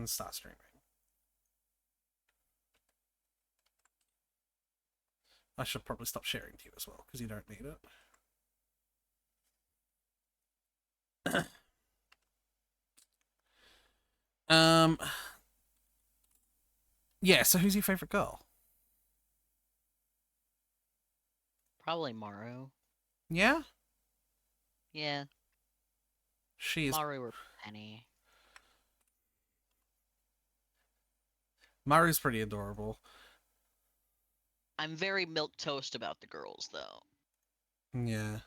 and start streaming. I should probably stop sharing to you as well, because you don't need it. Yeah, so who's your favorite girl? Probably Maru. Yeah? Yeah, She is... Maru or Penny. Maru's pretty adorable. I'm very milquetoast about the girls, though. Yeah.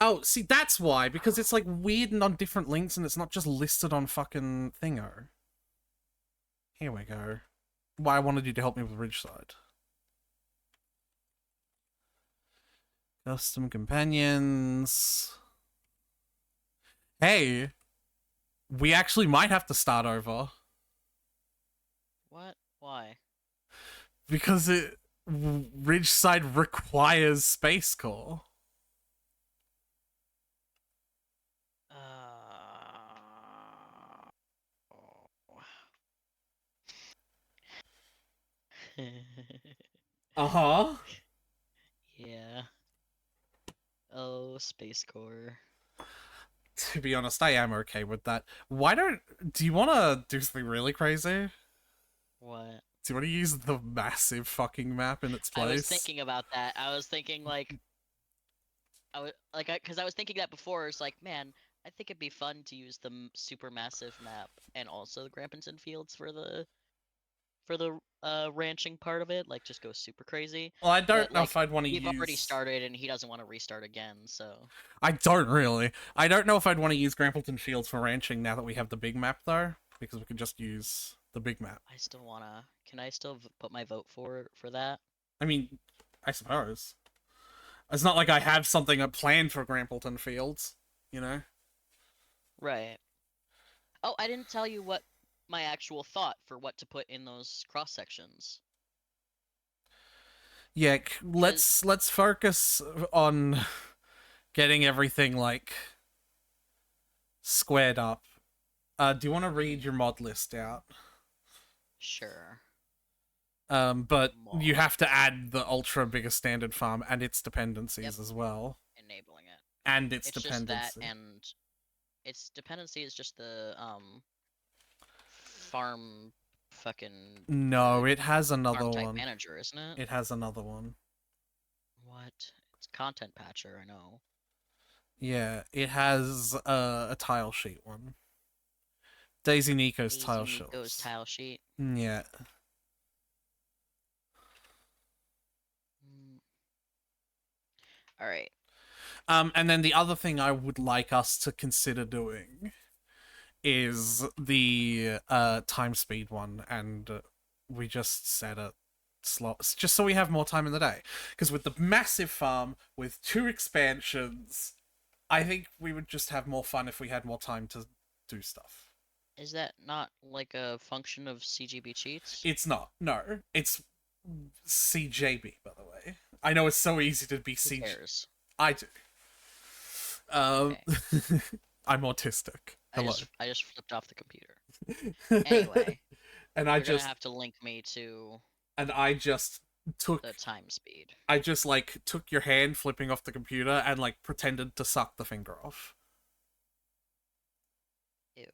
Oh, see, that's why, because it's like weird and on different links and it's not just listed on fucking Thingo. Here we go. Why I wanted you to help me with Ridgeside. Custom companions. Hey, we actually might have to start over. What? Why? Because Ridgeside requires Space Core. Oh. Uh-huh. Yeah. Oh, Space Core. To be honest, I am okay with that. Do you want to do something really crazy? What? Do you want to use the massive fucking map in its I was place? thinking about that. I was thinking because I was thinking that before. It's like, man, I think it'd be fun to use the super massive map and also the Grampiton Fields for the ranching part of it. Like, just go super crazy. Well, I But don't know like, if I'd want to we've already use... started, and he doesn't want to restart again. So I don't really. I don't know if I'd want to use Grampleton Fields for ranching now that we have the big map, though. Because we could just use the big map. I still wanna. Can I still put my vote for that? I mean, I suppose. It's not like I have something planned for Grampleton Fields, you know? Right. Oh, I didn't tell you what my actual thought for what to put in those cross sections. Yeah, Cause let's focus on getting everything, like, squared up. Do you want to read your mod list out? sure. But you Mod. have to add the ultra bigger standard farm and its Yep. dependencies as well. Enabling it. And its It's just that, dependency. and its dependency is just the farm fucking No, it has farm another type one. manager, isn't it? It has another one. What? It's content patcher, I know. Yeah, it has a tile sheet one. Daisy Nico's Daisy tile Nico's sheets. tile sheet. Yeah. Mm. All right. And then the other thing I would like us to consider doing is the time speed one, and we just set a slot just so we have more time in the day. Because with the massive farm with 2 expansions, I think we would just have more fun if we had more time to do stuff. Is that not like a function of CGB cheats? It's not. No, it's CJB, by the way. I know it's so easy to be Who CJ. cares? I do. Okay. I'm autistic. Hello. I just flipped off the computer. Anyway, and you're gonna have to link me to I just the took time speed. I just like took your hand flipping off the computer and like pretended to suck the finger off. Ew.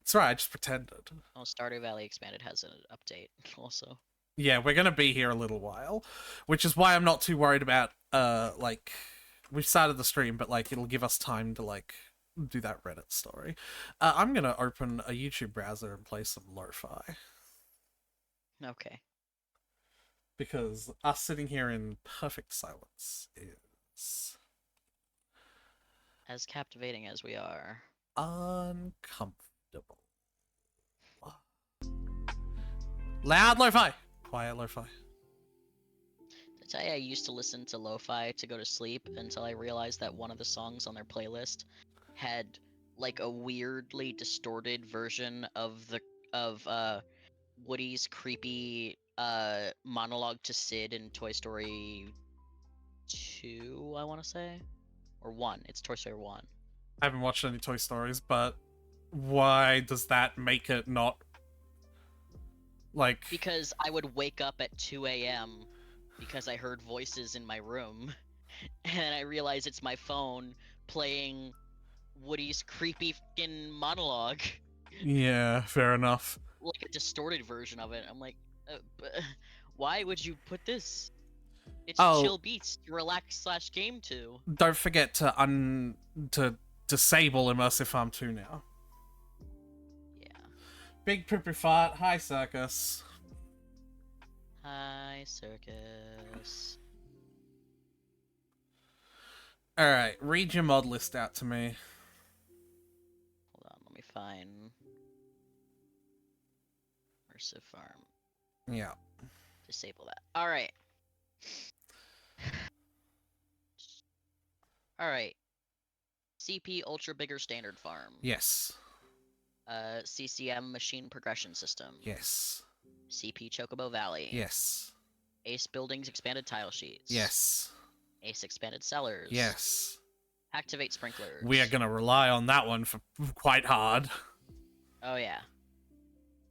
That's right, I just pretended. Oh, Stardew Valley Expanded has an update also. Yeah, we're gonna be here a little while, which is why I'm not too worried about like we've started the stream, but like it'll give us time to like do that Reddit story. I'm gonna open a YouTube browser and play some lo-fi. Okay. Because us sitting here in perfect silence is As captivating as we are. uncomfortable. Loud lo-fi, quiet lo-fi. I tell you, I used to listen to lo-fi to go to sleep until I realized that one of the songs on their playlist had like a weirdly distorted version of Woody's creepy monologue to Sid in Toy Story 2, I want to say, or 1. It's Toy Story 1. I haven't watched any Toy Stories, but Why does that make it not like? Because I would wake up at 2 a.m. because I heard voices in my room, and I realize it's my phone playing Woody's creepy fucking monologue, Yeah, fair enough. like a distorted version of it. I'm like, but why would you put this? It's Oh, chill beats to relax slash game to. don't forget to disable immersive farm 2 now. Yeah. Big poopy fart. Hi, circus. Hi, circus. All right, read your mod list out to me. Hold on, let me find immersive farm. Yeah. Disable that. All right. All right. CP Ultra Bigger Standard Farm. Yes. CCM Machine Progression System. Yes. CP Chocobo Valley. Yes. Ace Buildings Expanded Tile Sheets. Yes. Ace Expanded Cellars. Yes. Activate Sprinklers. We are gonna rely on that one for quite hard. Oh yeah.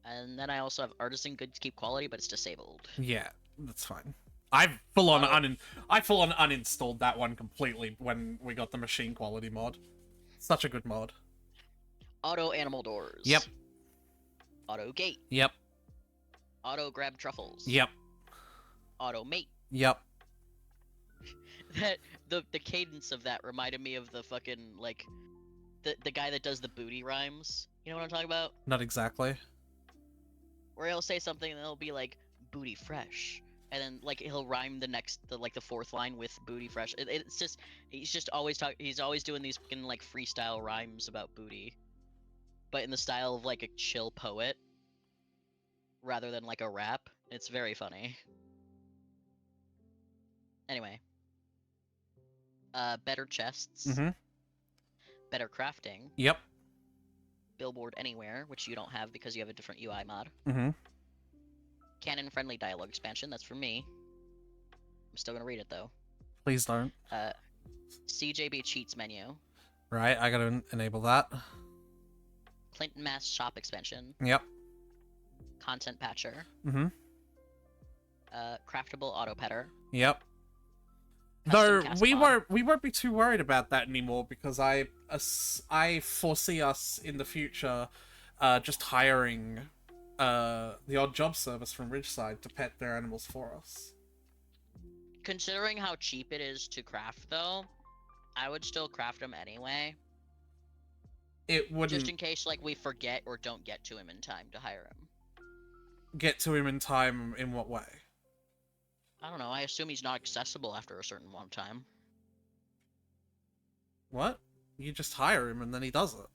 And then I also have Artisan Goods Keep Quality, but it's disabled. Yeah, that's fine. I full on uninstalled that one completely when we got the machine quality mod. Such a good mod. Auto Animal Doors. Yep. Auto Gate. Yep. Auto Grab Truffles. Yep. Auto Mate. Yep. That the cadence of that reminded me of the fucking like the guy that does the booty rhymes. You know what I'm talking about? Not exactly. Where he'll say something and it'll be like booty fresh, and then like he'll rhyme the fourth line with booty fresh. It's just he's always doing these fucking like freestyle rhymes about booty, but in the style of like a chill poet rather than like a rap. It's very funny. Anyway, better chests, Mm-hmm. better crafting, Yep. billboard anywhere, which you don't have because you have a different UI mod. Mm-hmm. Canon friendly dialogue expansion, that's for me. I'm still gonna read it though. Please don't. CJB cheats menu. Right, I gotta enable that. Clinton Mass shop expansion. Yep. Content patcher. Mm-hmm. Craftable auto petter. Yep. Custom Though cast we mod. won't be too worried about that anymore because I foresee us in the future just hiring the odd job service from Ridgeside to pet their animals for us. Considering how cheap it is to craft though, I would still craft them anyway. It wouldn't Just in case like we forget or don't get to him in time to hire him. get to him in time in what way? I don't know, I assume he's not accessible after a certain amount of time. What? You just hire him and then he does it.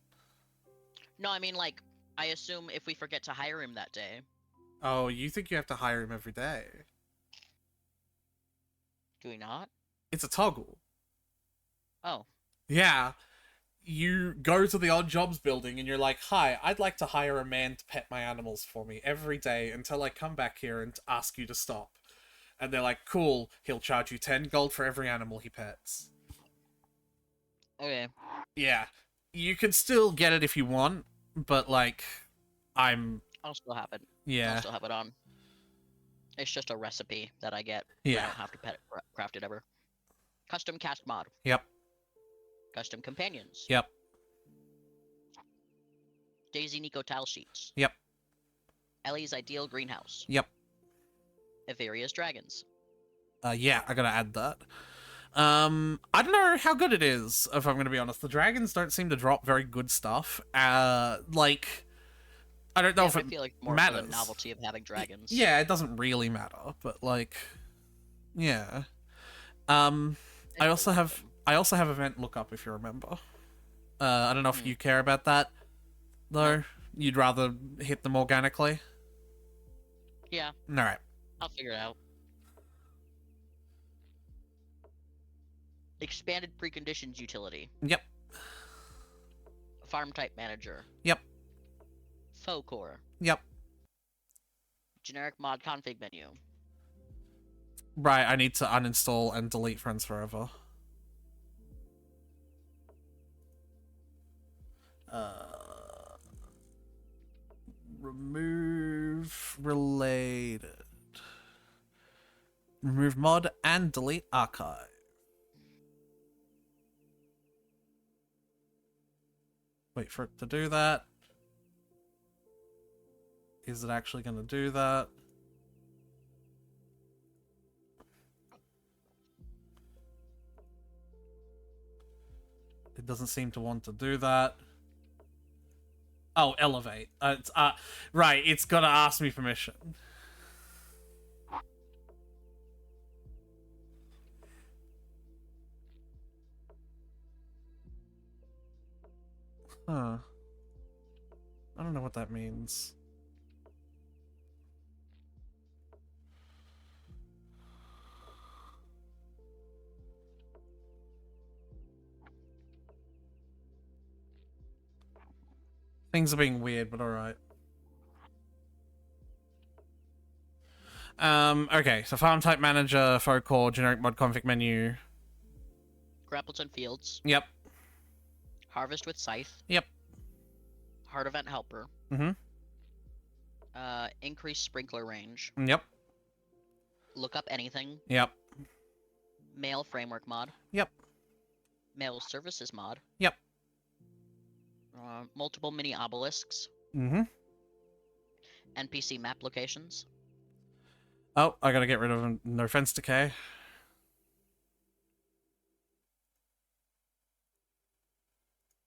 No, I mean like, I assume if we forget to hire him that day. Oh, you think you have to hire him every day? Do we not? It's a toggle. Oh. Yeah. You go to the odd jobs building and you're like, hi, I'd like to hire a man to pet my animals for me every day until I come back here and ask you to stop. And they're like, cool, he'll charge you 10 gold for every animal he pets. Okay. Yeah. You can still get it if you want, but like, I'll still have it. Yeah. I'll still have it on. It's just a recipe that I get. Yeah. I don't have to craft it ever. Custom cast mod. Yep. Custom companions. Yep. Daisy Nico tile sheets. Yep. Ellie's ideal greenhouse. Yep. Everia's dragons. Yeah, I gotta add that. I don't know how good it is, if I'm gonna be honest. The dragons don't seem to drop very good stuff. Like, I don't know if I it feel like more matters. for the novelty of having dragons. Yeah, it doesn't really matter, but like, yeah. I also have event lookup if you remember. I don't know if you care about that, though. No. You'd rather hit them organically. Yeah. All right. I'll figure it out. Expanded preconditions utility. Yep. Farm type manager. Yep. Faux core. Yep. Generic mod config menu. Right, I need to uninstall and delete Friends Forever. Remove related. Remove mod and delete archive. Wait for it to do that. Is it actually going to do that? It doesn't seem to want to do that. Oh, elevate. Right, it's got to ask me permission. Huh. I don't know what that means. Things are being weird, but alright. Okay, so farm type manager, folk core, generic mod config menu. Grappleton Fields. Yep. Harvest with Scythe. Yep. Hard Event Helper. Mm-hmm. Increase sprinkler range. Yep. Look up anything. Yep. Mail framework mod. Yep. Mail services mod. Yep. Multiple mini obelisks. Mm-hmm. NPC map locations. Oh, I gotta get rid of no fence decay.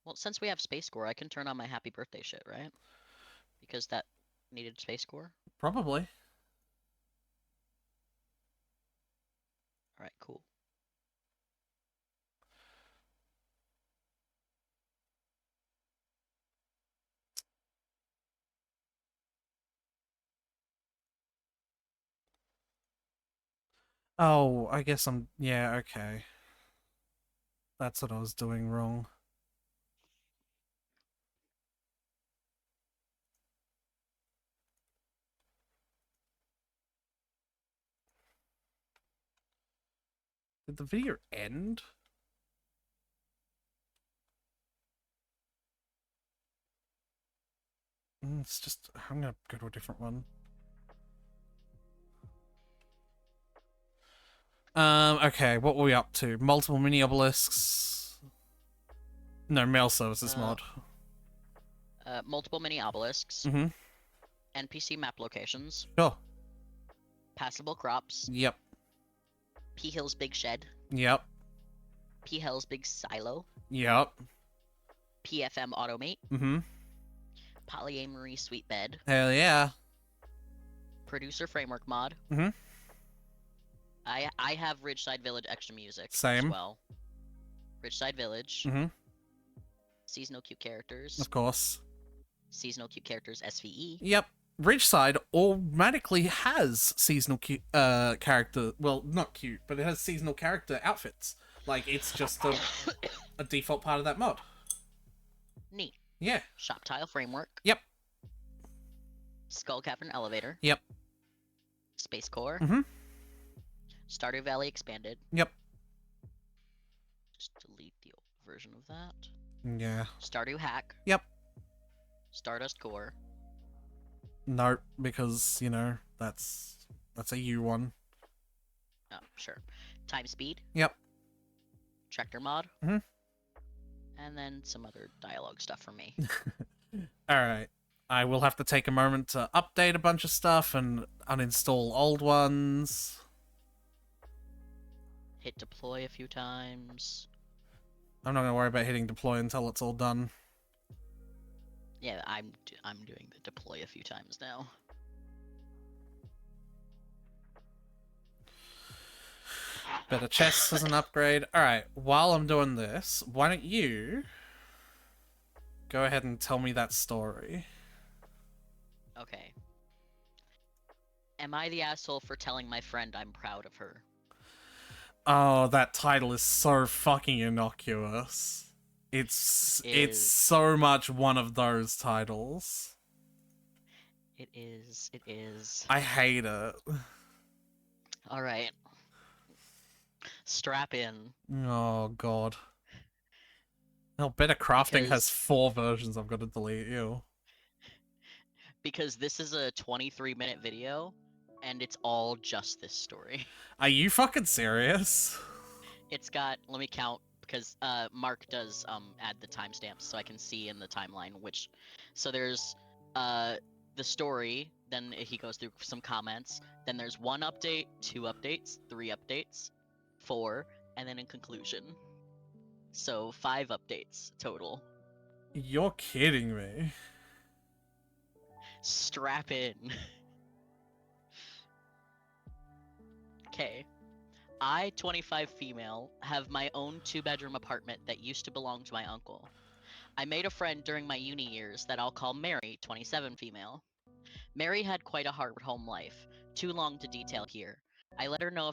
Well, since we have space core, I can turn on my happy birthday shit, right? Because that needed space core. Probably. Alright, cool. Oh, I guess I'm... Yeah, okay. That's what I was doing wrong. Did the video end? It's just... I'm gonna go to a different one. Okay, what were we up to? Multiple mini obelisks. No, mail services mod. Multiple mini obelisks. Mm-hmm. NPC map locations. Sure. Passable crops. Yep. P Hill's Big Shed. Yep. P Hill's Big Silo. Yep. PFM Automate. Mm-hmm. Polyamory Sweet Bed. Hell yeah. Producer Framework mod. Mm-hmm. I have Ridgeside Village extra music Same. as well. Ridgeside Village. Mm-hmm. Seasonal cute characters. Of course. Seasonal cute characters SVE. Yep. Ridgeside automatically has seasonal cute character. Well, not cute, but it has seasonal character outfits. Like, it's just a default part of that mod. Neat. Yeah. Shop Tile Framework. Yep. Skull Cavern Elevator. Yep. Space Core. Mm-hmm. Stardew Valley Expanded. Yep. Just delete the old version of that. Yeah. Stardew Hack. Yep. Stardust Core. No, because, you know, that's a U one. Oh, sure. Time Speed. Yep. Tractor Mod. Mm-hmm. And then some other dialogue stuff for me. Alright. I will have to take a moment to update a bunch of stuff and uninstall old ones. Hit deploy a few times. I'm not going to worry about hitting deploy until it's all done. Yeah, I'm doing the deploy a few times now. Better chests as an upgrade. Alright, while I'm doing this, why don't you go ahead and tell me that story? Okay. Am I the asshole for telling my friend I'm proud of her? Oh, that title is so fucking innocuous. It's so much one of those titles. It is. I hate it. Alright. Strap in. Oh god. Oh, Better Crafting has Because- 4 versions I've got to delete. Ew. because this is a 23-minute video and it's all just this story. Are you fucking serious? It's got, let me count because Mark does add the timestamps so I can see in the timeline which, so there's uh the story, then he goes through some comments, then there's 1 update, 2 updates, 3 updates, 4, and then in conclusion. So 5 updates total. You're kidding me. Strap in. Okay. I, 25 female, have my own 2-bedroom apartment that used to belong to my uncle. I made a friend during my uni years that I'll call Mary, 27 female. Mary had quite a hard home life, too long to detail here. I let her know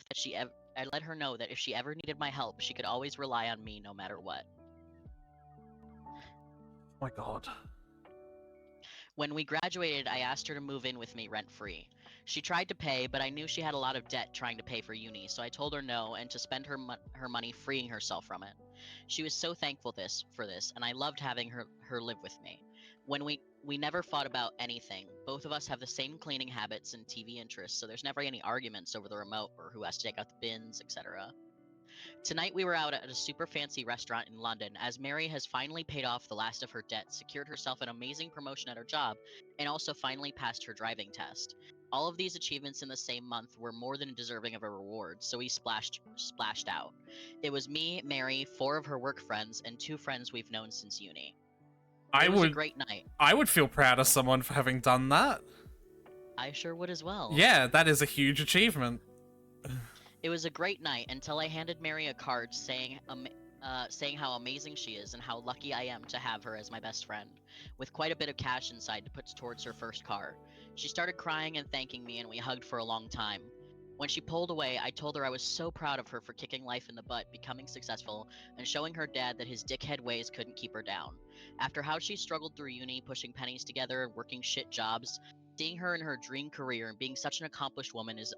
I let her know that if she ever needed my help, she could always rely on me no matter what. Oh my god. When we graduated, I asked her to move in with me rent-free. She tried to pay, but I knew she had a lot of debt trying to pay for uni, so I told her no and to spend her money freeing herself from it. She was so thankful for this, and I loved having her live with me. When we never fought about anything. Both of us have the same cleaning habits and TV interests, so there's never any arguments over the remote or who has to take out the bins, etc. Tonight we were out at a super fancy restaurant in London as Mary has finally paid off the last of her debt, secured herself an amazing promotion at her job, and also finally passed her driving test. All of these achievements in the same month were more than deserving of a reward, so we splashed out. It was me, Mary, 4 of her work friends, and 2 friends we've known since uni. I It was a would great night. I would feel proud of someone for having done that. I sure would as well. Yeah, that is a huge achievement. It was a great night until I handed Mary a card saying how amazing she is and how lucky I am to have her as my best friend, with quite a bit of cash inside to put towards her first car. She started crying and thanking me, and we hugged for a long time. When she pulled away, I told her I was so proud of her for kicking life in the butt, becoming successful, and showing her dad that his dickhead ways couldn't keep her down. After how she struggled through uni, pushing pennies together and working shit jobs, seeing her in her dream career and being such an accomplished woman is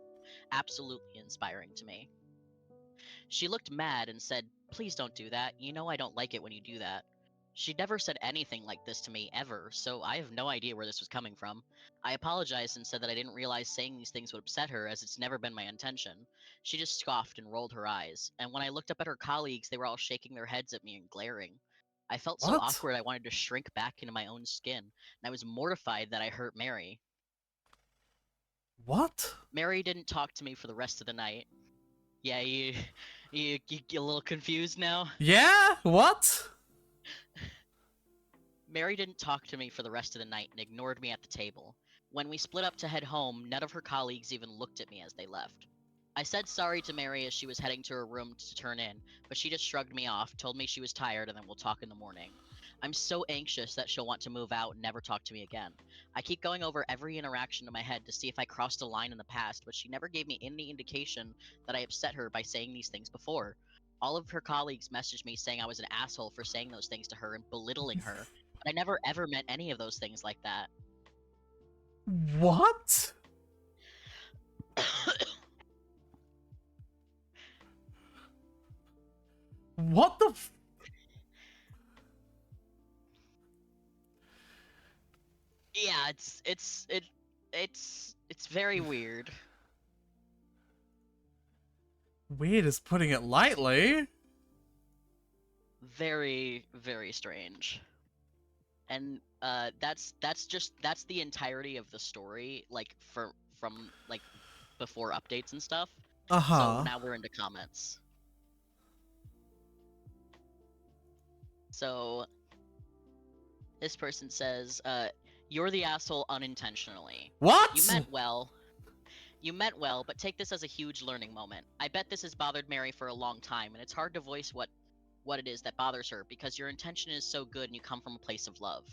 absolutely inspiring to me. She looked mad and said, "Please don't do that. You know I don't like it when you do that." She'd never said anything like this to me ever, so I have no idea where this was coming from. I apologized and said that I didn't realize saying these things would upset her, as it's never been my intention. She just scoffed and rolled her eyes, and when I looked up at her colleagues, they were all shaking their heads at me and glaring. I felt so What? awkward I wanted to shrink back into my own skin, and I was mortified that I hurt Mary. What? Mary didn't talk to me for the rest of the night. Yeah, you get a little confused now? Yeah? What? Mary didn't talk to me for the rest of the night and ignored me at the table. When we split up to head home, none of her colleagues even looked at me as they left. I said sorry to Mary as she was heading to her room to turn in, but she just shrugged me off, told me she was tired, and then we'll talk in the morning. I'm so anxious that she'll want to move out and never talk to me again. I keep going over every interaction in my head to see if I crossed a line in the past, but she never gave me any indication that I upset her by saying these things before. All of her colleagues messaged me saying I was an asshole for saying those things to her and belittling her, but I never ever meant any of those things like that. What? What the Yeah, it's very weird. Weird is putting it lightly. Very, very strange. And that's the entirety of the story, like from like before updates and stuff. So Uh-huh. now we're into comments. So this person says, "You're the asshole unintentionally. You What? meant well. You meant well, but take this as a huge learning moment. I bet this has bothered Mary for a long time, and it's hard to voice what it is that bothers her because your intention is so good and you come from a place of love."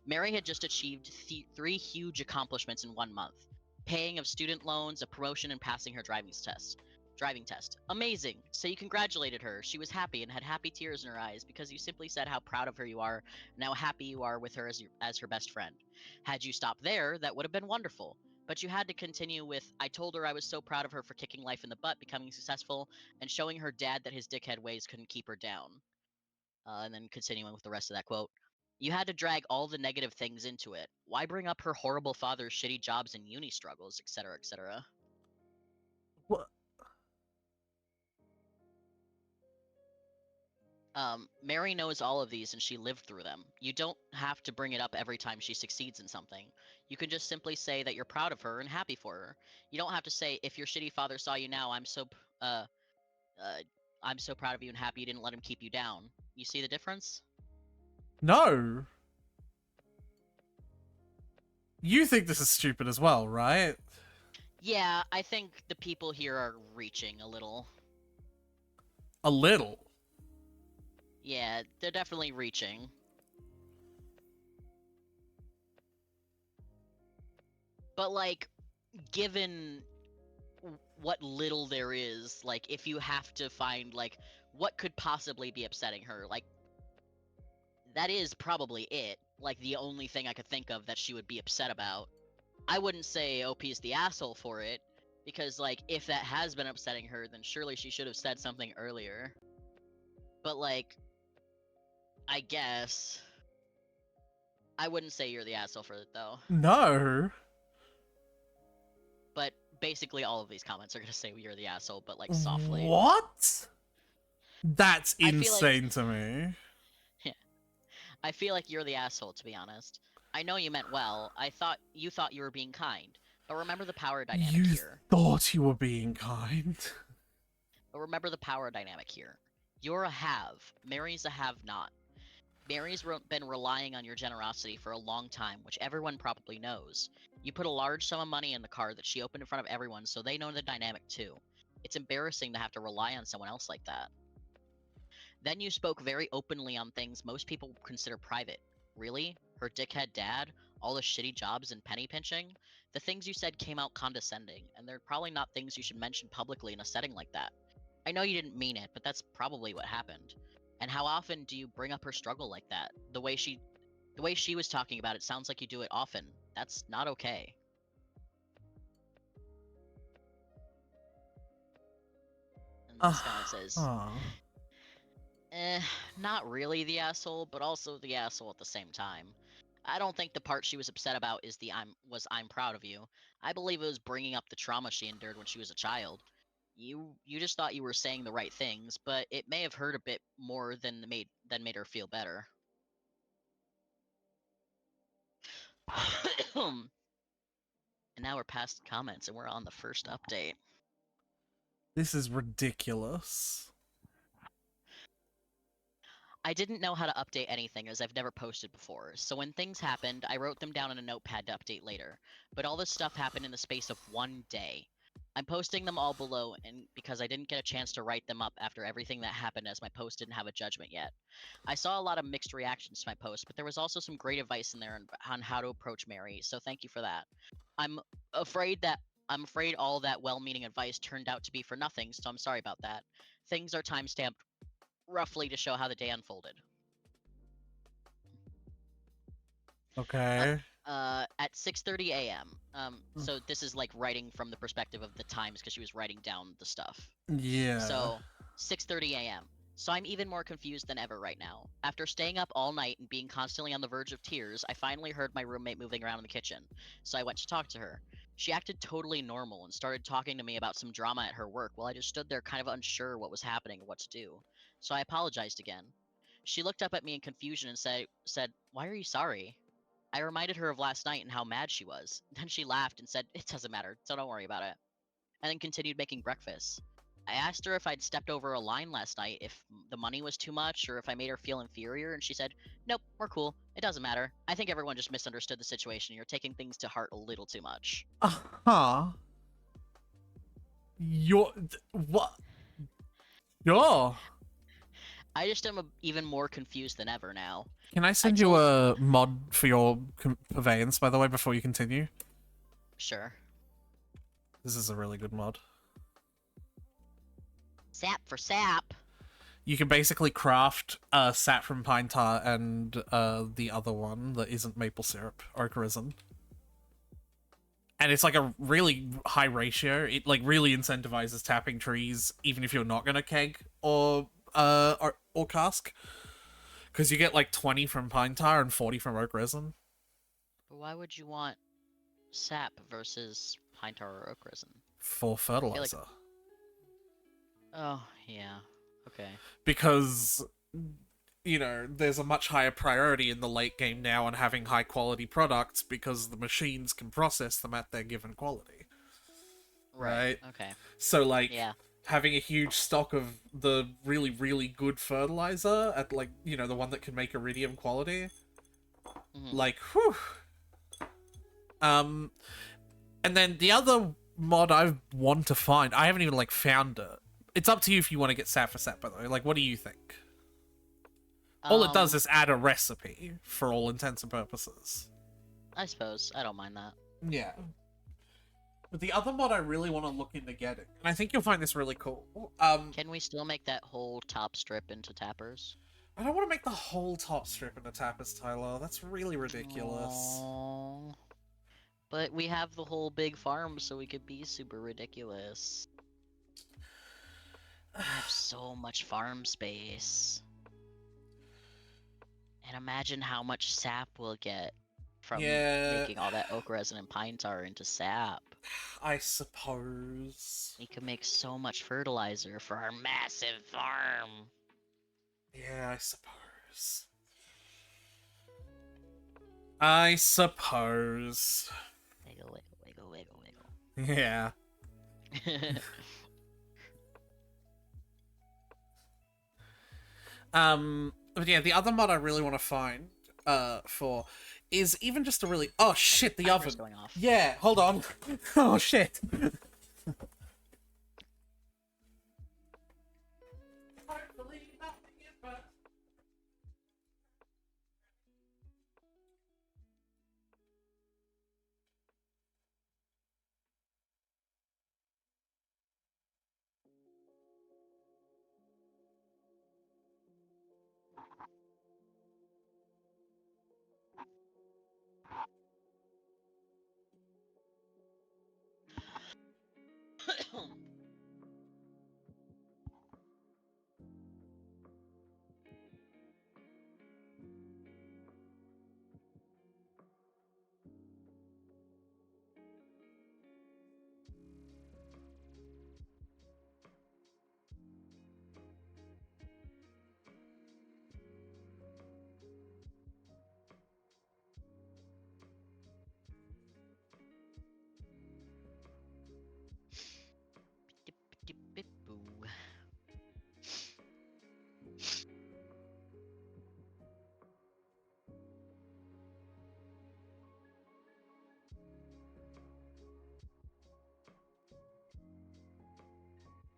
Mary had just achieved 3 huge accomplishments in 1 month: paying of student loans, a promotion, and passing her Driving test. Amazing! So you congratulated her. She was happy and had happy tears in her eyes because you simply said how proud of her you are and how happy you are with her as her best friend. Had you stopped there, that would have been wonderful. But you had to continue with, "I told her I was so proud of her for kicking life in the butt, becoming successful, and showing her dad that his dickhead ways couldn't keep her down." And then continuing with the rest of that quote. You had to drag all the negative things into it. Why bring up her horrible father's shitty jobs and uni struggles, etc., etc.? What? Mary knows all of these and she lived through them. You don't have to bring it up every time she succeeds in something. You can just simply say that you're proud of her and happy for her. You don't have to say, if your shitty father saw you now, uh, I'm so proud of you and happy you didn't let him keep you down. You see the difference? No. You think this is stupid as well, right? Yeah, I think the people here are reaching a little. A little. Yeah, they're definitely reaching. But, like, given what little there is, like, if you have to find, like, what could possibly be upsetting her, like, that is probably it. Like, the only thing I could think of that she would be upset about. I wouldn't say OP is the asshole for it, because, like, if that has been upsetting her, then surely she should have said something earlier. But, like, I guess I wouldn't say you're the asshole for it, though. No. But basically all of these comments are gonna say you're the asshole, but, like, softly. What? That's I feel like insane to me. I feel like you're the asshole, to be honest. I know you meant well. You thought you were being kind. But remember the power dynamic You here. thought you were being kind. But remember the power dynamic here. You're a have. Mary's a have not. Mary's been relying on your generosity for a long time, which everyone probably knows. You put a large sum of money in the card that she opened in front of everyone, so they know the dynamic too. It's embarrassing to have to rely on someone else like that. Then you spoke very openly on things most people consider private. Really? Her dickhead dad? All the shitty jobs and penny pinching? The things you said came out condescending, and they're probably not things you should mention publicly in a setting like that. I know you didn't mean it, but that's probably what happened. And how often do you bring up her struggle like that? The way she was talking about it sounds like you do it often. That's not okay. And this comment says, Uh, eh, not really the asshole, but also the asshole at the same time. I don't think the part she was upset about is I'm proud of you. I believe it was bringing up the trauma she endured when she was a child. You just thought you were saying the right things, but it may have hurt a bit more than made her feel better. And now we're past comments and we're on the first update. this is ridiculous. I didn't know how to update anything as I've never posted before, so when things happened, I wrote them down in a notepad to update later. But all this stuff happened in the space of one day. I'm posting them all below and because I didn't get a chance to write them up after everything that happened as my post didn't have a judgment yet. I saw a lot of mixed reactions to my post, but there was also some great advice in there on how to approach Mary, so thank you for that. I'm I'm afraid all that well-meaning advice turned out to be for nothing, so I'm sorry about that. Things are time-stamped roughly to show how the day unfolded. Okay. At 6:30 a.m. So this is like writing from the perspective of the times because she was writing down the stuff. Yeah. So 6:30 a.m. So I'm even more confused than ever right now. After staying up all night and being constantly on the verge of tears, I finally heard my roommate moving around in the kitchen. So I went to talk to her. She acted totally normal and started talking to me about some drama at her work while I just stood there kind of unsure what was happening or what to do. So I apologized again. She looked up at me in confusion and said, "Why are you sorry?" I reminded her of last night and how mad she was. Then she laughed and said, "It doesn't matter, so don't worry about it." And then continued making breakfast. I asked her if I'd stepped over a line last night, if the money was too much, or if I made her feel inferior, and she said, "Nope, we're cool. It doesn't matter. I think everyone just misunderstood the situation. You're taking things to heart a little too much." Uh-huh. You're... What? Sure. I just am even more confused than ever now. Can I I send you told. a mod for your conveyance, by the way, before you continue? Sure. This is a really good mod. Sap for sap. You can basically craft sap from pine tar and the other one that isn't maple syrup, oak resin. And it's like a really high ratio. It like really incentivizes tapping trees, even if you're not gonna keg or cask. because you get like 20 from pine tar and 40 from oak resin But why would you want sap versus pine tar or oak resin? for I feel like, fertilizer. oh yeah, okay. Because there's a much higher priority in the late game now on having high quality products because the machines can process them at their given quality, Right, right? okay. So like Yeah. having a huge stock of the really really good fertilizer at like the one that can make iridium quality, Hmm. like whew. um and then the other mod I want to find, I haven't even like found it. It's up to you if you want to get sap for sap, by the way. Like, what do you think? All it does Um, is add a recipe for all intents and purposes. I suppose. I don't mind that. Yeah. But the other mod I really want to look into getting, and I think you'll find this really cool. Can we still make that whole top strip into tappers? I don't want to make the whole top strip into tapas, Tyler. That's really ridiculous. Oh, but we have the whole big farm, so we could be super ridiculous. We have so much farm space. And imagine how much sap we'll get from Yeah, making all that oak resin and pine tar into sap. I suppose. We could make so much fertilizer for our massive farm. Yeah, I suppose. I suppose. Wiggle, wiggle, wiggle, wiggle, Yeah. wiggle. But yeah, the other mod I really want to find, for, is even just a really. Oh shit, the Timer's oven. going off. Yeah, hold on. Oh shit.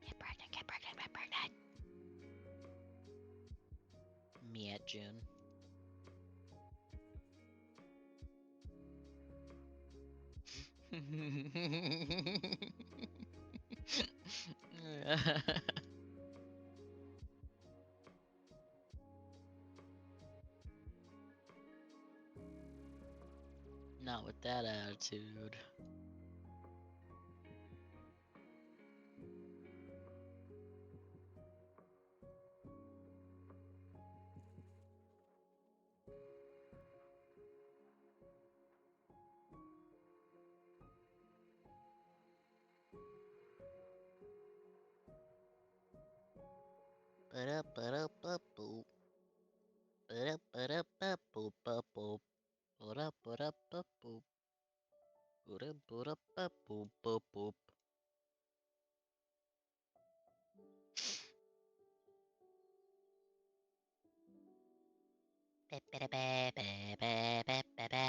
Get pregnant, get pregnant, get pregnant. Me at June. Not with that attitude. Ba-da-ba-da-ba-boop. Ba-da-ba-da-ba-boop-ba-boop. Ba-da-ba-da-ba-boop. Ba-da-ba-da-ba-boop-ba-boop. Ba-ba-da-ba-ba-ba-ba-ba.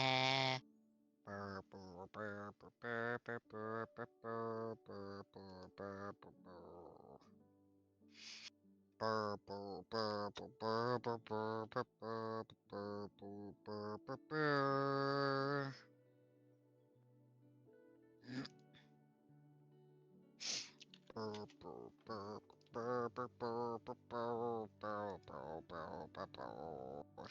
Burr, burr, burr, burr, burr, burr, burr, burr, burr, burr, burr, burr, burr. Burr, burr, burr, burr, burr, burr, burr, burr, burr, burr, burr, burr, burr. Burr, burr, burr, burr, burr, burr, burr, burr, burr, burr, burr, burr, burr.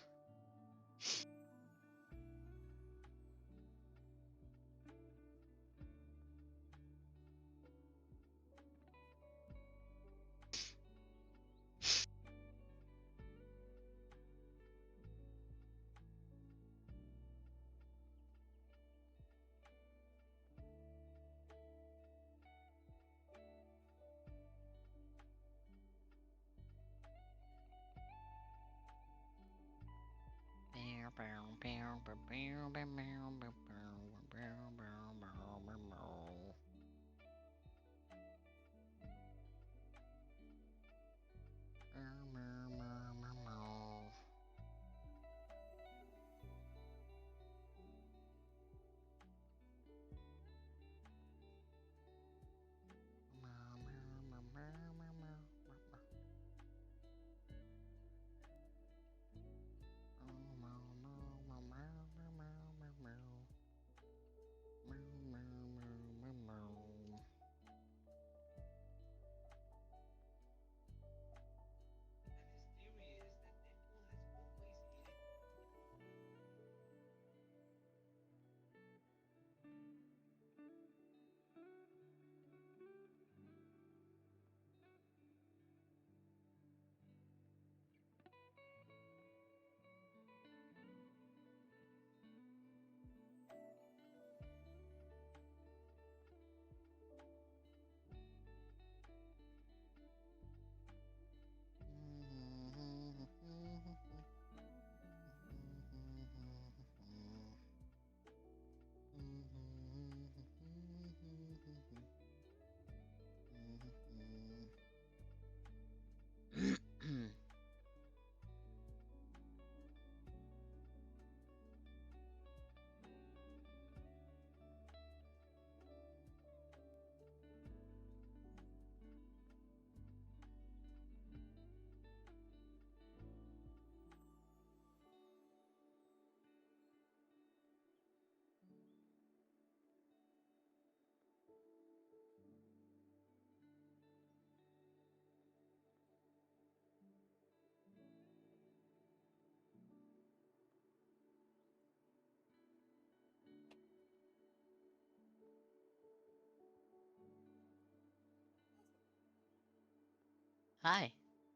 Hi.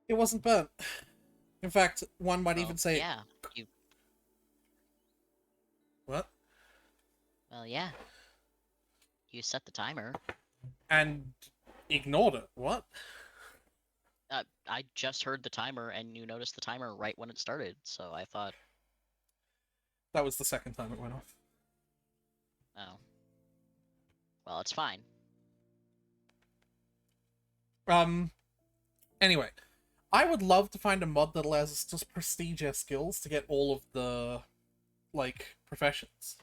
It wasn't burnt. In fact, one might even Well, say it. yeah. You. What? Well, yeah. You set the timer. And ignored it. What? I just heard the timer, and you noticed the timer right when it started. So I thought, That was the second time it went off. oh, well, it's fine. Anyway, I would love to find a mod that allows us to prestige our skills to get all of the, like, professions.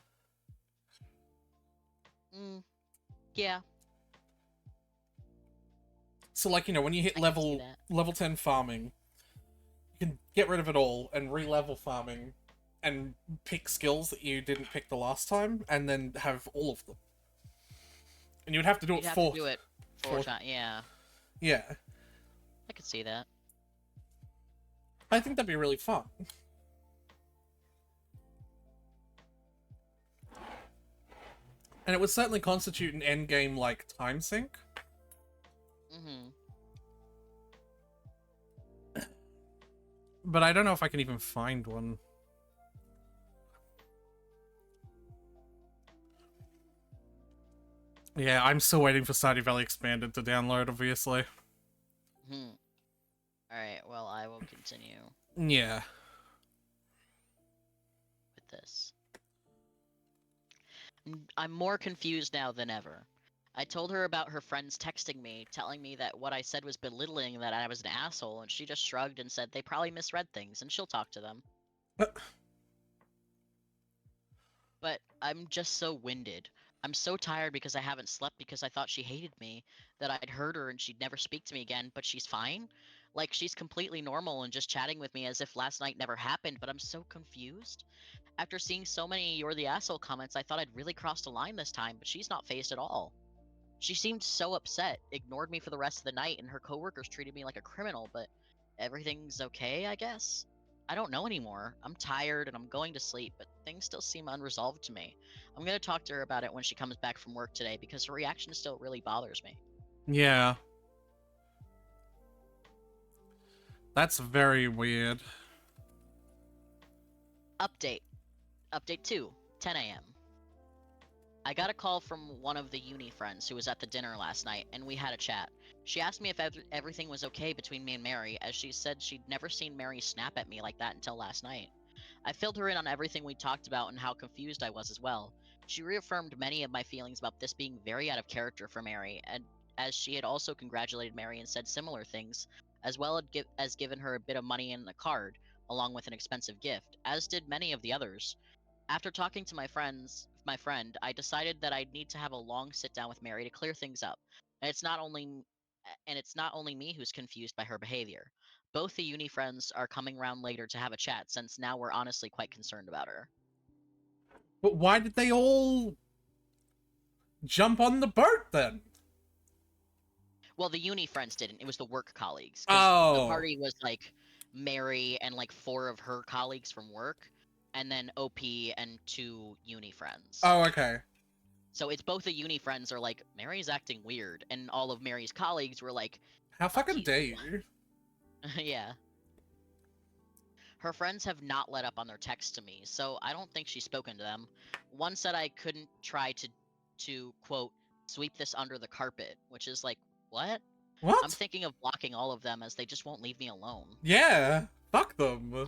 Mm, yeah, So, like, when you hit I can see level that. level 10 farming, you can get rid of it all and re-level farming and pick skills that you didn't pick the last time and then have all of them. And you would have to do it You'd have to four, do it four four, times. Yeah, yeah. I could see that. I think that'd be really fun. And it would certainly constitute an endgame, like, time sink. Mm-hmm. But I don't know if I can even find one. Yeah, I'm still waiting for Stardew Valley Expanded to download, obviously. Hmm. All right. Well, I will continue Yeah. with this. I'm more confused now than ever. I told her about her friends texting me, telling me that what I said was belittling, that I was an asshole, and she just shrugged and said they probably misread things and she'll talk to them. But I'm just so winded. I'm so tired because I haven't slept because I thought she hated me, that I'd hurt her and she'd never speak to me again, but she's fine. Like she's completely normal and just chatting with me as if last night never happened, but I'm so confused. After seeing so many "you're the asshole" comments, I thought I'd really crossed a line this time, but she's not phased at all. She seemed so upset, ignored me for the rest of the night, and her coworkers treated me like a criminal, but everything's okay, I guess? I don't know anymore. I'm tired and I'm going to sleep, but things still seem unresolved to me. I'm going to talk to her about it when she comes back from work today because her reaction still really bothers me. Yeah. That's very weird. Update. Update 2, 10 a.m. I got a call from one of the uni friends who was at the dinner last night, and we had a chat. She asked me if everything was okay between me and Mary, as she said she'd never seen Mary snap at me like that until last night. I filled her in on everything we talked about and how confused I was as well. She reaffirmed many of my feelings about this being very out of character for Mary, and as she had also congratulated Mary and said similar things, as well as given her a bit of money and a card, along with an expensive gift, as did many of the others. After talking to my friend, I decided that I'd need to have a long sit down with Mary to clear things up. And it's not only me who's confused by her behavior. Both the uni friends are coming round later to have a chat since now we're honestly quite concerned about her. But why did they all jump on the boat then? Well, the uni friends didn't. It was the work colleagues cuz the Oh. party was like Mary and like four of her colleagues from work and then OP and two uni friends. Oh, okay. So it's both the uni friends are like, Mary's acting weird, and all of Mary's colleagues were like, How fuck fucking you. dare you? Yeah. Her friends have not let up on their texts to me, so I don't think she's spoken to them. One said I couldn't try to quote sweep this under the carpet, which is like, what? I'm What? thinking of blocking all of them as they just won't leave me alone. Yeah. Fuck them.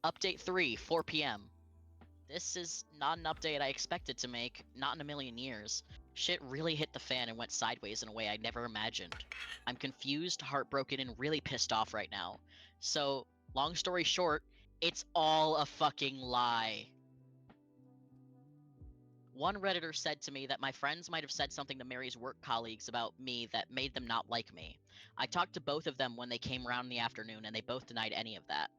Update 3, 4 p.m. This is not an update I expected to make, not in a million years. Shit really hit the fan and went sideways in a way I never imagined. I'm confused, heartbroken, and really pissed off right now. So, long story short, it's all a fucking lie. One Redditor said to me that my friends might have said something to Mary's work colleagues about me that made them not like me. I talked to both of them when they came around in the afternoon, and they both denied any of that.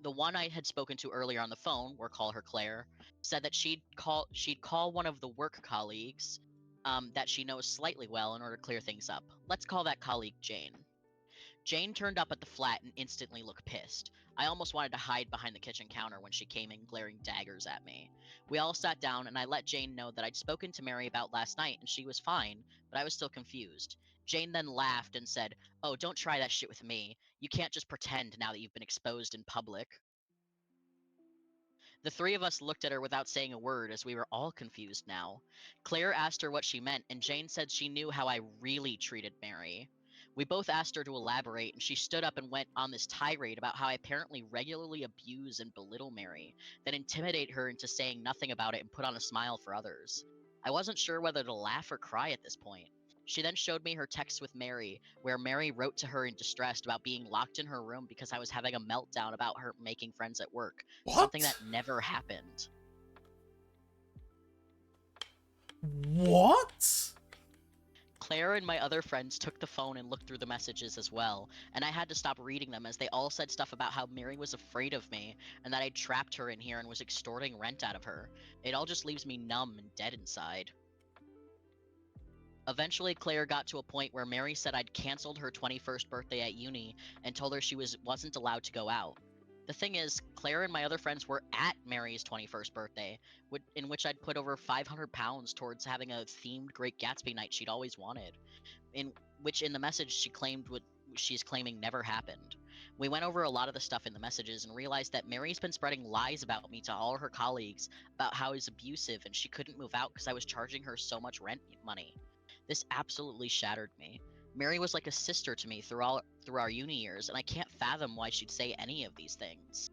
The one I had spoken to earlier on the phone, we'll call her Claire, said that she'd call one of the work colleagues that she knows slightly well in order to clear things up. Let's call that colleague Jane. Jane turned up at the flat and instantly looked pissed. I almost wanted to hide behind the kitchen counter when she came in glaring daggers at me. We all sat down and I let Jane know that I'd spoken to Mary about last night and she was fine, but I was still confused. Jane then laughed and said, "Oh, don't try that shit with me. You can't just pretend now that you've been exposed in public." The three of us looked at her without saying a word as we were all confused now. Claire asked her what she meant, and Jane said she knew how I really treated Mary. We both asked her to elaborate, and she stood up and went on this tirade about how I apparently regularly abuse and belittle Mary, then intimidate her into saying nothing about it and put on a smile for others. I wasn't sure whether to laugh or cry at this point. She then showed me her text with Mary, where Mary wrote to her in distress about being locked in her room because I was having a meltdown about her making friends at work, something What? that never happened. What? Claire and my other friends took the phone and looked through the messages as well, and I had to stop reading them as they all said stuff about how Mary was afraid of me and that I'd trapped her in here and was extorting rent out of her. It all just leaves me numb and dead inside. Eventually, Claire got to a point where Mary said I'd canceled her 21st birthday at uni and told her she wasn't allowed to go out. The thing is, Claire and my other friends were at Mary's 21st birthday, in which I'd put over 500 pounds towards having a themed Great Gatsby night she'd always wanted, in which in the message she claimed what she's claiming never happened. We went over a lot of the stuff in the messages and realized that Mary's been spreading lies about me to all her colleagues about how I was abusive and she couldn't move out because I was charging her so much rent money. This absolutely shattered me. Mary was like a sister to me through our uni years, and I can't fathom why she'd say any of these things.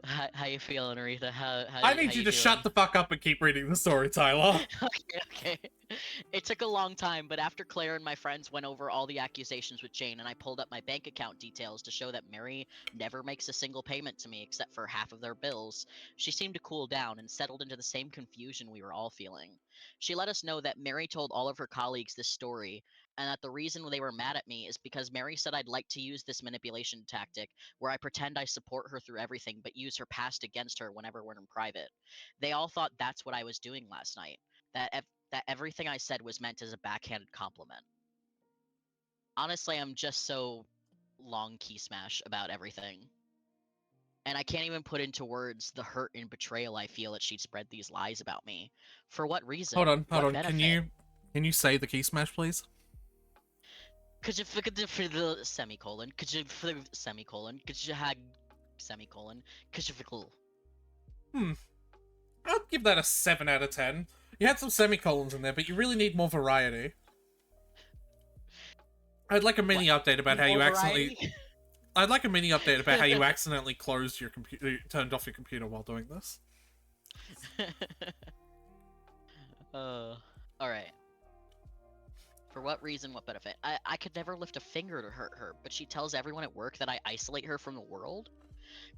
How you feeling, Aretha? I How need you you to shut doing? the fuck up and keep reading the story, Tyler. Okay, okay. It took a long time, but after Claire and my friends went over all the accusations with Jane and I pulled up my bank account details to show that Mary never makes a single payment to me except for half of their bills, she seemed to cool down and settled into the same confusion we were all feeling. She let us know that Mary told all of her colleagues this story and that the reason they were mad at me is because Mary said I'd like to use this manipulation tactic where I pretend I support her through everything but use her past against her whenever we're in private. They all thought that's what I was doing last night. That everything I said was meant as a backhanded compliment. Honestly, I'm just so long key smash about everything. And I can't even put into words the hurt and betrayal I feel that she'd spread these lies about me. For what Hold reason? on, hold What on. benefit? Can you say the key smash, please? Could you figure the for the semicolon? Could you for the semicolon? Could you have semicolon? Could you figure? Hmm. I'll give that a 7 out of 10. You had some semicolons in there, but you really need more variety. I'd like a What? mini update You about need how you more accidentally. variety? I'd like a mini update about how you accidentally closed your computer, turned off your computer while doing this. All right. For what reason, what benefit? I could never lift a finger to hurt her, but she tells everyone at work that I isolate her from the world?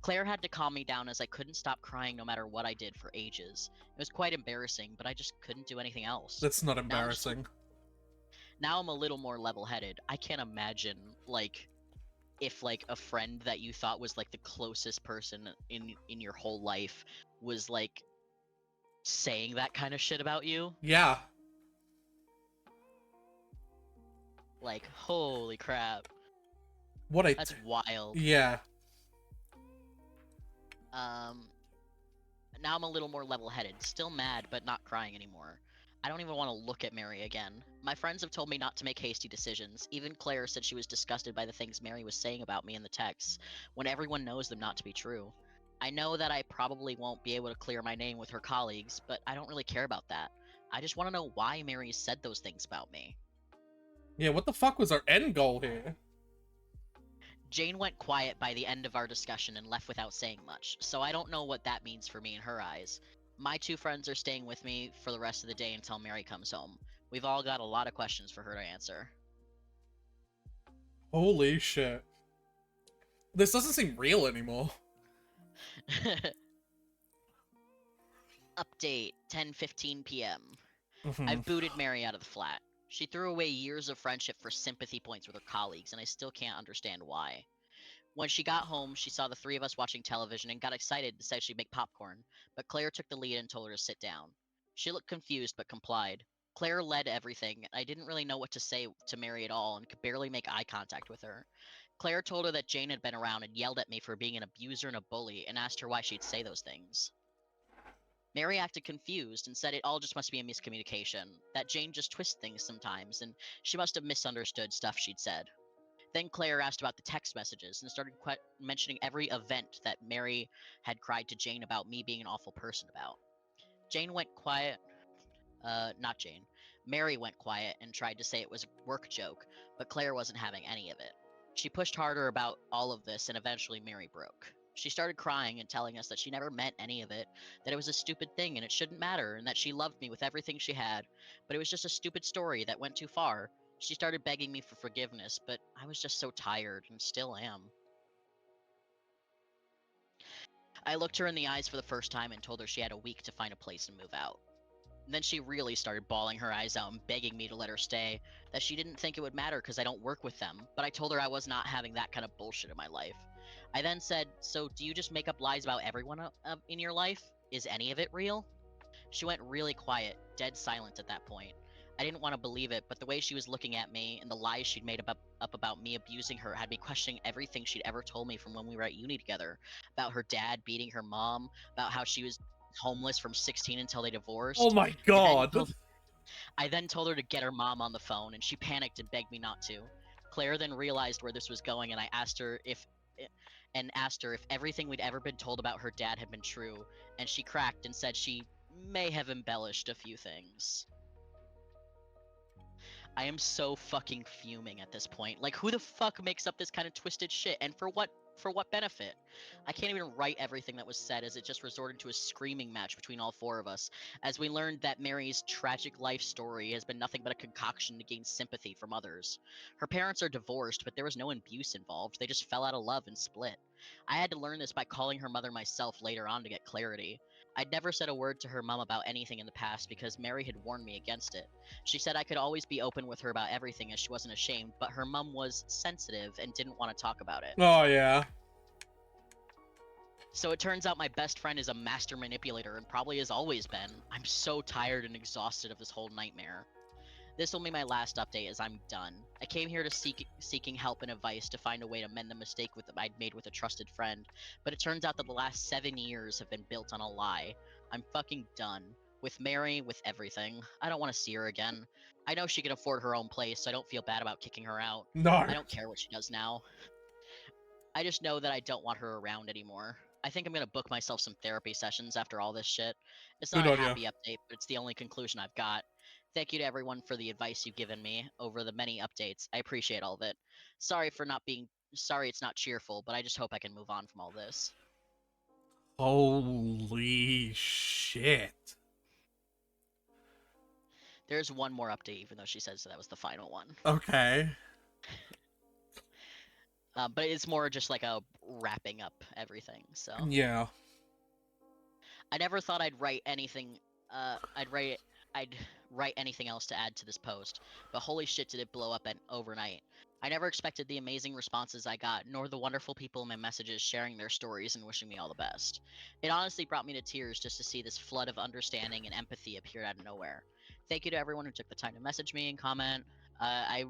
Claire had to calm me down as I couldn't stop crying no matter what I did for ages. It was quite embarrassing, but I just couldn't do anything else. That's not Now I'm just embarrassing. now I'm a little more level-headed. I can't imagine like if like a friend that you thought was like the closest person in your whole life was like saying that kind of shit about you. Yeah. Like, holy crap. What a. That's wild. Yeah. Um Now I'm a little more level-headed, still mad but not crying anymore. I don't even want to look at Mary again. My friends have told me not to make hasty decisions. Even Claire said she was disgusted by the things Mary was saying about me in the texts, when everyone knows them not to be true. I know that I probably won't be able to clear my name with her colleagues, but I don't really care about that. I just want to know why Mary said those things about me. Yeah, what the fuck was our end goal here? Jane went quiet by the end of our discussion and left without saying much, so I don't know what that means for me in her eyes. My two friends are staying with me for the rest of the day until Mary comes home. We've all got a lot of questions for her to answer. Holy shit. This doesn't seem real anymore. Update 10:15 p.m. Mm-hmm. I've booted Mary out of the flat. She threw away years of friendship for sympathy points with her colleagues, and I still can't understand why. When she got home, she saw the three of us watching television and got excited and said she'd make popcorn, but Claire took the lead and told her to sit down. She looked confused but complied. Claire led everything, and I didn't really know what to say to Mary at all and could barely make eye contact with her. Claire told her that Jane had been around and yelled at me for being an abuser and a bully and asked her why she'd say those things. Mary acted confused and said it all just must be a miscommunication, that Jane just twists things sometimes and she must have misunderstood stuff she'd said. Then Claire asked about the text messages and started mentioning every event that Mary had cried to Jane about me being an awful person about. Jane went quiet. Not Jane. Mary went quiet and tried to say it was a work joke, but Claire wasn't having any of it. She pushed harder about all of this, and eventually Mary broke. She started crying and telling us that she never meant any of it, that it was a stupid thing and it shouldn't matter, and that she loved me with everything she had, but it was just a stupid story that went too far. She started begging me for forgiveness, but I was just so tired, and still am. I looked her in the eyes for the first time and told her she had a week to find a place and move out. Then she really started bawling her eyes out and begging me to let her stay, that she didn't think it would matter because I don't work with them, but I told her I was not having that kind of bullshit in my life. I then said, "So do you just make up lies about everyone in your life? Is any of it real?" She went really quiet, dead silent at that point. I didn't want to believe it, but the way she was looking at me and the lies she'd made up about me abusing her had me questioning everything she'd ever told me from when we were at uni together. About her dad beating her mom, about how she was homeless from 16 until they Oh divorced. my I then god. told I then told her to get her mom on the phone, and she panicked and begged me not to. Claire then realized where this was going, and I asked her if everything we'd ever been told about her dad had been true, and she cracked and said she may have embellished a few things. I am so fucking fuming at this point. Like, who the fuck makes up this kind of twisted shit, and for what? For what benefit? I can't even write everything that was said, as it just resorted to a screaming match between all four of us, as we learned that Mary's tragic life story has been nothing but a concoction to gain sympathy from others. Her parents are divorced, but there was no abuse involved. They just fell out of love and split. I had to learn this by calling her mother myself later on to get clarity. I'd never said a word to her mom about anything in the past because Mary had warned me against it. She said I could always be open with her about everything as she wasn't ashamed, but her mum was sensitive and didn't want to talk about it. Oh yeah. So it turns out my best friend is a master manipulator and probably has always been. I'm so tired and exhausted of this whole nightmare. This will be my last update as I'm done. I came here to seeking help and advice to find a way to mend the mistake I'd made with a trusted friend, but it turns out that the last 7 years have been built on a lie. I'm fucking done. With Mary, with everything. I don't want to see her again. I know she can afford her own place, so I don't feel bad about kicking her out. No. I don't care what she does now. I just know that I don't want her around anymore. I think I'm gonna book myself some therapy sessions after all this shit. It's Good not a on you. happy update, but it's the only conclusion I've got. Thank you to everyone for the advice you've given me over the many updates. I appreciate all of it. Sorry for not being sorry it's not cheerful, but I just hope I can move on from all this. Holy shit. There's one more update, even though she says that was the final one. Okay. But it's more just like a wrapping up everything. So Yeah. I never thought I'd write anything. I'd write anything else to add to this post, but holy shit, did it blow up overnight! I never expected the amazing responses I got, nor the wonderful people in my messages sharing their stories and wishing me all the best. It honestly brought me to tears just to see this flood of understanding and empathy appear out of nowhere. Thank you to everyone who took the time to message me and comment. I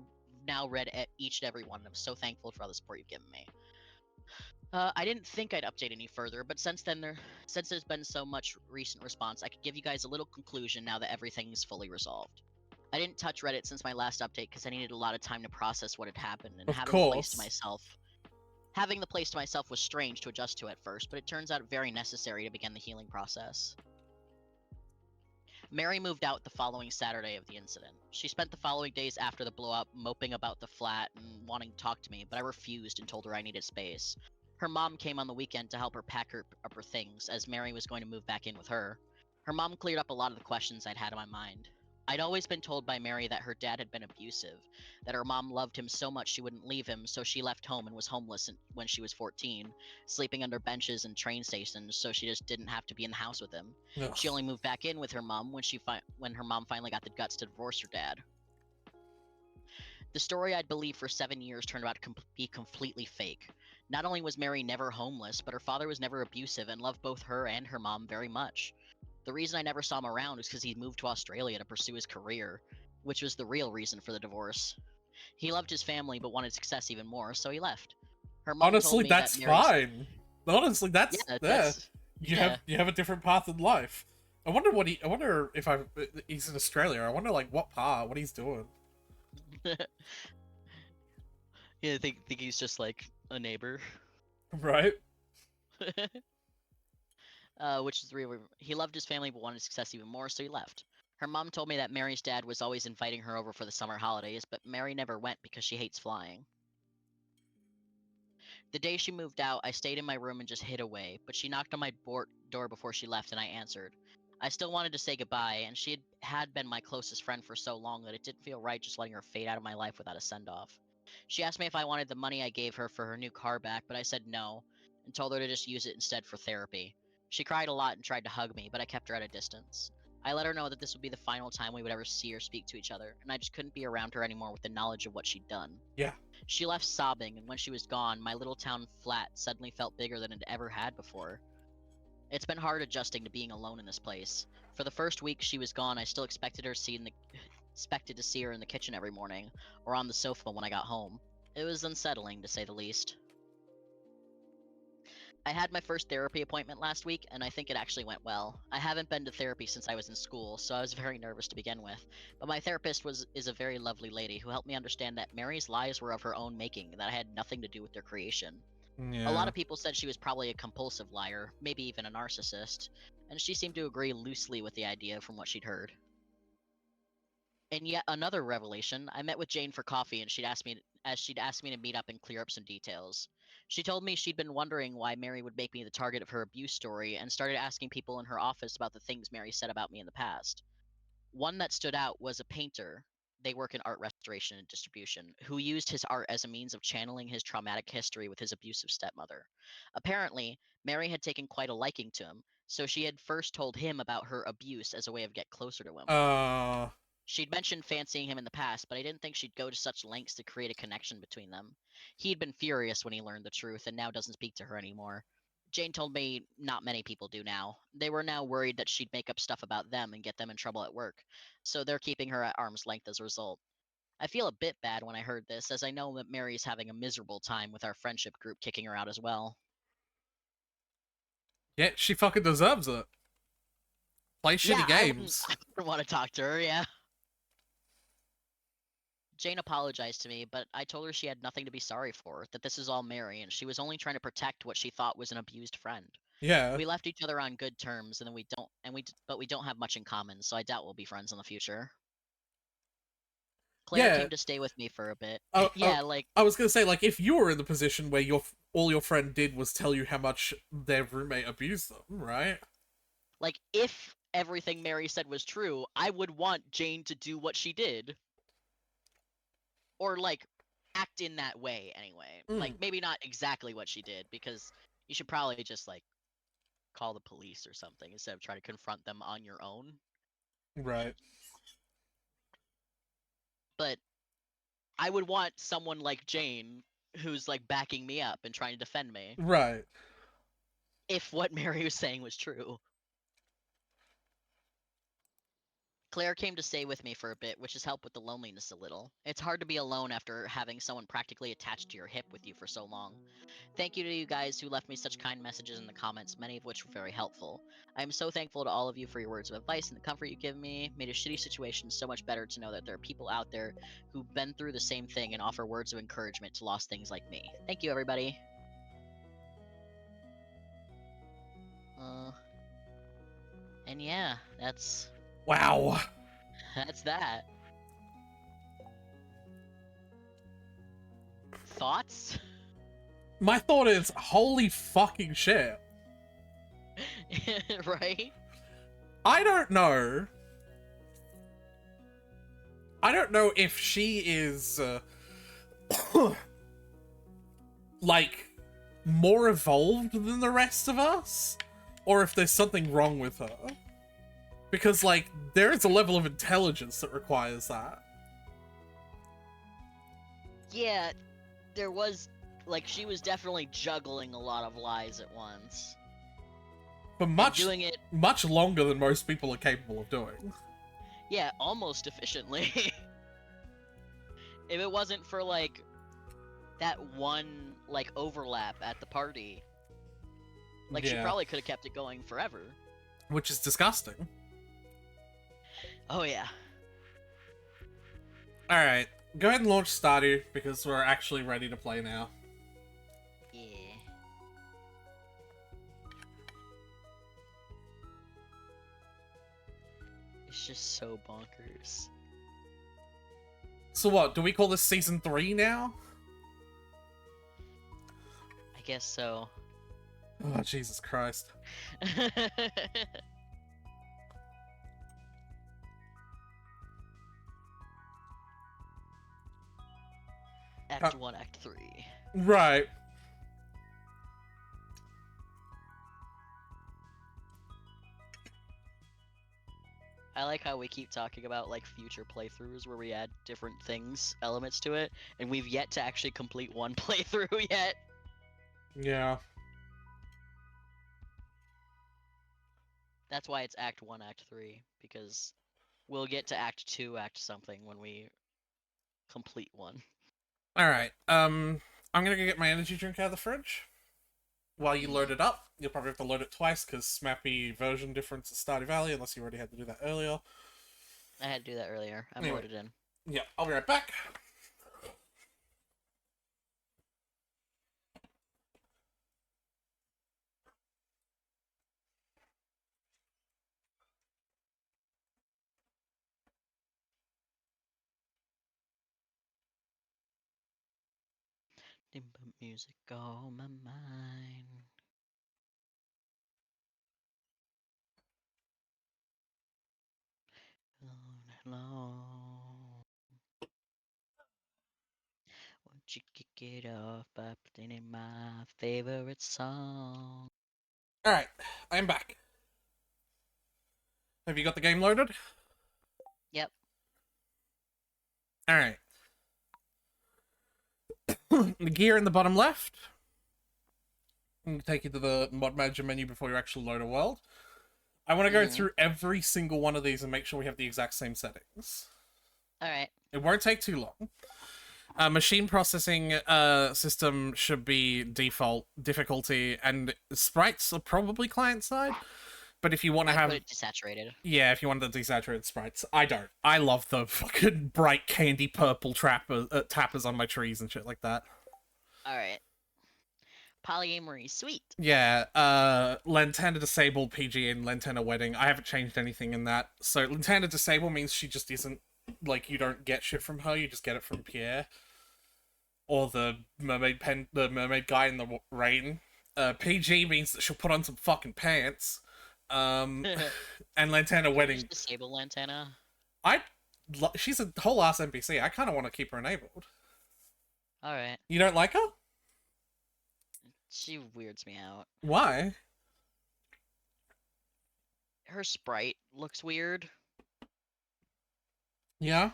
now read each and every one, and I'm so thankful for all the support you've given me. I didn't think I'd update any further, but since there's been so much recent response, I could give you guys a little conclusion now that everything's fully resolved. I didn't touch Reddit since my last update because I needed a lot of time to process what had happened, and Of course. having the place to myself was strange to adjust to at first, but it turns out very necessary to begin the healing process. Mary moved out the following Saturday of the incident. She spent the following days after the blow up moping about the flat and wanting to talk to me, but I refused and told her I needed space. Her mom came on the weekend to help her pack up her things, as Mary was going to move back in with her. Her mom cleared up a lot of the questions I'd had in my mind. I'd always been told by Mary that her dad had been abusive, that her mom loved him so much she wouldn't leave him, so she left home and was homeless when she was 14, sleeping under benches and train stations so she just didn't have to be in the house with him. Ugh. She only moved back in with her mom when her mom finally got the guts to divorce her dad. The story I'd believed for 7 years turned out to be completely fake. Not only was Mary never homeless, but her father was never abusive and loved both her and her mom very much. The reason I never saw him around was because he moved to Australia to pursue his career, which was the real reason for the divorce. He loved his family but wanted success even more, so he left. Her mom told Honestly, me that that's Mary's. fine. Honestly, that's Yeah, yeah. that's. You Yeah. have a different path in life. I wonder what he. I wonder if I. He's in Australia. I wonder like what part, what he's doing. Yeah, I think he's just like a neighbor. Right. Which is the real. He loved his family but wanted success even more, so he left. Her mom told me that Mary's dad was always inviting her over for the summer holidays, but Mary never went because she hates flying. The day she moved out, I stayed in my room and just hid away, but she knocked on my door before she left and I answered. I still wanted to say goodbye, and she had been my closest friend for so long that it didn't feel right just letting her fade out of my life without a send off. She asked me if I wanted the money I gave her for her new car back, but I said no, and told her to just use it instead for therapy. She cried a lot and tried to hug me, but I kept her at a distance. I let her know that this would be the final time we would ever see or speak to each other, and I just couldn't be around her anymore with the knowledge of what she'd done. Yeah. She left sobbing, and when she was gone, my little town flat suddenly felt bigger than it ever had before. It's been hard adjusting to being alone in this place. For the first week she was gone, I still expected to see her in the kitchen every morning, or on the sofa when I got home. It was unsettling, to say the least. I had my first therapy appointment last week, and I think it actually went well. I haven't been to therapy since I was in school, so I was very nervous to begin with. But my therapist is a very lovely lady who helped me understand that Mary's lies were of her own making, and that I had nothing to do with their creation. A lot Yeah. of people said she was probably a compulsive liar, maybe even a narcissist, and she seemed to agree loosely with the idea from what she'd heard. In yet another revelation, I met with Jane for coffee and she'd asked me to meet up and clear up some details. She told me she'd been wondering why Mary would make me the target of her abuse story and started asking people in her office about the things Mary said about me in the past. One that stood out was a painter. They work in art restoration and distribution, who used his art as a means of channeling his traumatic history with his abusive stepmother. Apparently, Mary had taken quite a liking to him, so she had first told him about her abuse as a way of get closer to him. Uh. She'd mentioned fancying him in the past, but I didn't think she'd go to such lengths to create a connection between them. He'd been furious when he learned the truth and now doesn't speak to her anymore. Jane told me not many people do now. They were now worried that she'd make up stuff about them and get them in trouble at work, so they're keeping her at arm's length as a result. I feel a bit bad when I heard this, as I know that Mary's having a miserable time with our friendship group kicking her out as well. Yeah. She fucking deserves it. Play shitty Yeah, I wouldn't, games. I wouldn't want to talk to her, yeah. Jane apologized to me, but I told her she had nothing to be sorry for, that this is all Mary, and she was only trying to protect what she thought was an abused friend. Yeah. We left each other on good terms, and then we don't, and we, but we don't have much in common, so I doubt we'll be friends in the future. Claire Yeah, came to stay with me for a bit. I, I, Yeah, like I was gonna say, like, if you were in the position where all your friend did was tell you how much their roommate abused them, right? if everything Mary said was true, I would want Jane to do what she did, or like act in that way anyway. Like Mm, maybe not exactly what she did, because you should probably just like call the police or something instead of trying to confront them on your own. right, But I would want someone like Jane who's like backing me up and trying to defend me right. if what Mary was saying was true. Claire came to stay with me for a bit, which has helped with the loneliness a little. It's hard to be alone after having someone practically attached to your hip with you for so long. Thank you to you guys who left me such kind messages in the comments, many of which were very helpful. I am so thankful to all of you for your words of advice and the comfort you give me. Made a shitty situation so much better to know that there are people out there who've been through the same thing and offer words of encouragement to lost things like me. Thank you, everybody. Uh, and yeah, Wow. that's that. Thoughts? My thought is, holy fucking shit. Right? I don't know. I don't know if she is, like, more evolved than the rest of us, or if there's something wrong with her. Because, like, there is a level of intelligence that requires that. Yeah, there was, like, she was definitely juggling a lot of lies at once. For And much, doing it, much longer than most people are capable of doing. yeah, almost efficiently. If it wasn't for, like, that one, like, overlap at the party, like, she Yeah. probably could have kept it going forever. Which is disgusting. Oh, yeah. Alright, go ahead and launch Stardew, because we're actually ready to play now. Yeah. It's just so bonkers. So what, do we call this Season 3 now? I guess so. Oh, Jesus Christ. Act 1, Act 3. Right. I like how we keep talking about like future playthroughs where we add different things, elements to it, and we've yet to actually complete one playthrough yet. Yeah. That's why it's Act 1, Act 3, because we'll get to Act 2, Act something when we complete one. Alright, I'm gonna go get my energy drink out of the fridge. While you load it up, you'll probably have to load it twice, because SMAPI version difference at Stardew Valley, unless you already had to do that earlier. I had to do that earlier. I'm Anyway. loaded in. Yeah, I'll be right back. Dimba music on my mind. Alone. Won't you kick it off by putting in my favorite song? Alright, I'm back. Have you got the game loaded? Yep. Alright. The gear in the bottom left. I'm going to take you to the mod manager menu before you actually load a world. I want to go through every single one of these and make sure we have the exact same settings. Alright. It won't take too long. Machine processing system should be default difficulty, and sprites are probably client side. But if you want to have put it desaturated. Yeah, if you want the desaturated sprites, I don't. I love the fucking bright candy purple tappers on my trees and shit like that. Alright. Polyamory, sweet. Yeah, Lantana Disable PG and Lantana Wedding. I haven't changed anything in that. So Lantana Disable means she just isn't Like, you don't get shit from her, you just get it from Pierre. Or the mermaid guy in the rain. PG means that she'll put on some fucking pants. Um, and Lantana Can you just wedding. disable Lantana? I, she's a whole ass NPC. I kind of want to keep her enabled. Alright. You don't like her? She weirds me out. Why? Her sprite looks weird. Yeah.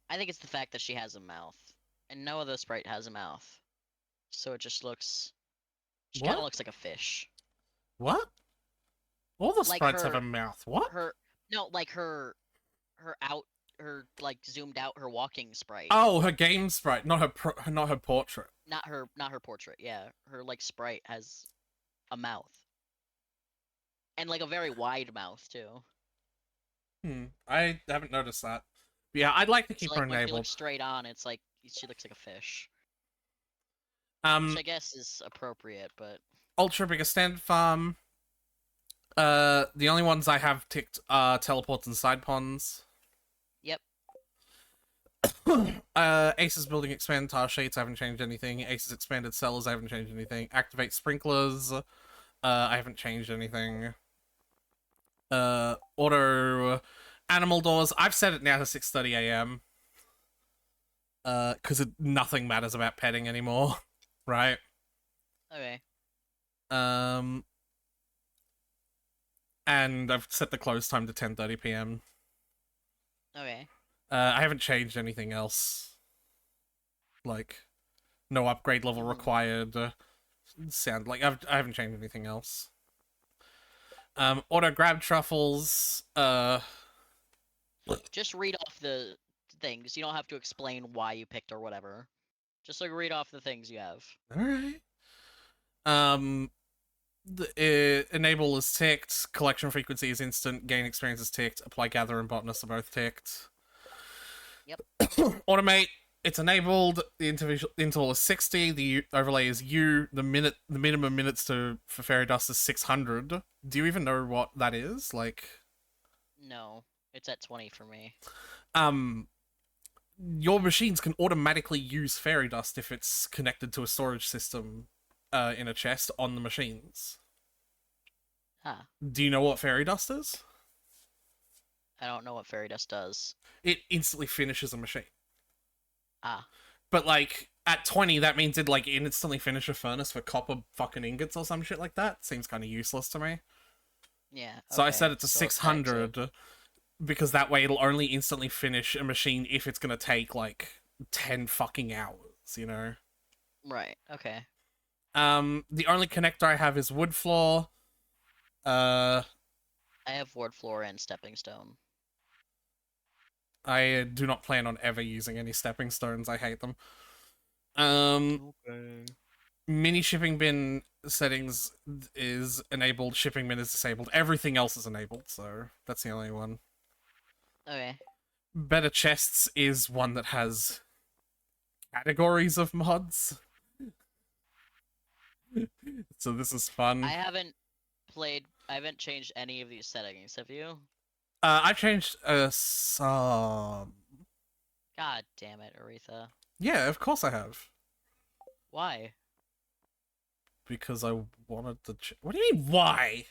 I think it's the fact that she has a mouth. And no other sprite has a mouth. So it just looks... She kind of What? looks like a fish. What? All the Like sprites have a mouth. What? her... No, like her out... Her, like, zoomed out her walking sprite. Oh, her game sprite, not her portrait. Not her portrait, yeah. Her, like, sprite has a mouth. And, like, a very wide mouth, too. I haven't noticed that. But yeah, I'd like to So, keep her like, when she enabled. looks straight on, it's like... She looks like a fish. Which Um, I guess is appropriate, but... Ultra Bigger Stand Farm. The only ones I have ticked are teleports and side ponds. Yep. Ace's building expand tile sheets, I haven't changed anything. Ace's expanded cellars, I haven't changed anything. Activate sprinklers, I haven't changed anything. Auto animal doors, I've set it now to 6:30 a.m. Because nothing matters about petting anymore, right? Okay. Um, and I've set the close time to 10:30 p.m. Okay. I haven't changed anything else. Like, no upgrade level required. Sound like I haven't changed anything else. Auto grab truffles. Just read off the things. You don't have to explain why you picked or whatever. Just like read off the things you have. All right. Enable is ticked. Collection frequency is instant. Gain experience is ticked. Apply gather and botanist are both ticked. Yep. Automate. It's enabled. The interval is 60. The overlay is U. The minimum minutes for fairy dust is 600. Do you even know what that is? Like, No, it's at 20 for me. Your machines can automatically use fairy dust if it's connected to a storage system, in a chest on the machines. Huh. Do you know what fairy dust is? I don't know what fairy dust does. It instantly finishes a machine. Ah. But like at 20, that means it like instantly finish a furnace for copper fucking ingots or some shit like that. Seems kind of useless to me. Yeah. So I okay, set it to so it tags it. 600 because that way it'll only instantly finish a machine if it's gonna take like 10 fucking hours, you know? Right. Okay. The only connector I have is wood floor. I have ward floor and stepping stone. I do not plan on ever using any stepping stones. I hate them. Okay. Mini shipping bin settings is enabled. Shipping bin is disabled. Everything else is enabled, so that's the only one. Okay. Better chests is one that has categories of mods. So this is fun. I haven't changed any of these settings, have you? I changed some. God damn it, Aretha. Yeah, of course I have. Why? Because I wanted to. What do you mean? Why?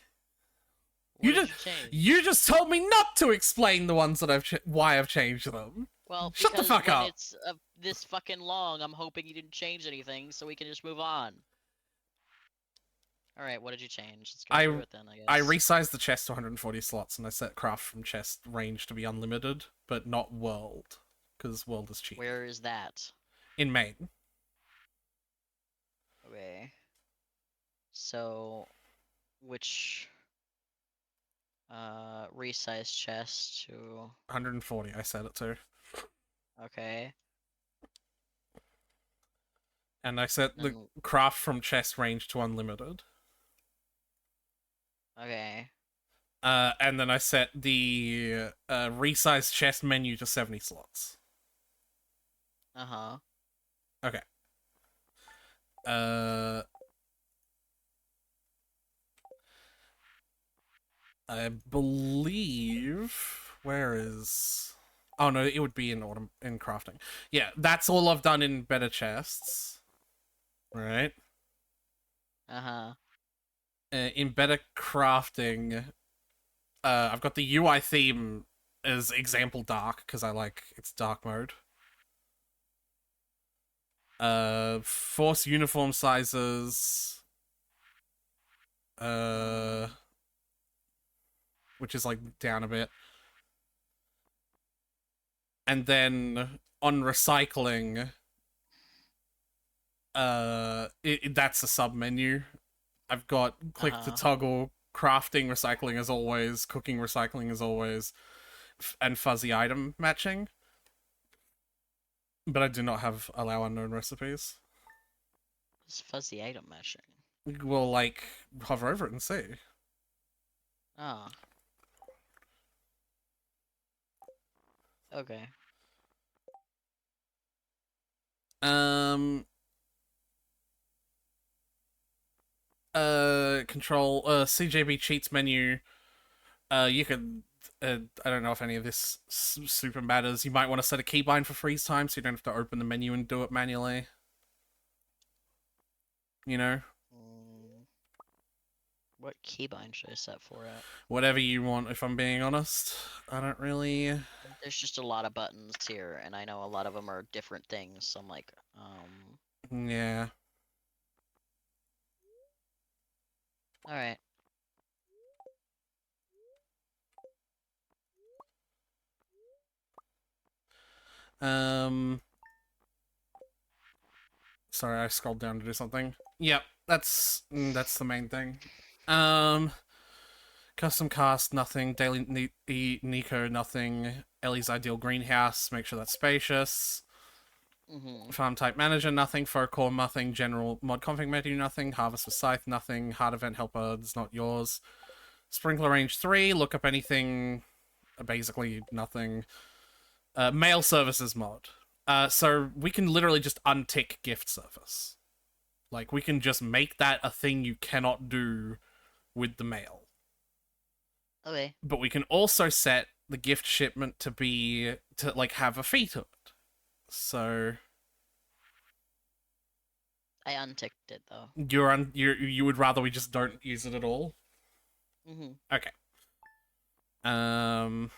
What You did just you change? you just told me not to explain the ones that why I've changed them. Well, Shut the because fuck when up. it's this fucking long, I'm hoping you didn't change anything, so we can just move on. All right, what did you change? Let's go through it then, I I guess. resized the chest to 140 slots, and I set craft from chest range to be unlimited, but not world, because world is cheap. Where is that? In main. Okay. So, which resize chest to 140, I set it to. okay. And I set the Then craft from chest range to unlimited. okay. And then I set the resize chest menu to 70 slots. Uh-huh. Okay. I believe... Where is... Oh no, it would be in autumn in crafting. Yeah, that's all I've done in better chests. Right. Uh-huh. In better crafting, I've got the UI theme as example dark because I like its dark mode. Force uniform sizes, uh, Mm, which is like down a bit, and then on recycling, that's a sub menu. I've got click to uh-huh. toggle, crafting recycling as always, cooking recycling as always, and fuzzy item matching. But I do not have allow unknown recipes. It's fuzzy item meshing. We'll like hover over it and see. Oh, okay. Um. Control. CJB cheats menu. You could. I don't know if any of this super matters. You might want to set a keybind for freeze time so you don't have to open the menu and do it manually. You know, Mm, what keybind should I set for it? whatever you want. If I'm being honest, I don't really. There's just a lot of buttons here, and I know a lot of them are different things, so I'm like, Yeah. alright. Um. Sorry, I scrolled down to do something. Yep, that's the main thing. Um. Custom cast, nothing. Daily Nico, nothing. Ellie's ideal greenhouse, make sure that's spacious. Mm-hmm. Farm type manager, nothing. Folk core, nothing. General mod config menu, nothing. Harvest with scythe, nothing. Hard event helper, it's not yours. Sprinkler range 3, look up anything. Basically, nothing. Mail services mod. So we can literally just untick gift service. Like, we can just make that a thing you cannot do with the mail. Okay. But we can also set the gift shipment to be to like have a fee to it. So I unticked it, though. you would rather we just don't use it at all. Mm-hmm. Okay. Um.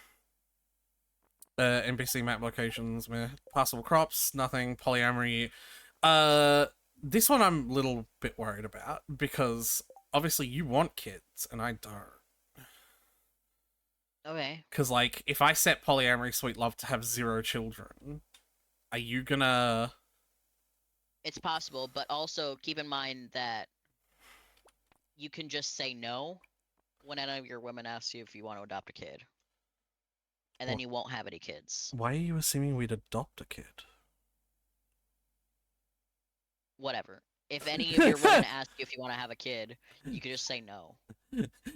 NPC map locations, meh. Passable crops, nothing. Polyamory. This one I'm a little bit worried about because obviously you want kids and I don't. Okay. Because like, if I set polyamory sweet love to have 0 children, are you gonna? It's possible, but also keep in mind that you can just say no when any of your women ask you if you want to adopt a kid. And then you won't have any kids. Why are you assuming we'd adopt a kid? Whatever. If any of your women ask you if you want to have a kid, you can just say no.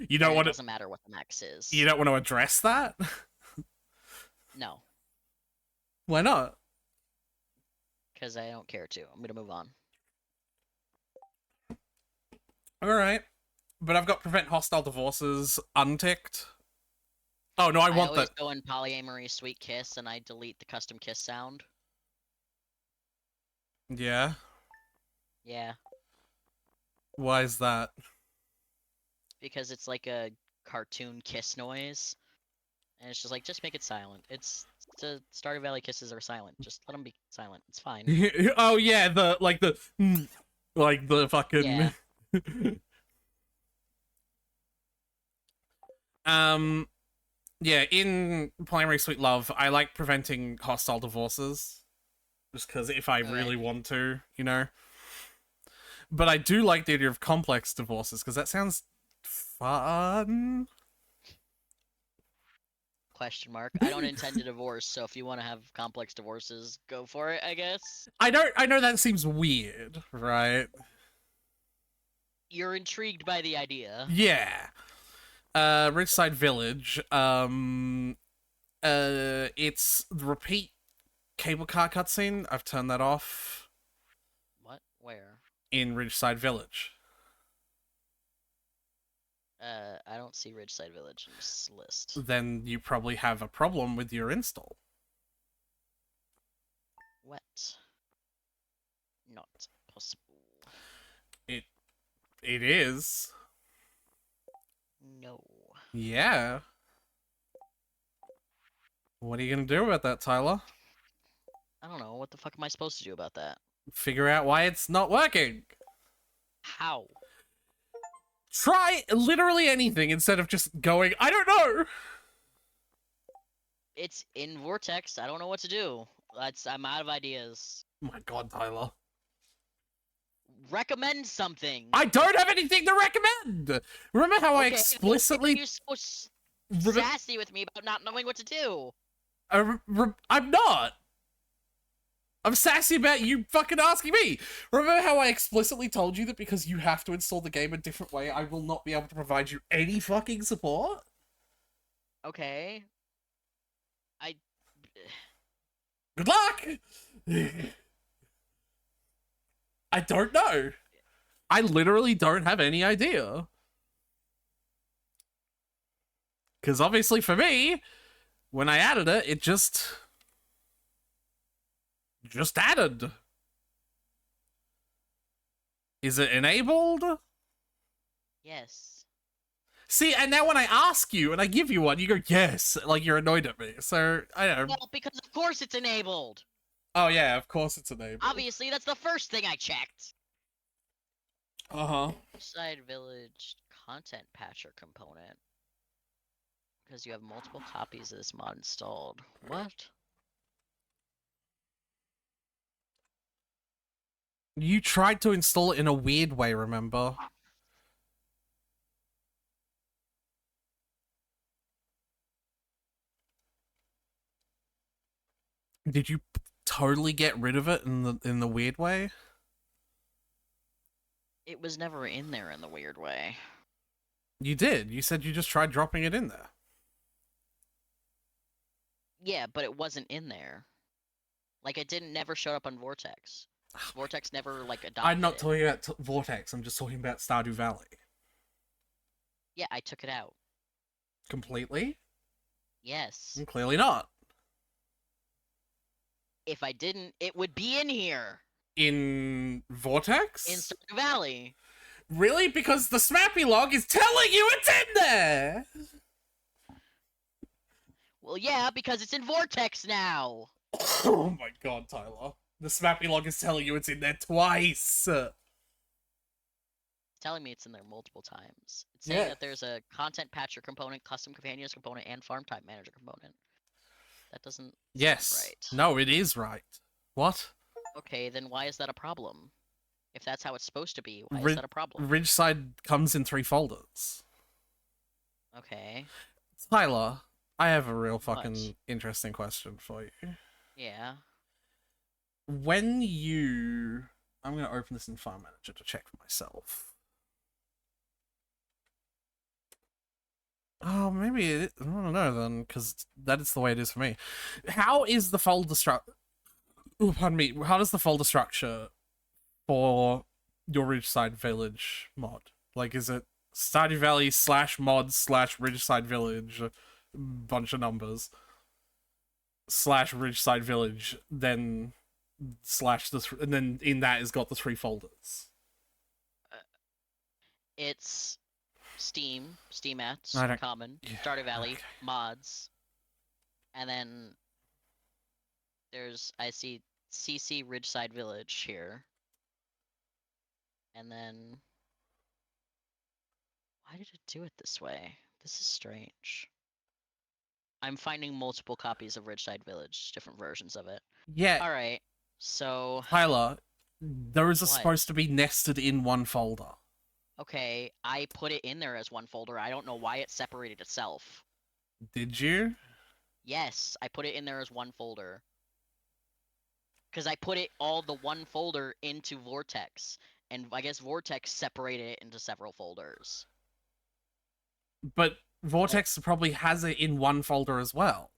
You don't And it want to. doesn't matter what the max You is. don't want to address that. No, Why not? because I don't care to. I'm gonna move on. All right, but I've got prevent hostile divorces unticked. Oh no, I I want always that. go in polyamory sweet kiss and I delete the custom kiss sound. Yeah. Yeah, Why is that? because it's like a cartoon kiss noise. And it's just like, just make it silent. It's the Stardew Valley kisses are silent. Just let them be silent. It's fine. Oh yeah, the like the fucking Yeah. um yeah, in Primary Sweet Love, I like preventing hostile divorces just because if I Okay. really want to, you know. But I do like the idea of complex divorces because that sounds fun. Question mark. I don't intend to divorce, so if you want to have complex divorces, go for it, I guess. I know that seems weird, right? You're intrigued by the idea. Yeah. Ridgeside Village. It's the repeat cable car cutscene. I've turned that off What? Where? in Ridgeside Village. I don't see Ridgeside Village in this list. Then you probably have a problem with your install. Wet. Not possible. It it is. No. Yeah. What are you gonna do about that, Tyler? I don't know. What the fuck am I supposed to do about that? Figure out why it's not working. How? Try literally anything instead of just going, I don't know. It's in Vortex. I don't know what to do. I'm out of ideas. Oh my god, Tyler. Recommend something. I don't have anything to recommend. Remember how I Okay, how dare explicitly you so re- sassy with me about not knowing what to do? I'm not. I'm sassy about you fucking asking me. Remember how I explicitly told you that because you have to install the game a different way, I will not be able to provide you any fucking support? Okay. I Good luck! I don't know. I literally don't have any idea. Because obviously for me, when I added it, it just added. Is it enabled? yes. See, and now when I ask you and I give you one, you go, yes, like you're annoyed at me. So, I don't know. Well, because of course it's enabled. Oh, yeah, of course it's enabled. Obviously, that's the first thing I checked. Uh-huh. Side Village content patcher component. Because you have multiple copies of this mod installed. What? You tried to install it in a weird way, remember? Did you totally get rid of it in the weird way? It was never in there in the weird way. You did. You said you just tried dropping it in there. Yeah, but it wasn't in there. Like, it didn't never show up on Vortex. Vortex never, like, adopted I'm not it. talking about Vortex. I'm just talking about Stardew Valley. Yeah, I took it out. Completely? Yes. Clearly not. If I didn't, it would be in here. In In Vortex? Stardew Valley. Really? Because the Smappy log is telling you it's in there! Well, yeah, because it's in Vortex now. Oh my god, Tyler. The Smappy log is telling you it's in there twice! It's telling me it's in there multiple times. It's saying Yeah. that there's a content patcher component, custom companions component, and farm type manager component. That doesn't Yes. sound right. No, it is right. What? Okay, then why is that a problem? If that's how it's supposed to be, why is that a problem? Ridgeside comes in 3 folders. Okay. Tyler, I have a real What? fucking interesting question for you. Yeah. When you... I'm going to open this in Farm Manager to check for myself. Oh, maybe it... I don't know then, because that is the way it is for me. How is the folder structure... Oh, pardon me. How does the folder structure for your Ridgeside Village mod? Like, is it Stardew Valley /mod /Ridgeside Village, bunch of numbers, /Ridgeside Village, then and then in that has got the 3 folders? It's Steam, Steamats, I don't... Common, Yeah, Stardew Valley, okay. Mods, and then I see CC Ridgeside Village here. And then... Why did it do it this way? This is strange. I'm finding multiple copies of Ridgeside Village, different versions of it. Yeah, Alright, so... Tyler, those are What? supposed to be nested in one folder. Okay, I put it in there as one folder. I don't know why it separated itself. Did you? Yes, I put it in there as one folder. Because I put it all the one folder into Vortex. And I guess Vortex separated it into several folders. But Vortex probably has it in one folder as well.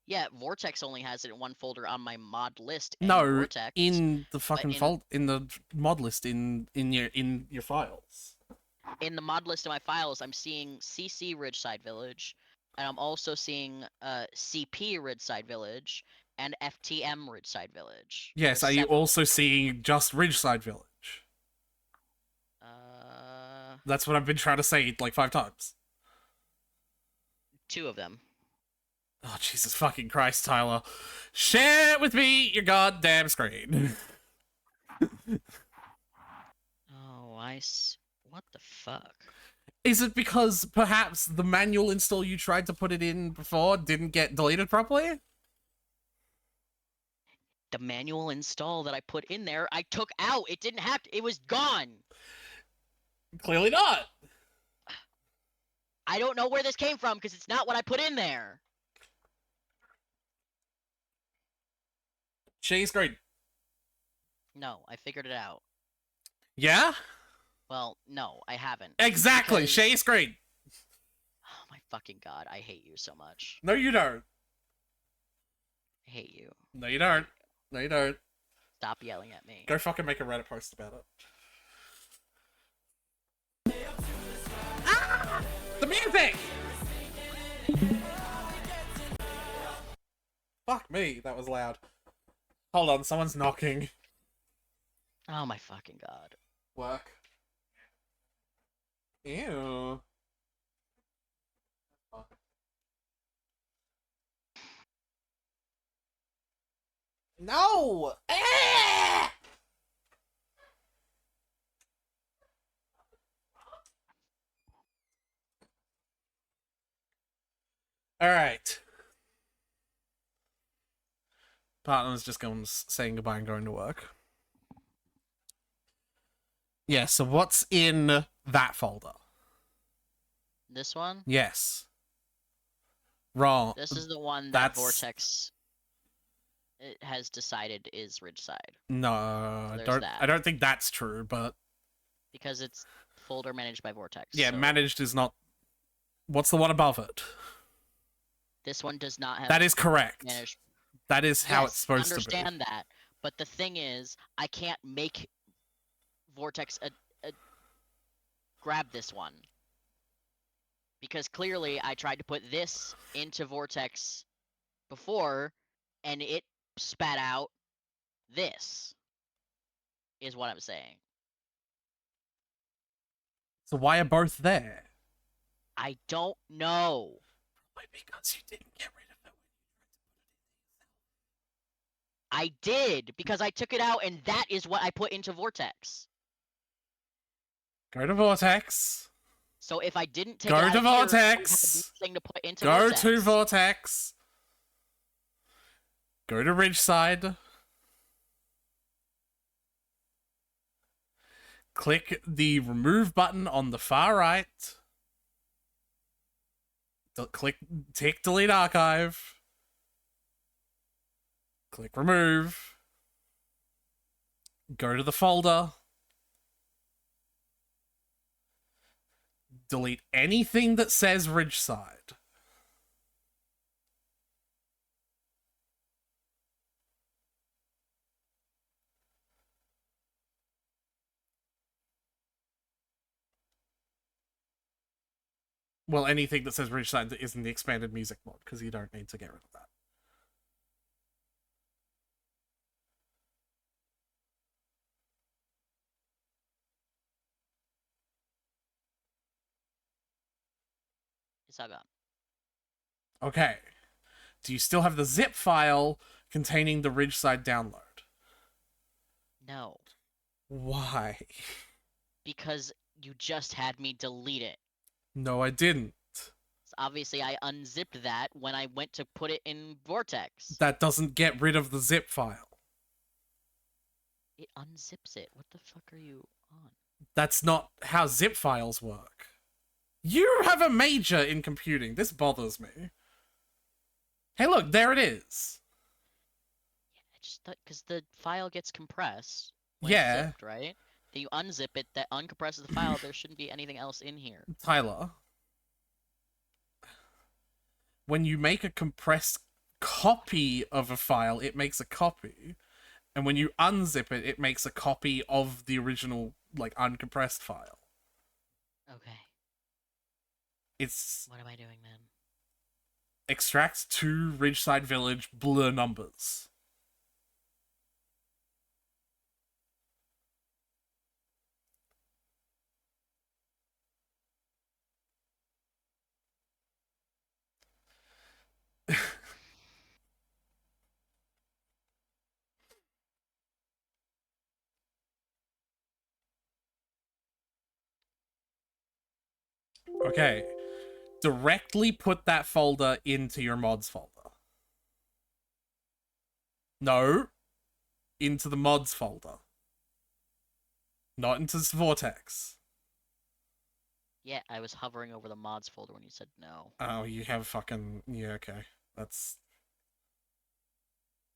Yeah, Vortex only has it in one folder on my mod list. And No, Vortex, in the fucking in in the mod list in your files. in the mod list of my files, I'm seeing CC Ridgeside Village, and I'm also seeing CP Ridgeside Village, and FTM Ridgeside Village. Yes, There's are you 7. also seeing just Ridgeside Village? Uh, That's what I've been trying to say like 5 times. 2 of them. Oh, Jesus fucking Christ, Tyler. Share with me your goddamn screen. Oh, what the fuck? Is it because perhaps the manual install you tried to put it in before didn't get deleted properly? The manual install that I put in there, I took out. It didn't have to. It was gone. Clearly not. I don't know where this came from because it's not what I put in there. Share your screen. No, I figured it out. Yeah? Well, no, I haven't. Exactly. Because... Share your screen. Oh my fucking god, I hate you so much. No, you don't. I hate you. No, you don't. No, you don't. Stop yelling at me. Go fucking make a Reddit post about it. Ah! The music! Fuck me, that was loud. Hold on, someone's knocking. Oh my fucking god. Work. Ew. No! Ah! Alright. Partner's just going saying goodbye and going to work. Yeah, so what's in that folder? This one? Yes. Wrong. This is the one that That's... Vortex it has decided is Ridgeside. No, So I don't think that's true, but... Because it's folder managed by Vortex. Yeah, so... managed is not... What's the one above it? This one does not have... That is correct. Managed... That is how yes, it's supposed to be. I understand that. But the thing is, I can't make Vortex grab this one. Because clearly I tried to put this into Vortex before, and it spat out this, is what I'm saying. So why are both there? I don't know. Probably because you didn't get rid of it I did, because I took it out, and that is what I put into Vortex. when you tried to put it in. Go to Vortex. So if I didn't take Go it out to here, Vortex. I to put into Go Vortex. to Vortex. Go to Ridgeside. Click the remove button on the far right. Tick delete archive. Click remove. Go to the folder. Delete anything that says Ridgeside. Well, anything that says Ridgeside that isn't the expanded music mod, because you don't need to get rid of that. It's all gone. Okay. Do you still have the zip file containing the Ridgeside download? No. Why? Because you just had me delete it. No, I didn't. So obviously, I unzipped that when I went to put it in Vortex. That doesn't get rid of the zip file. It unzips it. What the fuck are you on? That's not how zip files work. You have a major in computing. This bothers me. Hey, look, there it is. Yeah, I just thought because the file gets compressed when Yeah. it's zipped, right? Then you unzip it, that uncompresses the file. There shouldn't be anything else in here. Tyler, when you make a compressed copy of a file, it makes a copy. And when you unzip it, it makes a copy of the original, like, uncompressed file. Okay. It's... What am I doing then? extract to Ridgeside Village blur numbers. Okay. Directly put that folder into your mods folder. No, into the mods folder. Not into this Vortex. Yeah, I was hovering over the mods folder when you said no. Oh, you have fucking. Yeah, okay. That's.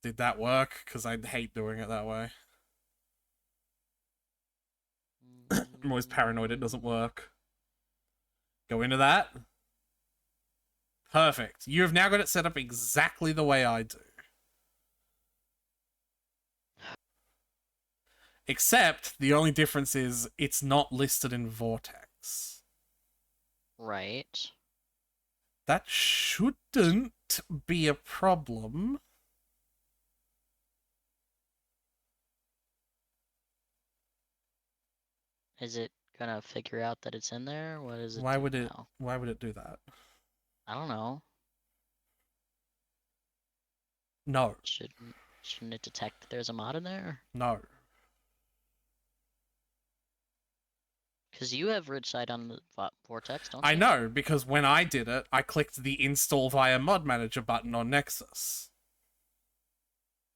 Did that work? Because I hate doing it that way. I'm always paranoid it doesn't work. Go into that. Perfect. You have now got it set up exactly the way I do. Except the only difference is it's not listed in Vortex. Right. That shouldn't be a problem. Is it gonna figure out that it's in there? What is it Why would doing it now? why would it do that? I don't know. No. Shouldn't it detect that there's a mod in there? No. Because you have Ridgeside on the Vortex, don't I you? know, because when I did it, I clicked the install via mod manager button on Nexus.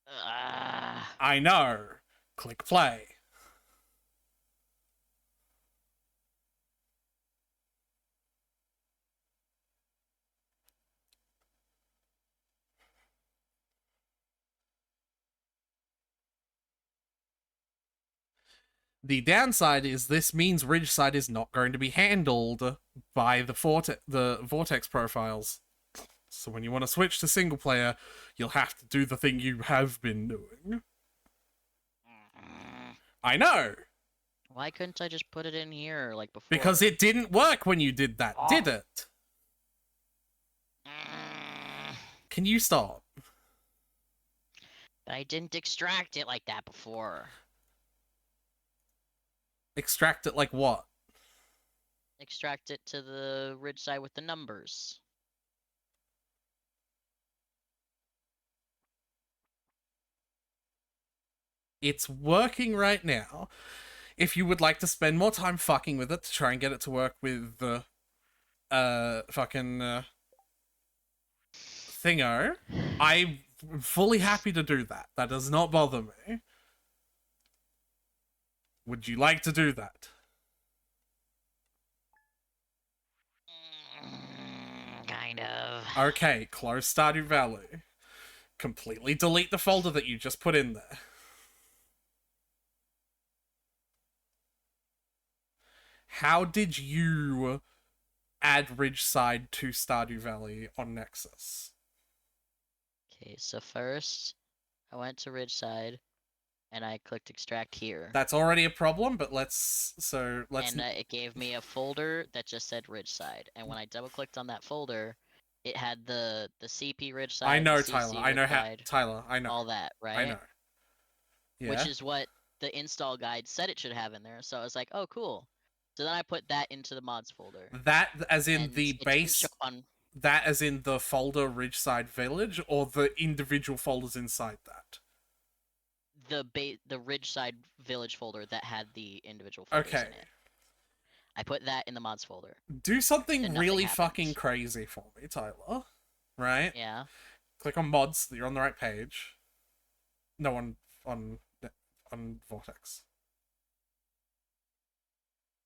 Ah. I know. Click play. The downside is this means Ridgeside is not going to be handled by the Vortex profiles. So when you want to switch to single player, you'll have to do the thing you have been doing. I know, Why couldn't I just put it in here like before? because it didn't work when you did that, did it? Can you stop? But I didn't extract it like that before. Extract it like what? Extract it to the Ridgeside with the numbers. It's working right now. If you would like to spend more time fucking with it to try and get it to work with the fucking thingo, I'm fully happy to do that. That does not bother me. Would you like to do that? Kind of. Okay, close Stardew Valley. Completely delete the folder that you just put in there. How did you add Ridgeside to Stardew Valley on Nexus? Okay, so first I went to Ridgeside and I clicked extract here. That's already a problem, but And it gave me a folder that just said Ridgeside. And when I double clicked on that folder, it had the CP Ridgeside, I know, the Tyler. CC I know how. Ridgeside, Tyler, I know. all that, I right? know. Which Yeah. is what the install guide said it should have in there. So I was like, oh, cool. So then I put that into the mods folder. That as in And the it didn't show base. up on That as in the folder Ridgeside Village, or the individual folders inside that. the Ridgeside Village folder that had the individual folders Okay. in it. I put that in the mods folder. Do something Then nothing really happened. fucking crazy for me, Tyler. Right? Yeah. Click on mods so that you're on the right page. No, on Vortex.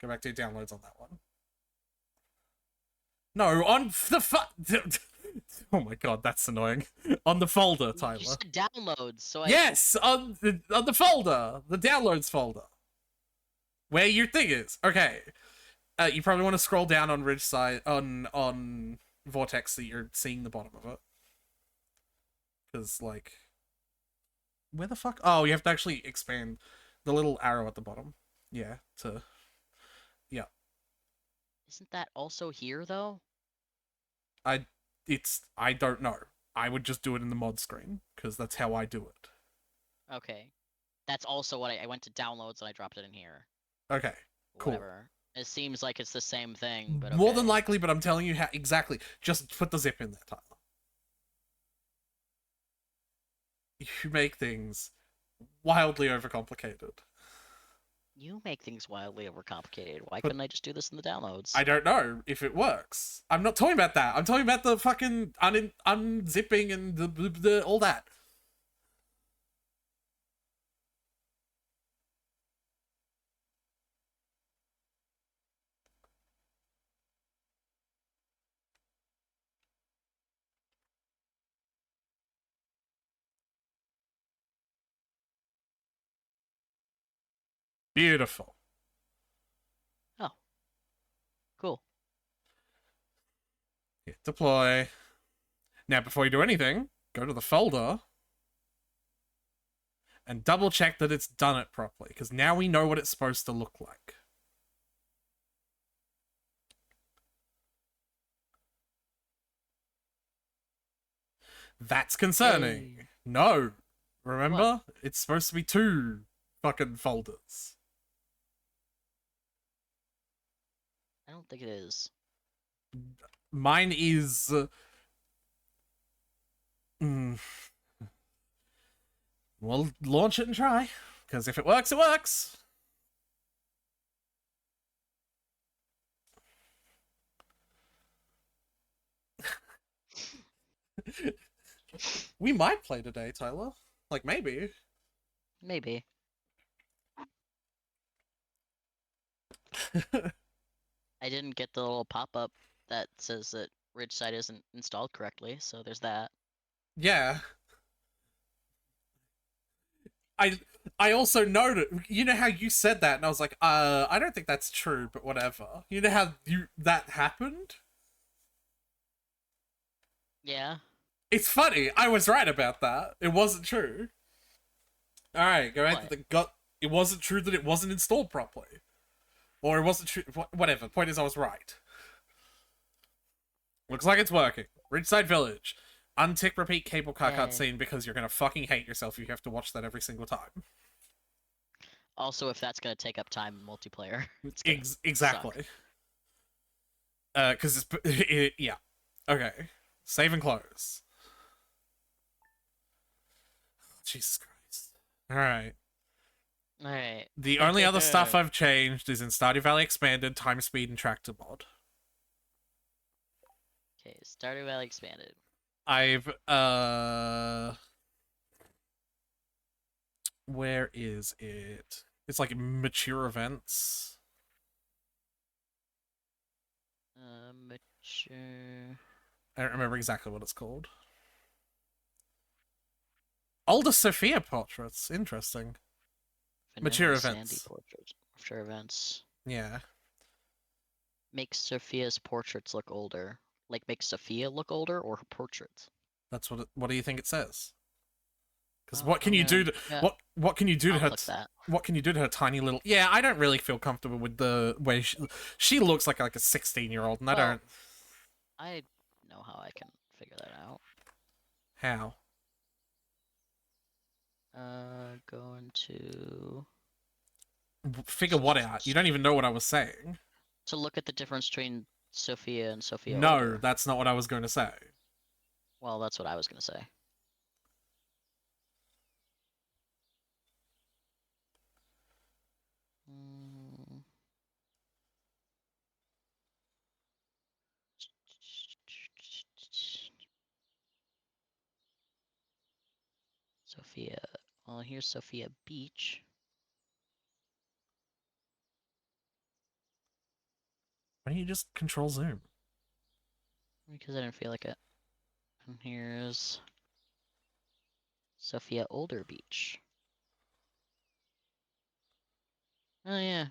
Go back to your downloads on that one. No, on the oh my god, that's annoying. On the folder, Tyler. You said downloads, so Yes, on the folder, the downloads folder, where your thing is. Okay, you probably want to scroll down on Ridgeside on Vortex so you're seeing the bottom of it. Because like, where the fuck? Oh, you have to actually expand the little arrow at the bottom. Yeah, yeah. isn't that also here though? I I don't know. I would just do it in the mod screen because that's how I do it. Okay. That's also what I went to downloads and I dropped it in here. Okay, cool. Whatever. It seems like it's the same thing, but More than okay. likely, but I'm telling you how exactly. Just put the zip in there, Tyler. You make things wildly overcomplicated. You make things wildly overcomplicated. Why But couldn't I just do this in the downloads? I don't know if it works. I'm not talking about that. I'm talking about the fucking unzipping and the all that. Beautiful. Oh, cool. Hit deploy. Now, before you do anything, go to the folder and double check that it's done it properly, because now we know what it's supposed to look like. That's concerning. Yay. No. What? Remember? It's supposed to be two fucking folders. I don't think it is. Mine is. Mm, we'll launch it and try. Because if it works, it works. We might play today, Tyler. Like, maybe. Maybe. I didn't get the little pop-up that says that Ridgeside isn't installed correctly, so there's that. Yeah. I I also noted, you know how you said that, and I was like, I don't think that's true, but whatever. You know how that happened? Yeah. It's funny. I was right about that. It wasn't true. All right, go back to What? the gut. It wasn't true that it wasn't installed properly, or it wasn't true. Whatever. Point is, I was right. Looks like it's working. Ridgeside Village. Untick repeat cable car Yay. cutscene because you're gonna fucking hate yourself if you have to watch that every single time. Also, if that's gonna take up time in multiplayer, it's gonna Exactly. Because yeah. Okay. Save and close. Jesus Christ. All right. Alright. The only other stuff I've changed is in Stardew Valley Expanded, Time Speed, and Tractor Mod. Okay, Stardew Valley Expanded. I've where is it? It's like mature events. Mature. I don't remember exactly what it's called. Older Sophia portraits. Interesting. Mature Vanilla Sandy events. portraits. Mature events. Yeah. Makes Sophia's portraits look older. Like, makes Sophia look older or her portraits? That's what do you think it says? Because Oh, what can you do to what can you do to I'll her? click that. What can you do to her tiny little? Yeah, I don't really feel comfortable with the way she looks like a 16-year-old, and I don't. I know how I can figure that out. How? Going to Figure what out? You don't even know what I was saying. look at the difference between Sophia and Sophia No, older. that's not what I was going to say. Well, that's what I was gonna say. Mm. Sophia. Well, here's Sophia Beach. Why don't you just control zoom? Because I didn't feel like it. And here's Sophia Older Beach. Oh yeah.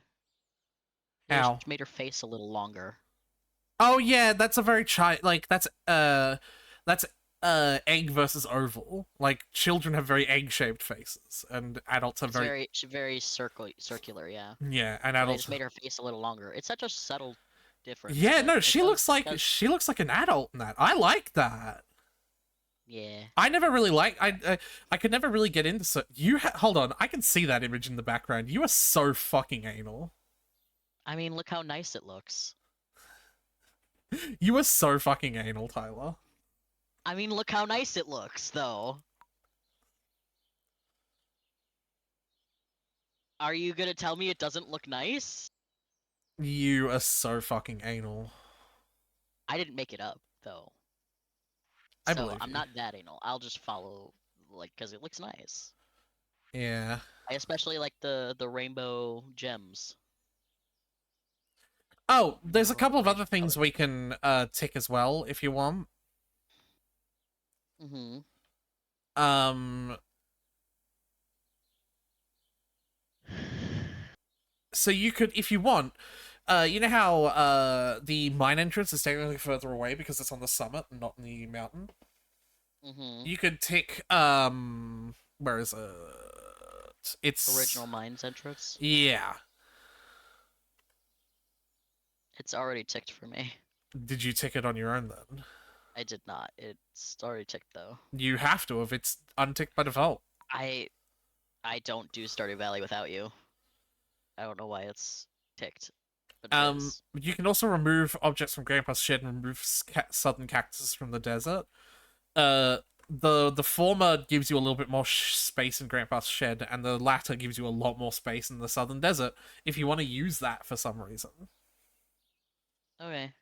Yeah, she How? made her face a little longer. Oh yeah, that's a very that's egg versus oval. Like children have very egg-shaped faces, and adults have She's very circular, yeah. yeah, and So they adults just made her face a little longer. It's such a subtle difference, Yeah, but no, it does. she looks like an adult in that. I like that. Yeah. I never really I could never really get into hold on, I can see that image in the background. You are so fucking anal. I mean, look how nice it looks. You are so fucking anal, Tyler. I mean, look how nice it looks, though. Are you gonna tell me it doesn't look nice? You are so fucking anal. I didn't make it up, though. I So believe I'm you. not that anal. I'll just follow, like, because it looks nice. Yeah. I especially like the rainbow gems. Oh, there's a Rainbow couple of other arrangement things colors. we can tick as well if you want. Mm-hmm. Um, so you could, if you want, you know how the mine entrance is technically further away because it's on the summit and not in the mountain. Mm-hmm. You could tick where is it? It's Original Mines entrance. yeah. It's already ticked for me. Did you tick it on your own then? I did not. It's already ticked though. You have to if it's unticked by default. I I don't do Stardew Valley without you. I don't know why it's ticked, but it is. You can also remove objects from Grandpa's shed and remove southern cactus from the desert. Uh, the former gives you a little bit more space in Grandpa's shed, and the latter gives you a lot more space in the southern desert. If you want to use that for some reason, Okay.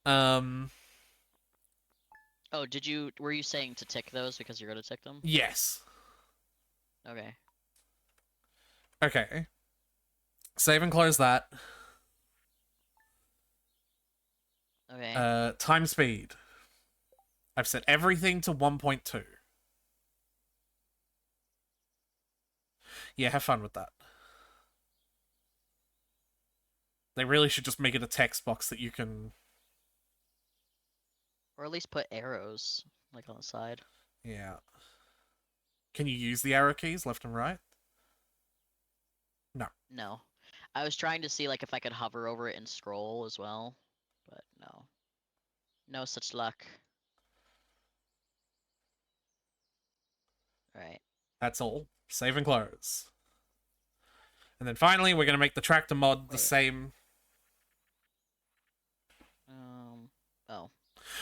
um, Oh, were you saying to tick those because you're gonna tick them? yes, Okay. okay. Save and close that. Okay. Time speed. I've set everything to 1.2. Yeah, have fun with that. They really should just make it a text box that you can. Or at least put arrows like on the side. Yeah. Can you use the arrow keys left and right? No. No. I was trying to see like if I could hover over it and scroll as well, but no. No such luck. Right. That's all. Save and close. And then finally, we're going to make the tractor mod the Wait. same. Oh.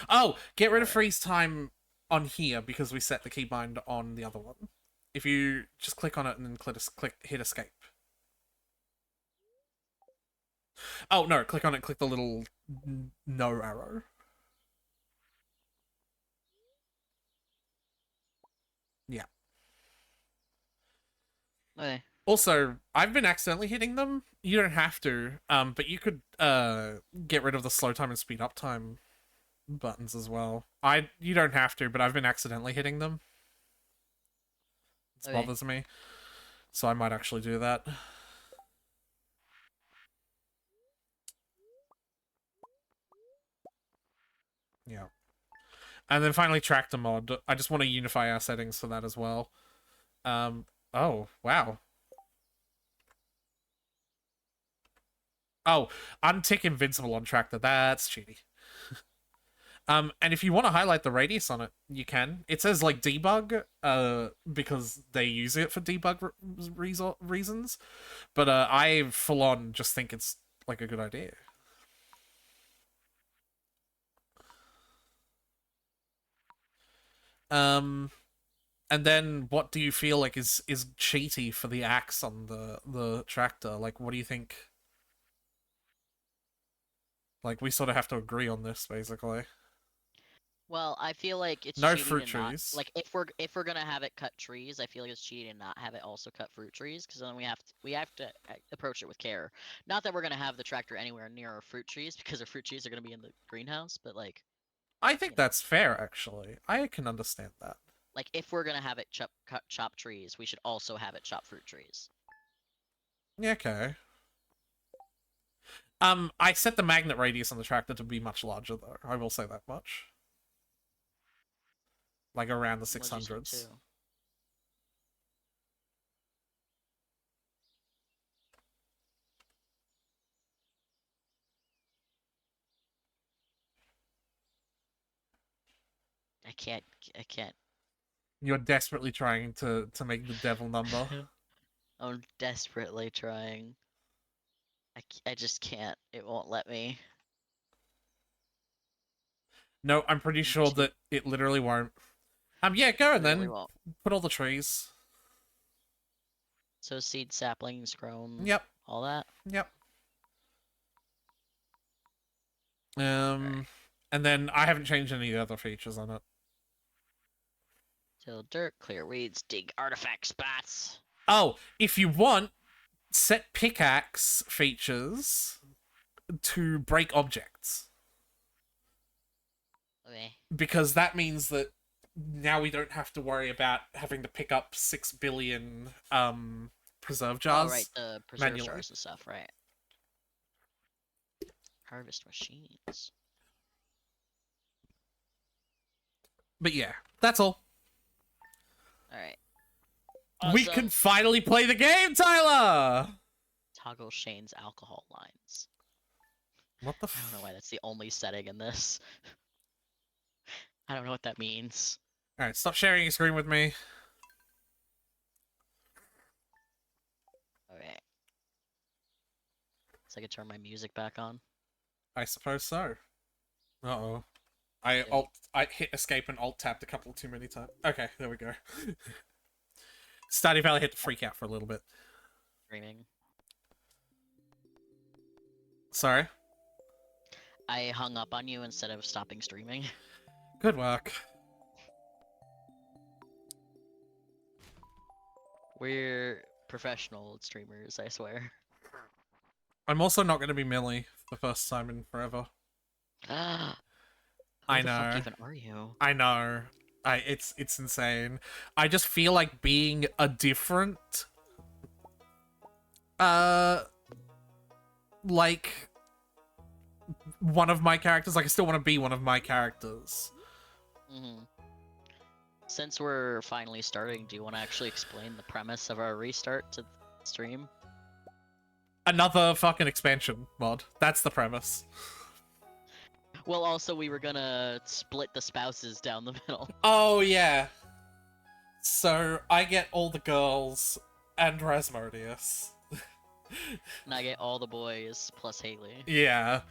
Oh, get rid of Alright. freeze time on here because we set the keybind on the other one. If you just click on it and then hit escape. Oh, no, click on it, click the little no arrow. Yeah. Okay. Also, I've been accidentally hitting them. You don't have to, but you could get rid of the slow time and speed up time buttons as well. You don't have to, but I've been accidentally hitting them. It Okay. bothers me, so I might actually do that. Yeah. And then finally, tractor mod. I just want to unify our settings for that as well. Oh, wow. Oh, untick invincible on tractor. That's cheaty. And if you want to highlight the radius on it, you can. It says like debug, because they use it for debug reasons. But I full on just think it's like a good idea. Um, and then what do you feel like is cheaty for the axe on the tractor? Like, what do you think? Like, we sort of have to agree on this, basically. Well, I feel like it's No cheating fruit to not trees. like if we're gonna have it cut trees, I feel like it's cheating to not have it also cut fruit trees because then we have to approach it with care. Not that we're gonna have the tractor anywhere near our fruit trees because our fruit trees are gonna be in the greenhouse, but I think you know, that's fair, actually. I can understand that. like if we're gonna have it chop trees, we should also have it chop fruit trees. Yeah, okay. I set the magnet radius on the tractor to be much larger, though. I will say that much. Like around the What'd you set it 600s. to? I can't. I can't. You're desperately trying to make the devil number. I'm desperately trying. I just can't. It won't let me. No, I'm pretty I'm sure too. that it literally won't. Yeah, go and Literally then won't. put all the trees. So seed, saplings, grown, Yep, all that. yep. All right. Um, and then I haven't changed any of the other features on it. Till dirt, clear weeds, dig artifact spots. Oh, if you want, set pickaxe features to break objects. Okay. Because that means that now we don't have to worry about having to pick up 6 billion preserve Oh, right, jars the preserve manually. stars and stuff, right? Harvest machines. But yeah, that's all. All right. We can Awesome. finally play the game, Tyler! Toggle Shane's alcohol lines. What the I don't know why that's the only setting in this. I don't know what that means. Alright, stop sharing your screen with me. Okay. So I can turn my music back on. I suppose so. Uh-oh. Yep. I hit escape and alt tapped a couple too many times. Okay, there we go. Stardew Valley had to freak out for a little bit. Streaming. Sorry. I hung up on you instead of stopping streaming. Good work. We're professional streamers, I swear. I'm also not going to be Millie for the first time in forever. Ah, who I the fuck know. even are you? I know. It's insane. I just feel like being a different uh like one of my characters. Like I still want to be one of my characters. Mm-hmm. Since we're finally starting, do you want to actually explain the premise of our restart to the stream? Another fucking expansion mod. That's the premise. Well, also, we were gonna split the spouses down the middle. Oh yeah. So I get all the girls and Rasmodius. And I get all the boys plus Haley. Yeah.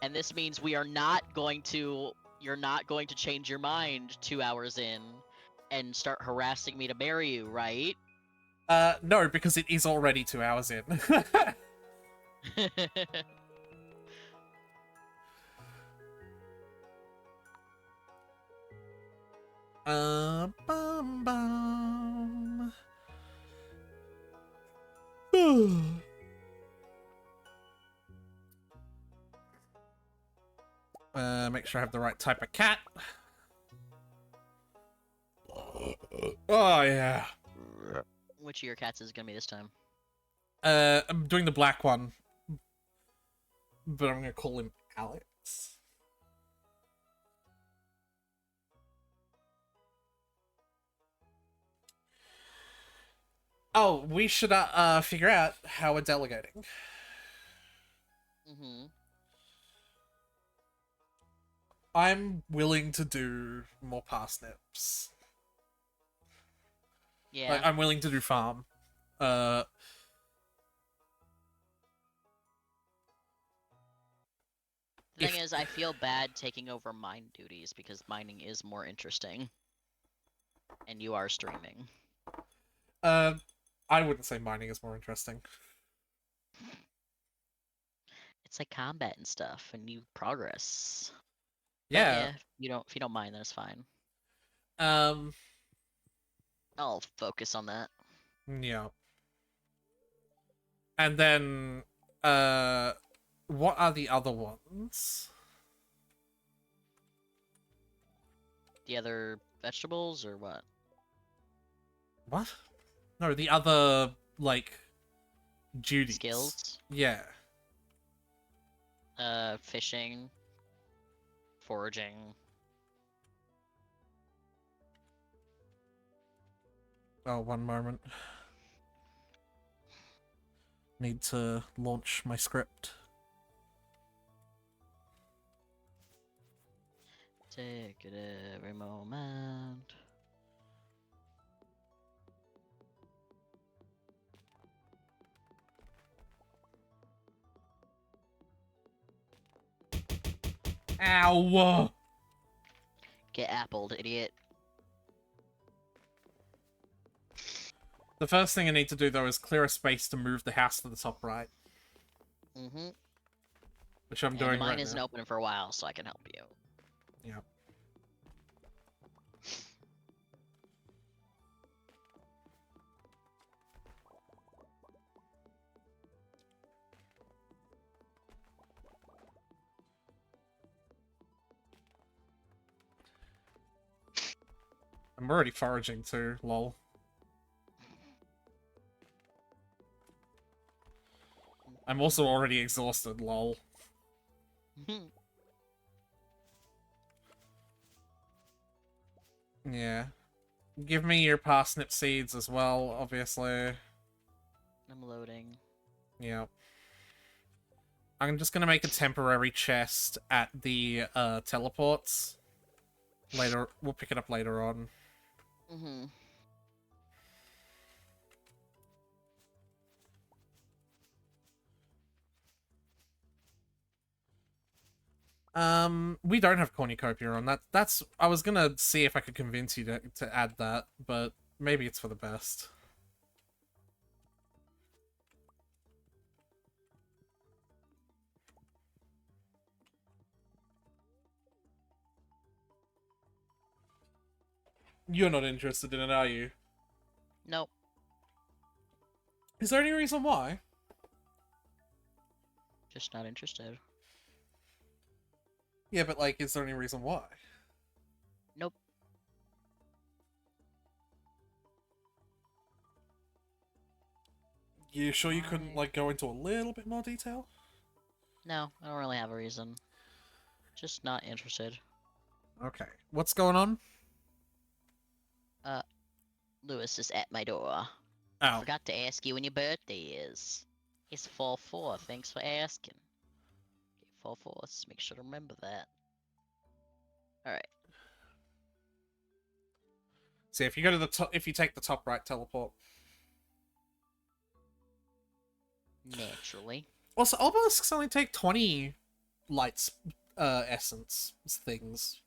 And this means we are not going to. You're not going to change your mind 2 hours in and start harassing me to marry you, right? No, because it is already 2 hours in. Bum bum. Make sure I have the right type of cat. Oh yeah. Which of your cats is gonna be this time? I'm doing the black one, but I'm gonna call him Alex. Oh, we should figure out how we're delegating. Mm-hmm. I'm willing to do more parsnips. Like Yeah. I'm willing to do farm. Uh, The thing if is, I feel bad taking over mine duties because mining is more interesting. And you are streaming. uh, I wouldn't say mining is more interesting. It's like combat and stuff, and you progress. But Yeah. yeah, if you don't mind, then it's fine. Um. I'll focus on that. Yeah. And then, what are the other ones? The other vegetables or what? What? No, the other like duties. Skills? Yeah. Fishing, foraging. Oh, one moment. Need to launch my script. Take it every moment. Ow! Get appled, idiot. The first thing I need to do, though, is clear a space to move the house to the top right. Mm-hmm. Which I'm And doing mine right isn't now. open for a while, so I can help you. Yep. I'm already foraging too, lol. I'm also already exhausted, lol. Yeah. Give me your parsnip seeds as well, obviously. I'm loading. Yep. I'm just gonna make a temporary chest at the teleports. Later, we'll pick it up later on. Mm-hmm. We don't have cornucopia on that. That's I was gonna see if I could convince you to add that, but maybe it's for the best. You're not interested in it, are you? Nope. Is there any reason why? Just not interested. Yeah, but like, is there any reason why? Nope. You sure you couldn't Why? like go into a little bit more detail? No, I don't really have a reason. Just not interested. Okay. What's going on? Uh, Lewis is at my door. Oh. Forgot to ask you when your birthday is. It's 4-4. Thanks for asking. Okay, 4-4. Let's make sure to remember that. Alright. See, if you go to the top, if you take the top right teleport. Naturally. Also, obelisks only take 20 lights, essence things.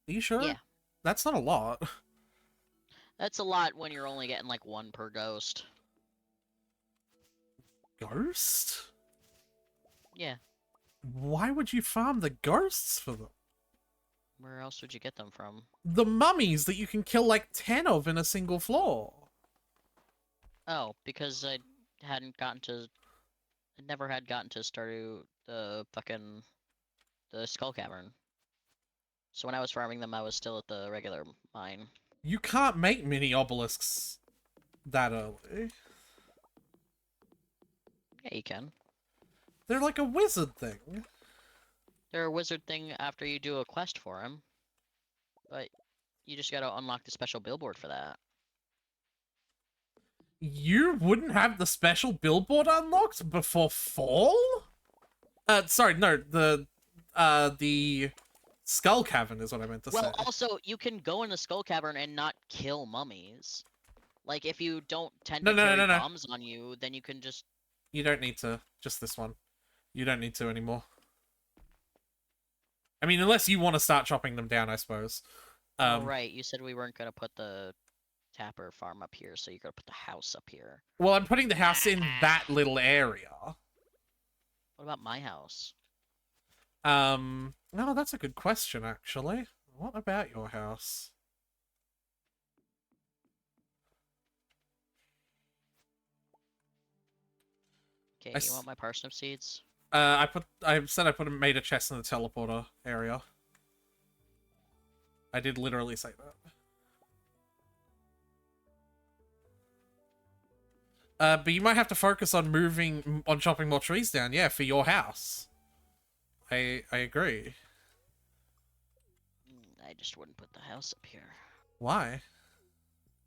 Are you sure? Yeah. That's not a lot. That's a lot when you're only getting like one per ghost. Ghost? Yeah. Why would you farm the ghosts for them? Where else would you get them from? The mummies that you can kill like 10 of in a single floor. Oh, because I hadn't gotten to. I never had gotten to Stardew the Skull Cavern. So when I was farming them, I was still at the regular mine. You can't make mini obelisks that early. Yeah, you can. They're like a wizard thing. They're a wizard thing after you do a quest for him, but you just gotta unlock the special billboard for that. You wouldn't have the special billboard unlocked before fall? Sorry, no, the Skull Cavern is what I meant to say. Well, also, you can go in the Skull Cavern and not kill mummies. Like, if you don't tend No, to no, no, carry no, no. bombs on you, then you can just... You don't need to. Just this one. You don't need to anymore. I mean, unless you want to start chopping them down, I suppose. Oh, right, you said we weren't gonna put the Tapper farm up here, so you gotta put the house up here. Well, I'm putting the house in that Ah. little area. What about my house? No, that's a good question, actually. What about your house? Okay, you want my parsnip seeds? I said made a chest in the teleporter area. I did literally say that. But you might have to focus on on chopping more trees down, yeah, for your house. I agree. I just wouldn't put the house up here. Why?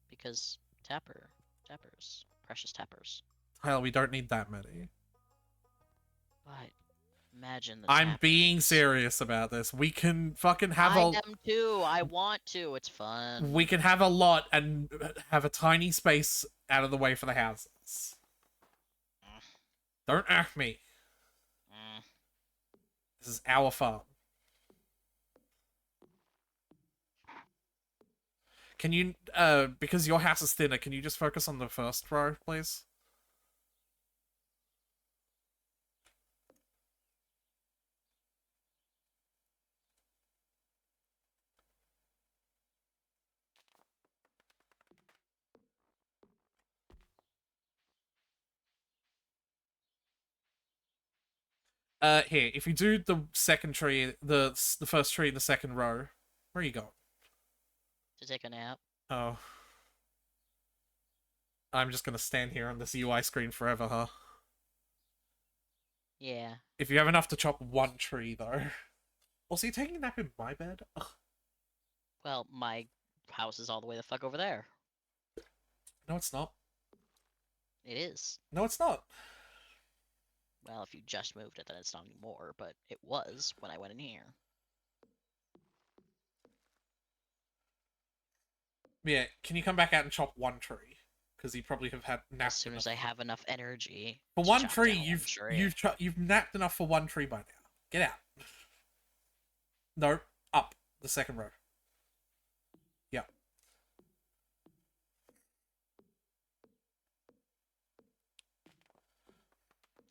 Because tappers, precious tappers. Hell, we don't need that many. But Imagine this I'm being happens. serious about this. We can fucking have I a am too. I want to. It's we fun. can have a lot and have a tiny space out of the way for the houses. Mm, Don't ask me. mm. This is our farm. Can you because your house is thinner, can you just focus on the first row, please? Here, if you do the second tree, the first tree in the second row, where are you going? To take a nap. Oh, I'm just gonna stand here on this UI screen forever, huh? Yeah. If you have enough to chop one tree, though. Also, you're taking a nap in my bed? Ugh. Well, my house is all the way the fuck over there. No, it's not. It is. No, it's not. Well, if you just moved it, then it's not anymore, but it was when I went in here. Yeah, can you come back out and chop one tree? Because you probably have had As napped soon as enough. I have enough energy For to one chop tree, down one tree. you've napped enough for one tree by now. Get out. No, up the second row. Yeah,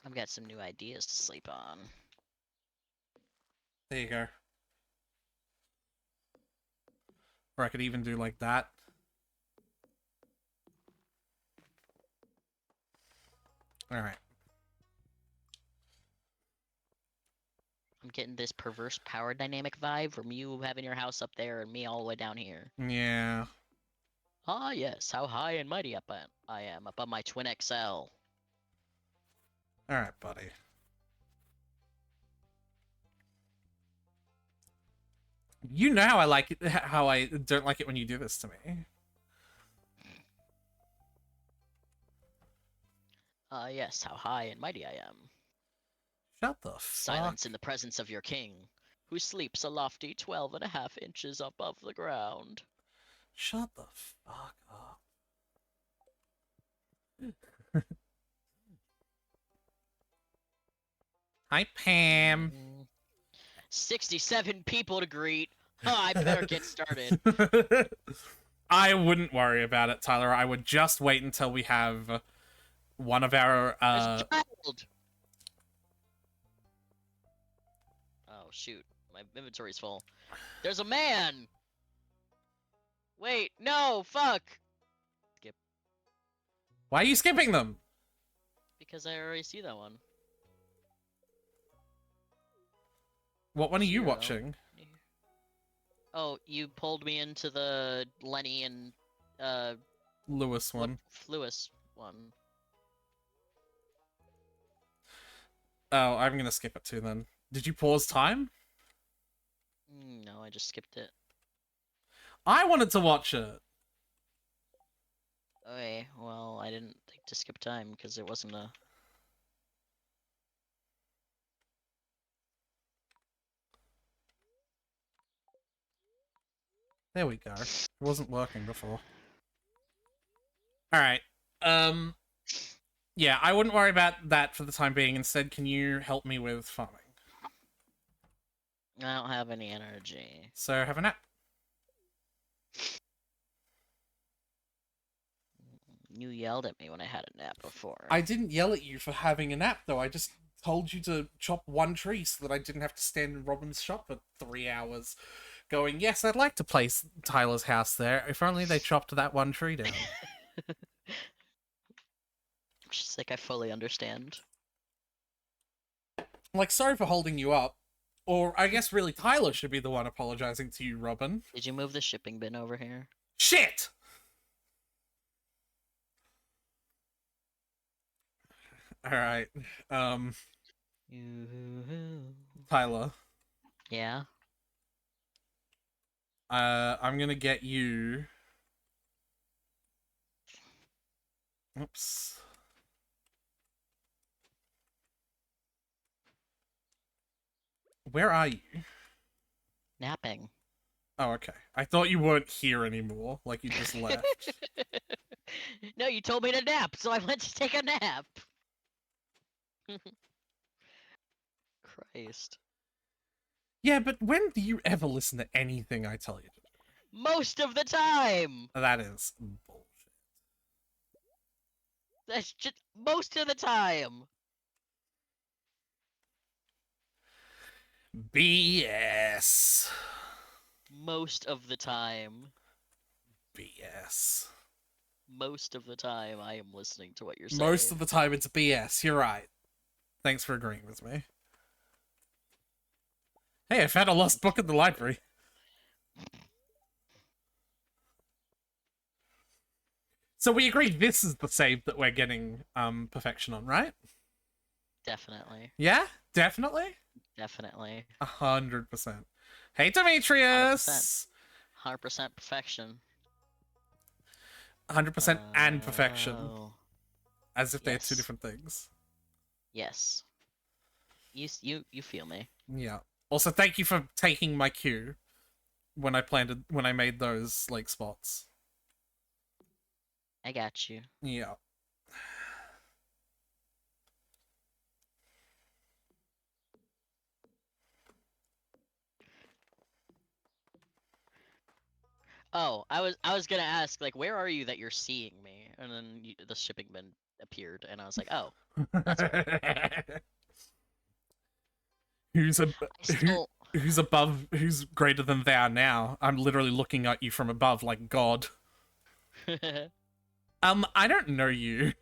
I've got some new ideas to sleep on. there you go. Or I could even do like that. All right. I'm getting this perverse power dynamic vibe from you having your house up there and me all the way down here. Yeah. Ah, yes, how high and mighty up I am, up on my twin XL. All right, buddy. You know how I like it. How I don't like it when you do this to me. Ah, yes, how high and mighty I am. Shut the fuck. Silence in the presence of your king, who sleeps a lofty 12.5 inches above the ground. Shut the fuck up. Hi, Pam. 67 people to greet. Huh, I better get started. I wouldn't worry about it, Tyler. I would just wait until we have one of our There's a child! Oh, shoot. My inventory's full. There's a man! Wait, no, fuck! Skip. Why are you skipping them? Because I already see that one. What one are you 0. watching? Oh, you pulled me into the Lenny and Lewis one. Lewis one. Oh, I'm gonna skip it too then. Did you pause time? No, I just skipped it. I wanted to watch it. Okay, well, I didn't think to skip time because it wasn't a. There we go. It wasn't working before. Alright. Um yeah, I wouldn't worry about that for the time being. Instead, can you help me with farming? I don't have any energy. So have a nap. You yelled at me when I had a nap before. I didn't yell at you for having a nap though. I just told you to chop one tree so that I didn't have to stand in Robin's shop for 3 hours going, yes, I'd like to place Tyler's house there. If only they chopped that one tree down. She's like, I fully understand. Like, sorry for holding you up. Or I guess really Tyler should be the one apologizing to you, Robin. Did you move the shipping bin over here? Shit! Alright. Tyler. Yeah? I'm gonna get you. Oops. Where are you? Napping. Oh, okay. I thought you weren't here anymore. Like you just left. No, you told me to nap, so I went to take a nap. Christ. Yeah, but when do you ever listen to anything I tell you to Most of the time! do? That is bullshit. That's just most of the time! BS. Most of the time. BS. Most of the time, I am listening to what you're Most saying. of the time it's BS. You're right. Thanks for agreeing with me. Hey, I found a lost book in the library. So we agree this is the save that we're getting perfection on, right? Definitely. Yeah? Definitely? Definitely. 100%. Hey, 100%. Demetrius! 100% perfection. 100% and perfection. Oh. As if they're two Yes. different things. Yes. You feel me. Yeah. Also, thank you for taking my cue when I made those, like, spots. I got you. Yeah. Oh, I was gonna ask, like, where are you that you're seeing me? And then the shipping bin appeared, and I was like, oh, that's weird. who's a I who still who's above, who's greater than thou now? I'm literally looking at you from above like God. I don't know you.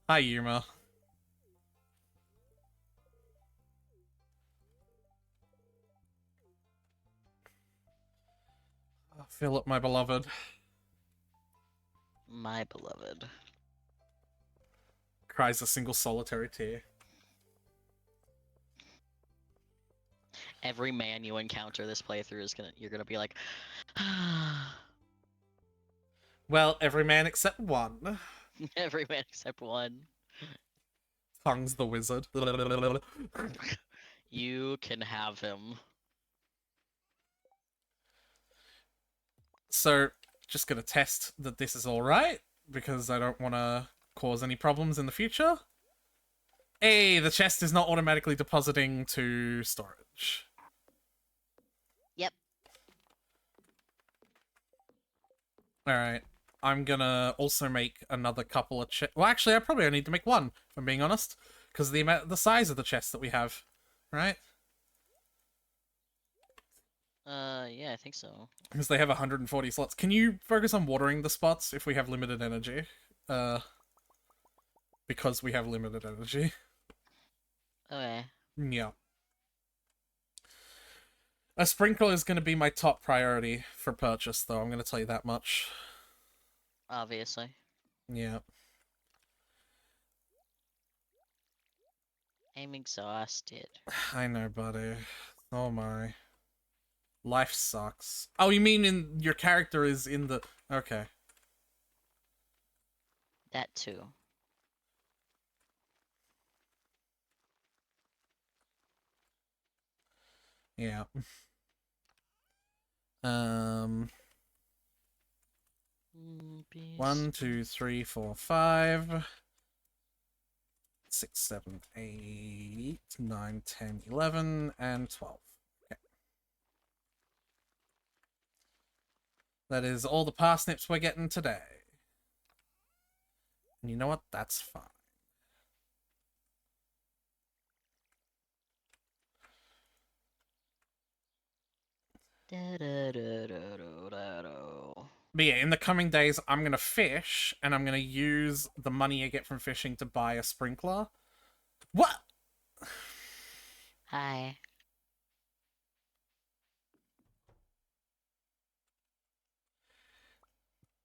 Hi, Yuma. Philip, my beloved. my beloved. Cries a single solitary tear. Every man you encounter this playthrough is you're gonna be like, Well, every man except one. every man except one. Tongue's the wizard. You can have him. So, just gonna test that this is alright, because I don't want to cause any problems in the future. Hey, the chest is not automatically depositing to storage. Yep. Alright. I'm gonna also make another couple of chests. Well, actually, I probably only need to make one, if I'm being honest. Because the size of the chests that we have. Right? Yeah, I think so. Because they have 140 slots. Can you focus on watering the spots if we have limited energy? Because we have limited energy. Okay. Yeah. A sprinkler is going to be my top priority for purchase, though. I'm going to tell you that much. Obviously. Yeah. I'm exhausted. I know, buddy. Oh my. Life sucks. Oh, you mean in your character is in the... Okay. That too. Yeah. Um... Beast. 1, 2, 3, 4, 5, 6, 7, 8, 9, 10, 11, and 12. Okay. That is all the parsnips we're getting today. And you know what? That's fine. But yeah, in the coming days, I'm going to fish, and I'm going to use the money I get from fishing to buy a sprinkler. What? Hi.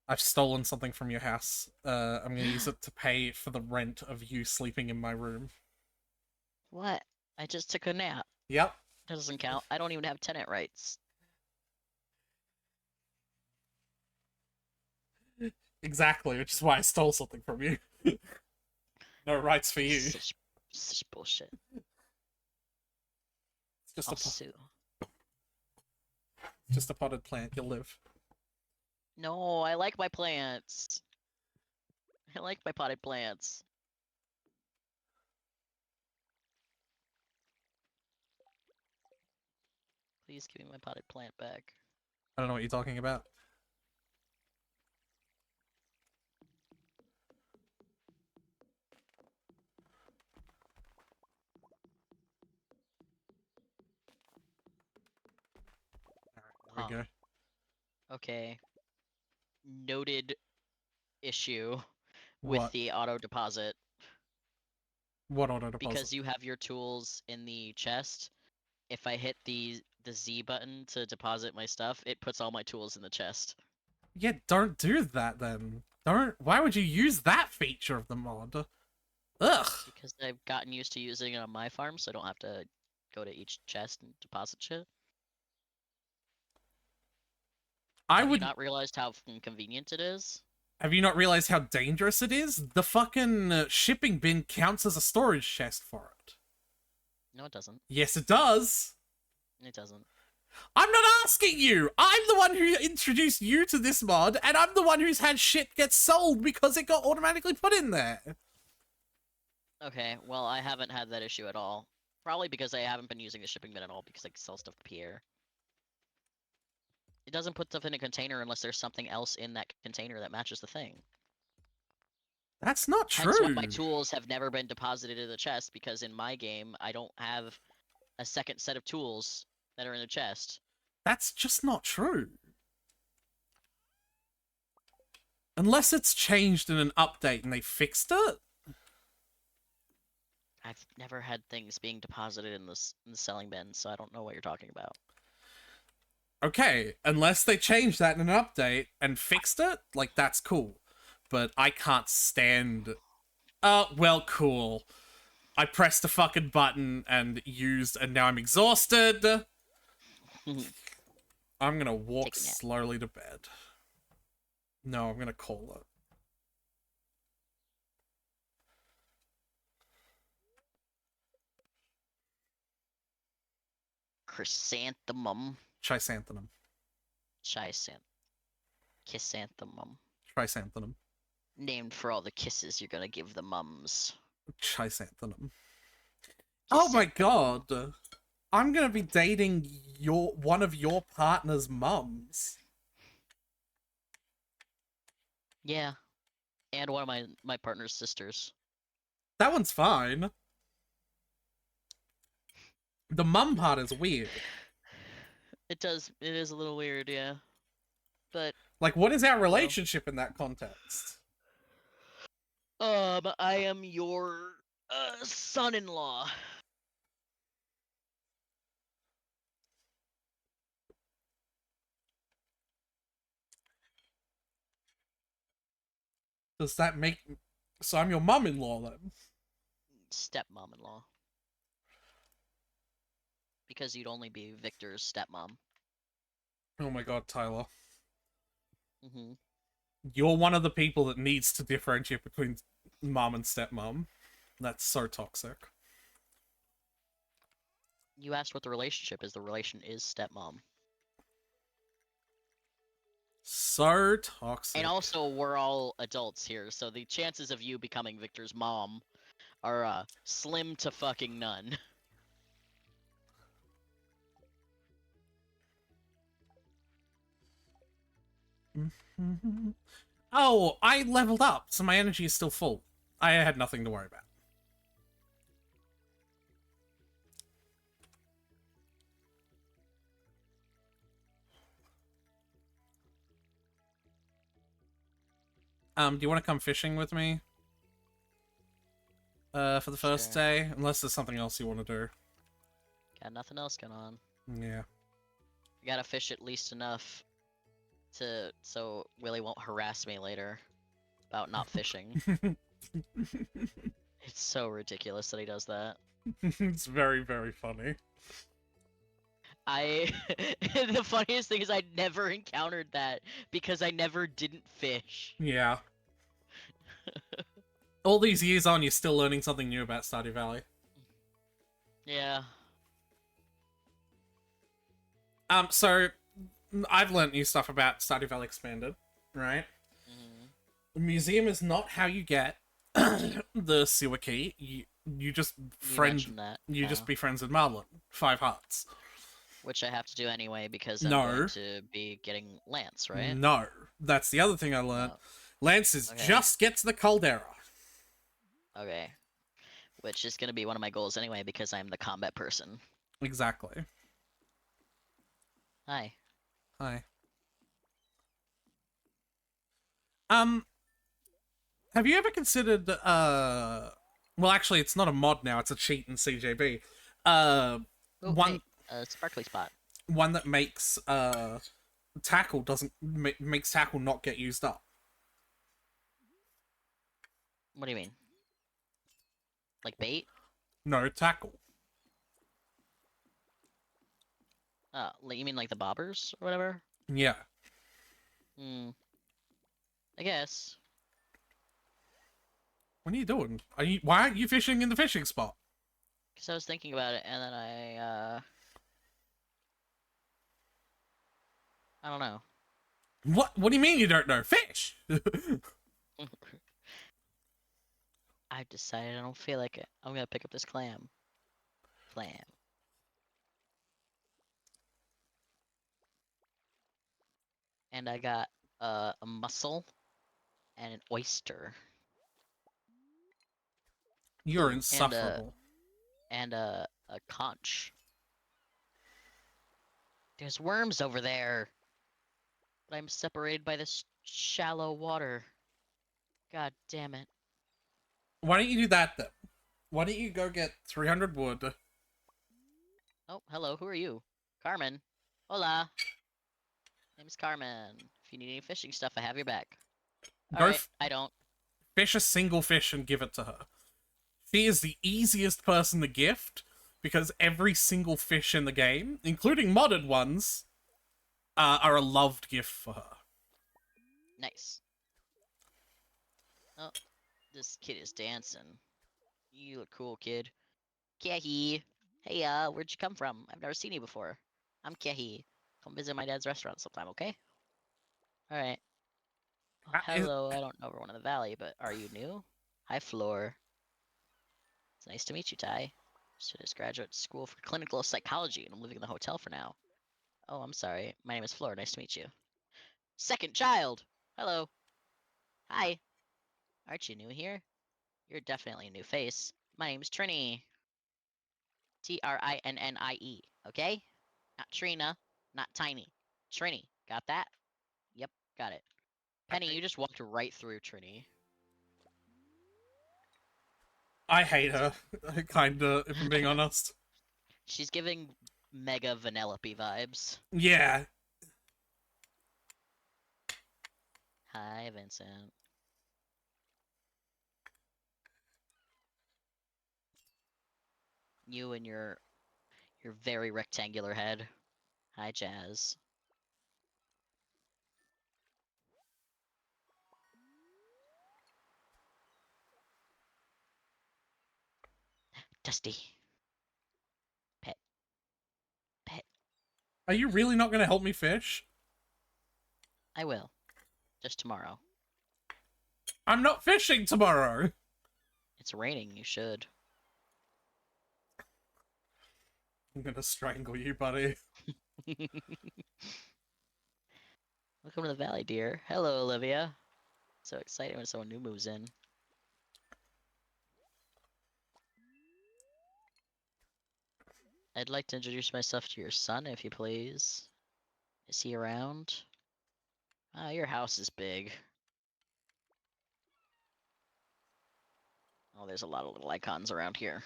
I've stolen something from your house. I'm going to use it to pay for the rent of you sleeping in my room. What? I just took a nap. Yep. That doesn't count. I don't even have tenant rights. Exactly, which is why I stole something from you. No rights for you. Such bullshit. It's Just I'll a sue. just a potted plant. You'll live. No, I like my plants. I like my potted plants. Please give me my potted plant back. I don't know what you're talking about. There we Huh. go. Okay. Noted issue with What? the auto deposit. What auto deposit? Because you have your tools in the chest, if I hit the Z button to deposit my stuff, it puts all my tools in the chest. Yeah, don't do that then. Don't. Why would you use that feature of the mod? Ugh. Because I've gotten used to using it on my farm, so I don't have to go to each chest and deposit shit. I Have you would. not realized how convenient it is? Have you not realized how dangerous it is? The fucking shipping bin counts as a storage chest for it. No, it doesn't. Yes, it does. It doesn't. I'm not asking you. I'm the one who introduced you to this mod, and I'm the one who's had shit get sold because it got automatically put in there. Okay, well, I haven't had that issue at all. Probably because I haven't been using the shipping bin at all because I sell stuff to Pierre. It doesn't put stuff in a container unless there's something else in that container that matches the thing. That's not Hence why my true. tools have never been deposited in the chest, because in my game, I don't have a second set of tools that are in the chest. That's just not true. Unless it's changed in an update and they fixed it. I've never had things being deposited in the selling bin, so I don't know what you're talking about. Okay, unless they changed that in an update and fixed it, like, that's cool. But I can't stand... Oh, well, cool. I pressed a fucking button and used, and now I'm exhausted. I'm gonna walk Take a nap. slowly to bed. No, I'm gonna call it. Chrysanthemum. Chrysanthemum. Chrysanthemum. Chrysanthemum. Named for all the kisses you're gonna give the mums. Chrysanthemum. Oh my god. I'm gonna be dating one of your partner's mums. Yeah. And one of my partner's sisters. That one's fine. The mum part is weird. It is a little weird, yeah. But like, what is our relationship in that context? I am your son-in-law. Does that make... So I'm your mum-in-law, then? Stepmom-in-law. Because you'd only be Victor's stepmom. Oh my god, Tyler. Mm-hmm. You're one of the people that needs to differentiate between mom and stepmom. That's so toxic. You asked what the relationship is. The relation is stepmom. So toxic. And also, we're all adults here, so the chances of you becoming Victor's mom are slim to fucking none. Oh, I leveled up, so my energy is still full. I had nothing to worry about. Do you want to come fishing with me? For the first day? Unless there's something else you want to do. Got nothing else going on. Yeah. I gotta fish at least enough so Willie won't harass me later about not fishing. It's so ridiculous that he does that. It's very, very funny. The funniest thing is I never encountered that because I never didn't fish. Yeah. All these years on, you're still learning something new about Stardew Valley. Yeah. So I've learned new stuff about Stardew Valley Expanded, right? Hmm. The museum is not how you get the sewer key. You just You friend mentioned that, you just yeah. be friends with Marlin. 5 hearts. Which I have to do anyway because I'm going No, to be getting Lance, right? no. That's the other thing I learned. Oh, Lance is okay. just get to the caldera. Okay. Which is going to be one of my goals anyway because I'm the combat person. Exactly. Hi. Hi. Um, have you ever considered well actually it's not a mod now, it's a cheat in CJB. Uh Oh, one hey, sparkly spot. one that makes tackle doesn't makes tackle not get used up. What do you mean? Like bait? No tackle. You mean like the bobbers or whatever? Yeah. Hmm. I guess. What are you doing? Why aren't you fishing in the fishing spot? Because I was thinking about it and then I don't know. What do you mean you don't know? Fish! I've decided I don't feel like it. I'm gonna pick up this clam. Clam. And I got a mussel and an oyster. You're Ooh, and insufferable. a conch. There's worms over there, but I'm separated by this shallow water. God damn it. Why don't you do that then? Why don't you go get 300 wood? Oh, hello, who are you? Carmen. Hola. Name is Carmen. If you need any fishing stuff, I have your back. Go Alright, I don't. fish a single fish and give it to her. She is the easiest person to gift because every single fish in the game, including modded ones, are a loved gift for her. Nice. Oh, this kid is dancing. You look cool, kid. Kehi. Hey, where'd you come from? I've never seen you before. I'm Kehi. Come visit my dad's restaurant sometime, okay? Alright. Oh, Is, hello, I don't know everyone in the valley, but are you new? Hi, Floor. It's nice to meet you, Ty. Just finished graduate school for clinical psychology, and I'm living in the hotel for now. Oh, I'm sorry. My name is Floor. Nice to meet you. Second child! Hello. Hi. Aren't you new here? You're definitely a new face. My name's Trini. Trinnie, okay? Not Trina, not Tiny. Trini. Got that? Yep, got it. Penny, you just walked right through Trini. I hate her, kinda, if I'm being honest. She's giving mega Vanellope vibes. Yeah, Hi, Vincent. You and your very rectangular head. Hi, Jazz. Dusty. Pet. Pet. are you really not going to help me fish? I will. Just tomorrow. I'm not fishing tomorrow. It's raining, you should. I'm gonna strangle you, buddy. Welcome to the valley, dear. Hello, Olivia. So excited when someone new moves in. I'd like to introduce myself to your son, if you please. Is he around? Ah, your house is big. Oh, there's a lot of little icons around here.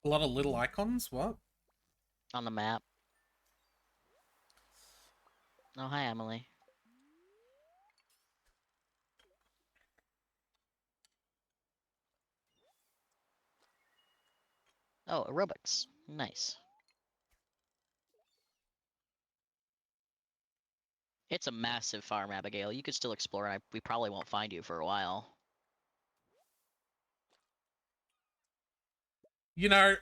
A lot of little icons? What? On the map. Oh, hi, Emily. Oh, aerobics. Nice. It's a massive farm, Abigail. You could still explore, and we probably won't find you for a while. You know,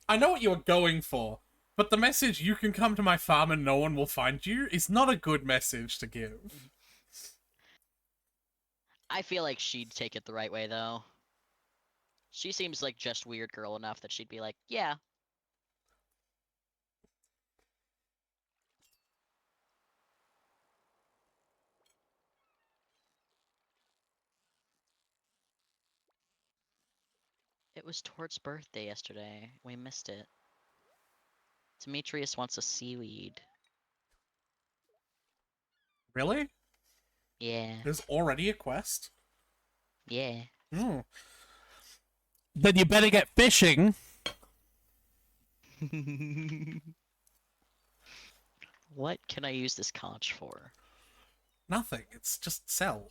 I know what you were going for. But the message, you can come to my farm and no one will find you, is not a good message to give. I feel like she'd take it the right way, though. She seems like just weird girl enough that she'd be like, yeah. It was Tort's birthday yesterday. We missed it. Demetrius wants a seaweed. Really? Yeah. There's already a quest? Yeah. Hmm. Then you better get fishing. What can I use this conch for? Nothing. It's just sell.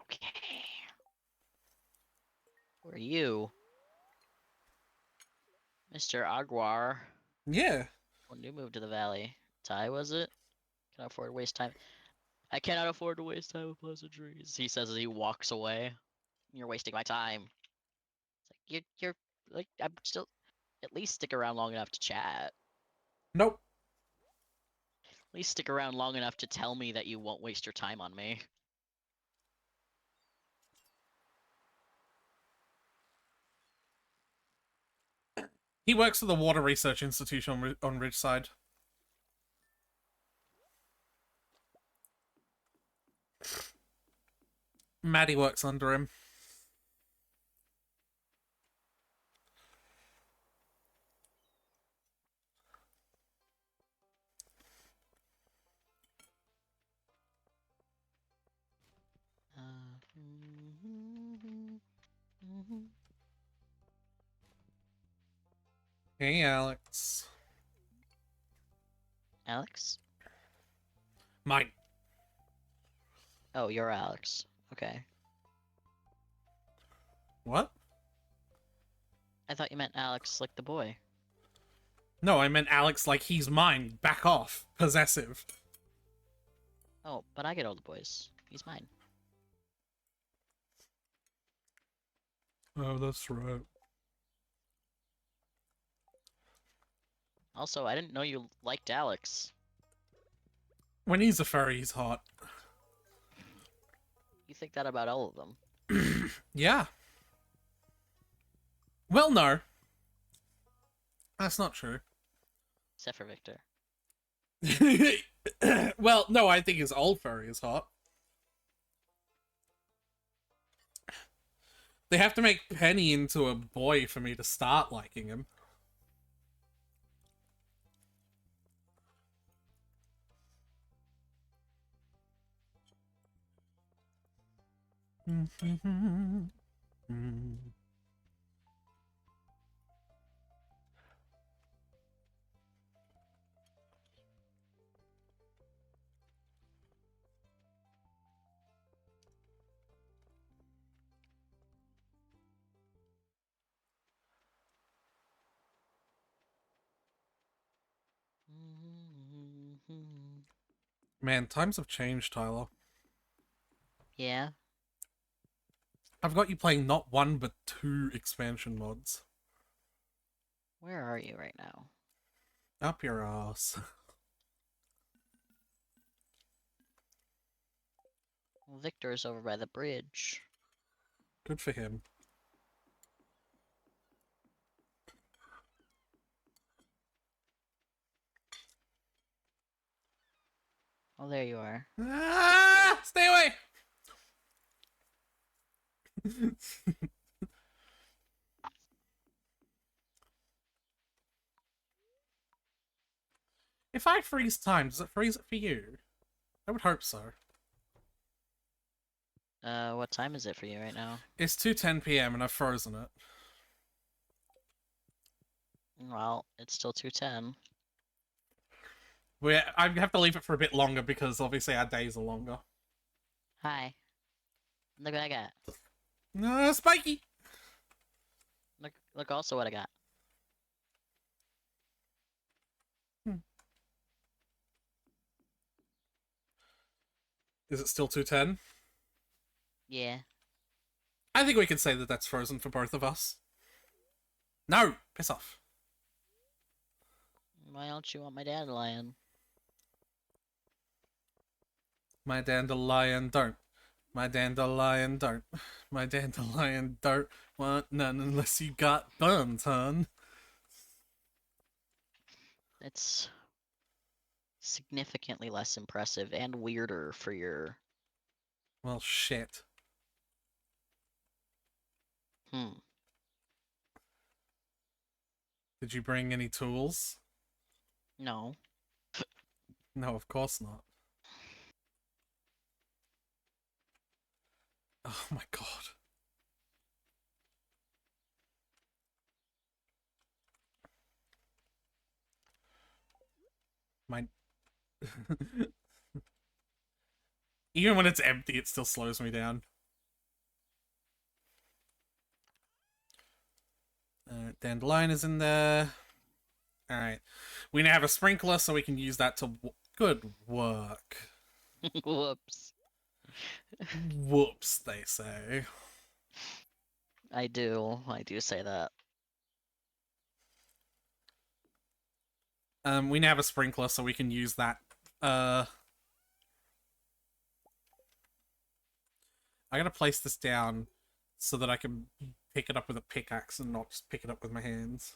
Okay. Who are you? Mr. Aguar. Yeah. When you moved to the valley. Ty, was it? Can I afford to waste time? I cannot afford to waste time with pleasantries. He says as he walks away. You're wasting my time. It's like you're like I'm still at least stick around long enough to chat. Nope. At least stick around long enough to tell me that you won't waste your time on me. He works for the Water Research Institute on Ridgeside. Maddie works under him. Hey, Alex. Alex? Mine. Oh, you're Alex. Okay. What? I thought you meant Alex like the boy. No, I meant Alex like he's mine. Back off. Possessive. Oh, but I get all the boys. He's mine. Oh, that's right. Also, I didn't know you liked Alex. When he's a furry, he's hot. You think that about all of them. Yeah. Well, no. That's not true. Except for Victor. Well, no, I think his old furry is hot. They have to make Penny into a boy for me to start liking him. Man, times have changed, Tyler. Yeah? I've got you playing not one, but 2 expansion mods. Where are you right now? Up your ass. Well, Victor's over by the bridge. Good for him. Oh, there you are. Ah! Stay away! If I freeze time, does it freeze it for you? I would hope so. What time is it for you right now? It's 2:10 p.m. and I've frozen it. Well, it's still 2:10. I have to leave it for a bit longer because obviously our days are longer. Hi. Look what I got. No, Spiky! Look also what I got. Is it still 2:10? Yeah. I think we can say that that's frozen for both of us. No! Piss off. Why don't you want my dandelion? My dandelion don't. My dandelion don't. My dandelion don't want none unless you got buns, hun. It's significantly less impressive and weirder for your. Well, shit. Hmm. Did you bring any tools? No. No, of course not. Oh my god. My. Even when it's empty, it still slows me down. Dandelion is in there. Alright. We now have a sprinkler, so we can use that to. Good work. Whoops. Whoops, they say. I do. I do say that. We now have a sprinkler, so we can use that. Uh, I gotta place this down so that I can pick it up with a pickaxe and not just pick it up with my hands.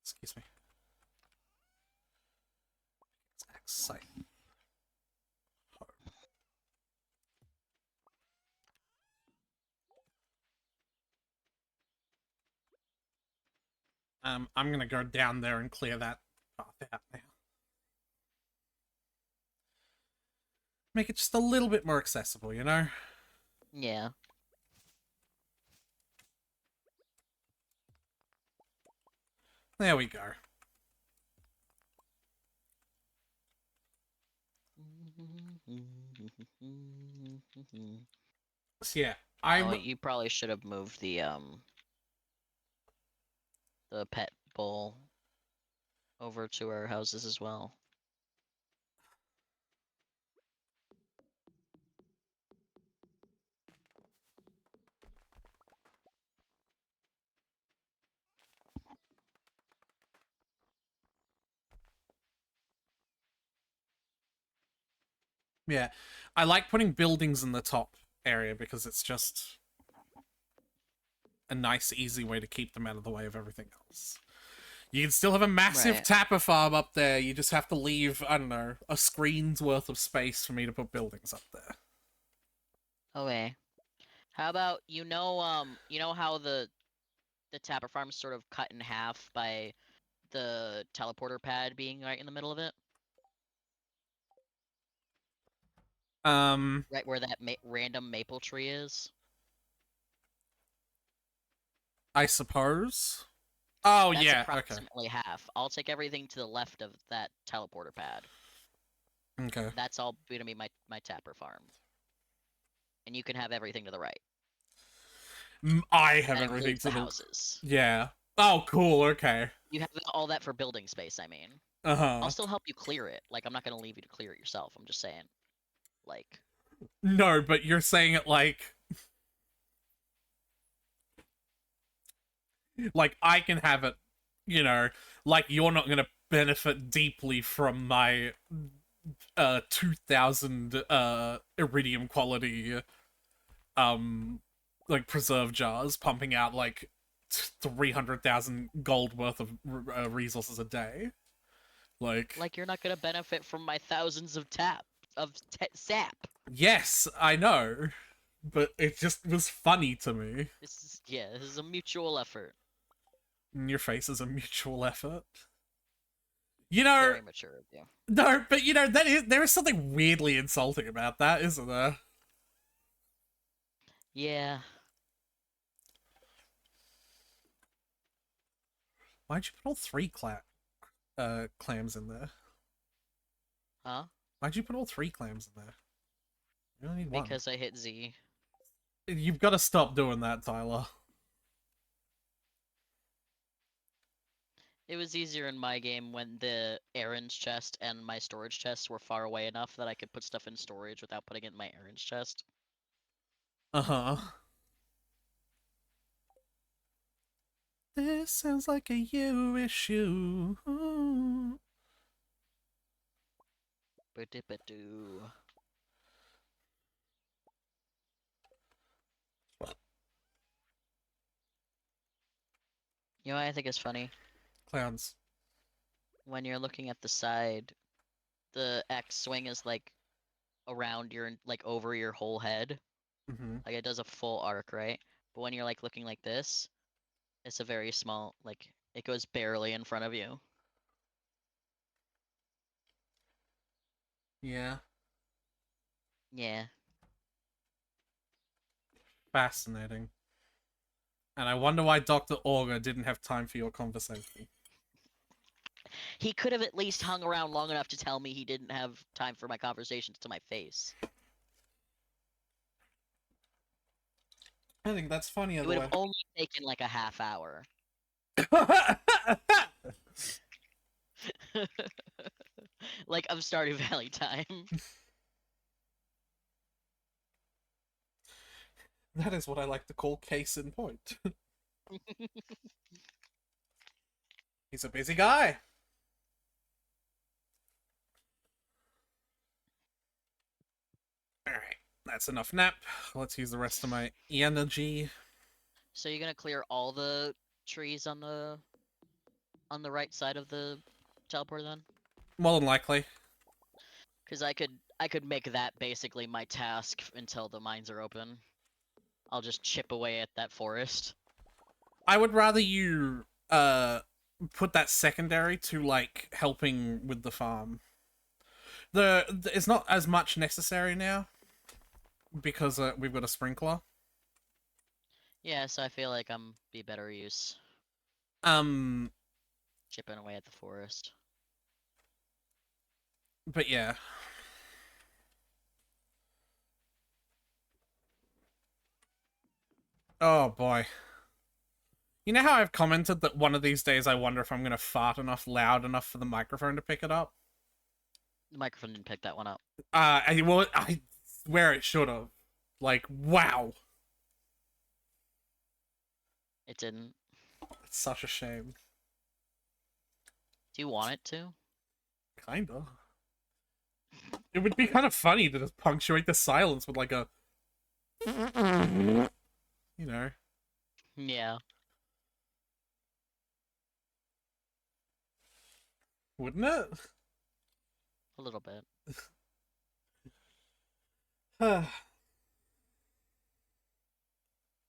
Excuse me. Sight. I'm gonna go down there and clear that path out now. Make it just a little bit more accessible, you know? Yeah. There we go. So yeah, Oh, I'm. you probably should have moved the pet bowl over to our houses as well. Yeah, I like putting buildings in the top area because it's just a nice, easy way to keep them out of the way of everything else. You can still have a massive Right. tapper farm up there. You just have to leave, I don't know, a screen's worth of space for me to put buildings up there. Okay. How about you know how the Tapper Farm is sort of cut in half by the teleporter pad being right in the middle of it, Um, right where that random maple tree is. I suppose. Oh That's yeah, okay, approximately half. I'll take everything to the left of that teleporter pad. okay. That's all gonna be my Tapper Farm, and you can have everything to the right. I have That everything includes to the the. houses. Yeah. Oh, cool. Okay. You have all that for building space, I mean. Uh I'll huh. still help you clear it. Like, I'm not gonna leave you to clear it yourself. I'm just saying, like, No, but you're saying it like I can have it. You know, like you're not gonna benefit deeply from my 2,000 iridium quality um like preserve jars pumping out like 300,000 gold worth of resources a day. Like, you're not gonna benefit from my thousands of sap. yes, I know, but it just was funny to me. This is a mutual effort. And your face is a mutual effort. You know, Very mature of you. no, but you know there is something weirdly insulting about that, isn't there? Yeah. Why'd you put all three clams in there? Huh? Why'd you put all three clams in there? You only need one. Because I hit Z. You've got to stop doing that, Tyler. It was easier in my game when the errands chest and my storage chests were far away enough that I could put stuff in storage without putting it in my errands chest. Uh huh. This sounds like a you issue. Ba-dip-a-doo. You know what I think is funny? Clowns. When you're looking at the side, the X swing is like around your like over your whole head. Mm-hmm. Like it does a full arc, right? But when you're like looking like this, it's a very small like it goes barely in front of you. Yeah. Yeah. Fascinating. And I wonder why Dr. Auger didn't have time for your conversation. He could have at least hung around long enough to tell me he didn't have time for my conversations to my face. I think that's funny It would have otherwise. only taken like a half hour. Like of Stardew Valley time. That is what I like to call case in point. He's a busy guy. Alright, that's enough nap. Let's use the rest of my energy. So you're gonna clear all the trees on the right side of the teleport then? More than likely. Because I could make that basically my task until the mines are open. I'll just chip away at that forest. I would rather you put that secondary to like helping with the farm. It's not as much necessary now because we've got a sprinkler. Yeah, so I feel like I'm be better use Um, chipping away at the forest. but yeah. Oh boy. You know how I've commented that one of these days I wonder if I'm gonna fart enough loud enough for the microphone to pick it up? The microphone didn't pick that one up. I swear it should have. Like, wow. It didn't. It's such a shame. Do you want it to? Kinda. It would be kind of funny to just punctuate the silence with like a, you know, Yeah, wouldn't it? a little bit.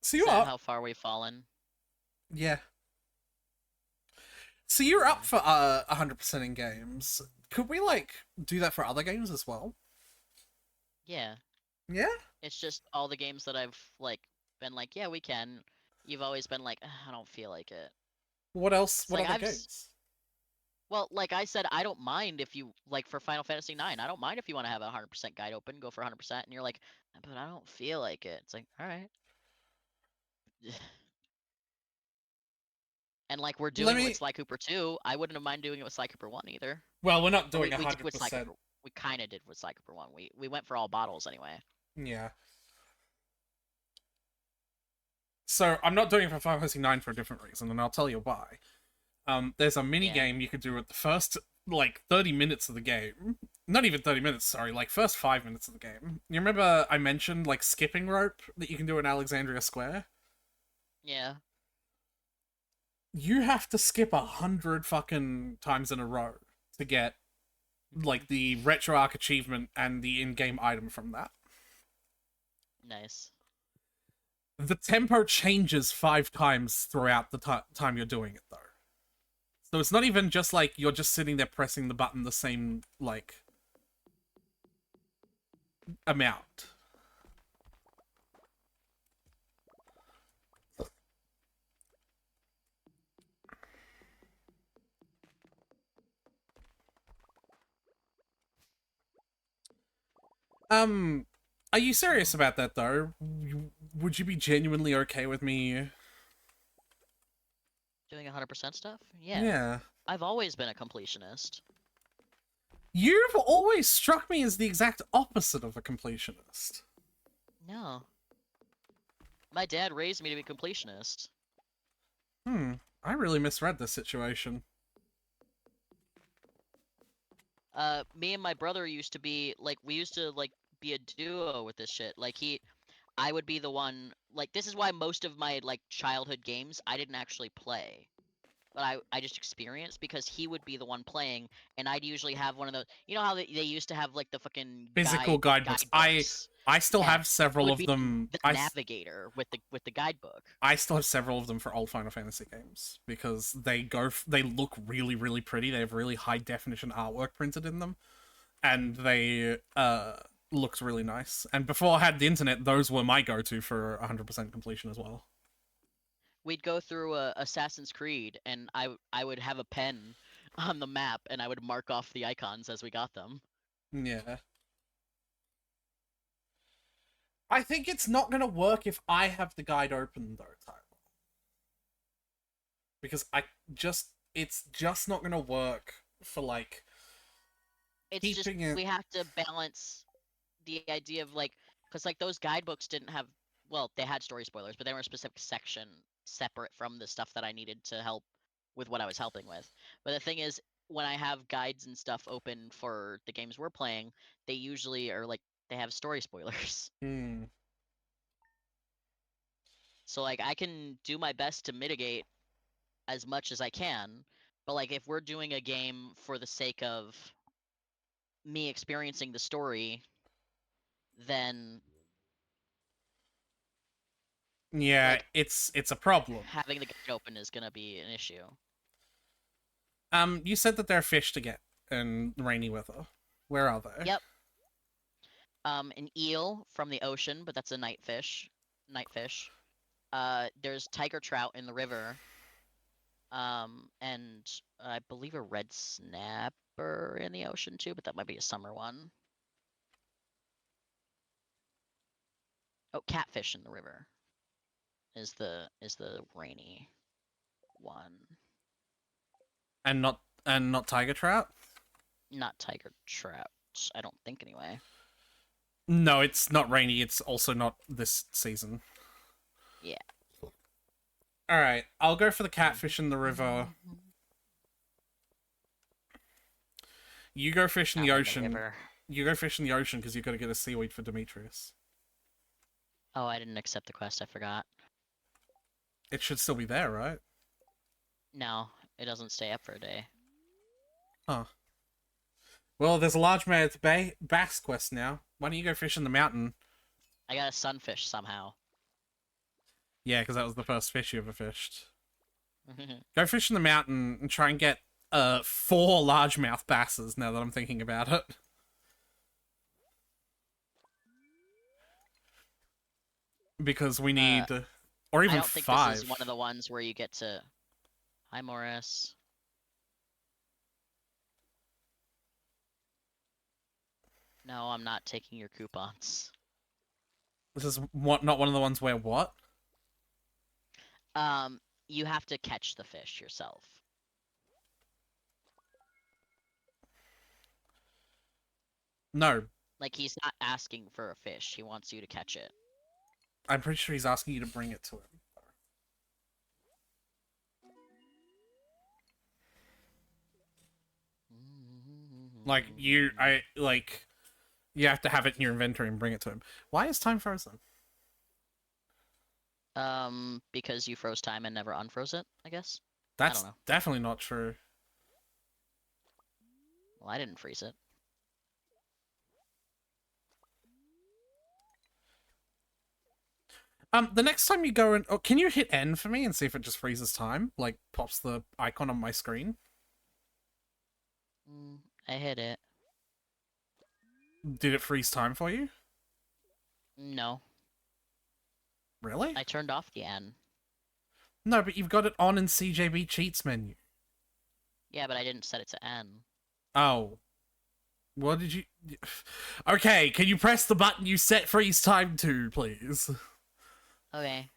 So Is you're that up. how far we've fallen? Yeah. So you're Okay. up for 100% in games. Could we like do that for other games as well? Yeah. Yeah. It's just all the games that I've like been like, yeah, we can. You've always been like, I don't feel like it. What else? It's What like other games? well, like I said, I don't mind if you like for Final Fantasy 9. I don't mind if you want to have a 100% guide open, go for 100%, and you're like, but I don't feel like it. It's like, all right. And like we're Let doing it with me. Sly Cooper 2, I wouldn't have mind doing it with Sly Cooper 1 either. Well, we're not Or doing we did with Sly 100%. Cooper. We kind of did with Sly Cooper 1. We went for all bottles anyway. Yeah. So I'm not doing it for Final Fantasy 9 for a different reason, and I'll tell you why. There's a mini Yeah. game you could do at the first like 30 minutes of the game. Not even 30 minutes, sorry, like first 5 minutes of the game. You remember I mentioned like skipping rope that you can do in Alexandria Square? Yeah. You have to skip 100 fucking times in a row to get like the retro arc achievement and the in-game item from that. Nice. The tempo changes 5 times throughout the time you're doing it though. So it's not even just like you're just sitting there pressing the button the same like amount. Are you serious Mm. about that though? Would you be genuinely okay with me? Doing 100% stuff? Yeah. Yeah. I've always been a completionist. You've always struck me as the exact opposite of a completionist. No. My dad raised me to be a completionist. Hmm. I really misread this situation. Me and my brother used to be like we used to like be a duo with this shit. Like I would be the one like this is why most of my like childhood games I didn't actually play. But I just experienced because he would be the one playing and I'd usually have one of those you know how they used to have like the fucking Physical guidebooks. guidebooks. I still Yeah. have I several would of be them. the navigator with the guidebook. I still have several of them for old Final Fantasy games because they look really really pretty. They have really high definition artwork printed in them, and they looked really nice. And before I had the internet, those were my go-to for 100% completion as well. We'd go through Assassin's Creed and I would have a pen on the map and I would mark off the icons as we got them. Yeah. I think it's not gonna work if I have the guide open though, Tyler. Because it's just not gonna work for like It's just keeping it. we have to balance the idea of like because like those guidebooks didn't have well they had story spoilers but they were a specific section separate from the stuff that I needed to help with what I was helping with. But the thing is when I have guides and stuff open for the games we're playing, they usually are like they have story spoilers. Hmm. So like I can do my best to mitigate as much as I can, but like if we're doing a game for the sake of me experiencing the story, then Yeah, like it's a problem. having the guide open is gonna be an issue. You said that there are fish to get in rainy weather. Where are they? Yep. An eel from the ocean, but that's a night fish. Night fish. There's tiger trout in the river. And I believe a red snapper in the ocean too, but that might be a summer one. Oh, catfish in the river is the rainy one. And not tiger trout? Not tiger trout. I don't think anyway. No, it's not rainy. It's also not this season. Yeah. All right, I'll go for the catfish in the river. You go fish in the I'm in the ocean. river. You go fish in the ocean because you got to get a seaweed for Demetrius. Oh, I didn't accept the quest. I forgot. It should still be there, right? No, it doesn't stay up for a day. Huh. Well, there's a large man at the bass quest now. Why don't you go fish in the mountain? I got a sunfish somehow. Yeah, because that was the first fish you ever fished. Go fish in the mountain and try and get 4 largemouth basses. Now that I'm thinking about it. Because we need, or I even don't think this 5. is one of the ones where you get to. Hi, Morris. No, I'm not taking your coupons. This is not one of the ones where what? You have to catch the fish yourself. No, Like he's not asking for a fish; he wants you to catch it. I'm pretty sure he's asking you to bring it to him. Like you have to have it in your inventory and bring it to him. Why is time frozen? Because you froze time and never unfroze it, I guess. I don't That's know. definitely not true. Well, I didn't freeze it. The next time you go and can you hit N for me and see if it just freezes time? Like pops the icon on my screen. I hit it. Did it freeze time for you? No. Really? I turned off the N. No, but you've got it on in CJB cheats menu. Yeah, but I didn't set it to N. Oh. What did you... Okay, can you press the button you set freeze time to, please? Okay.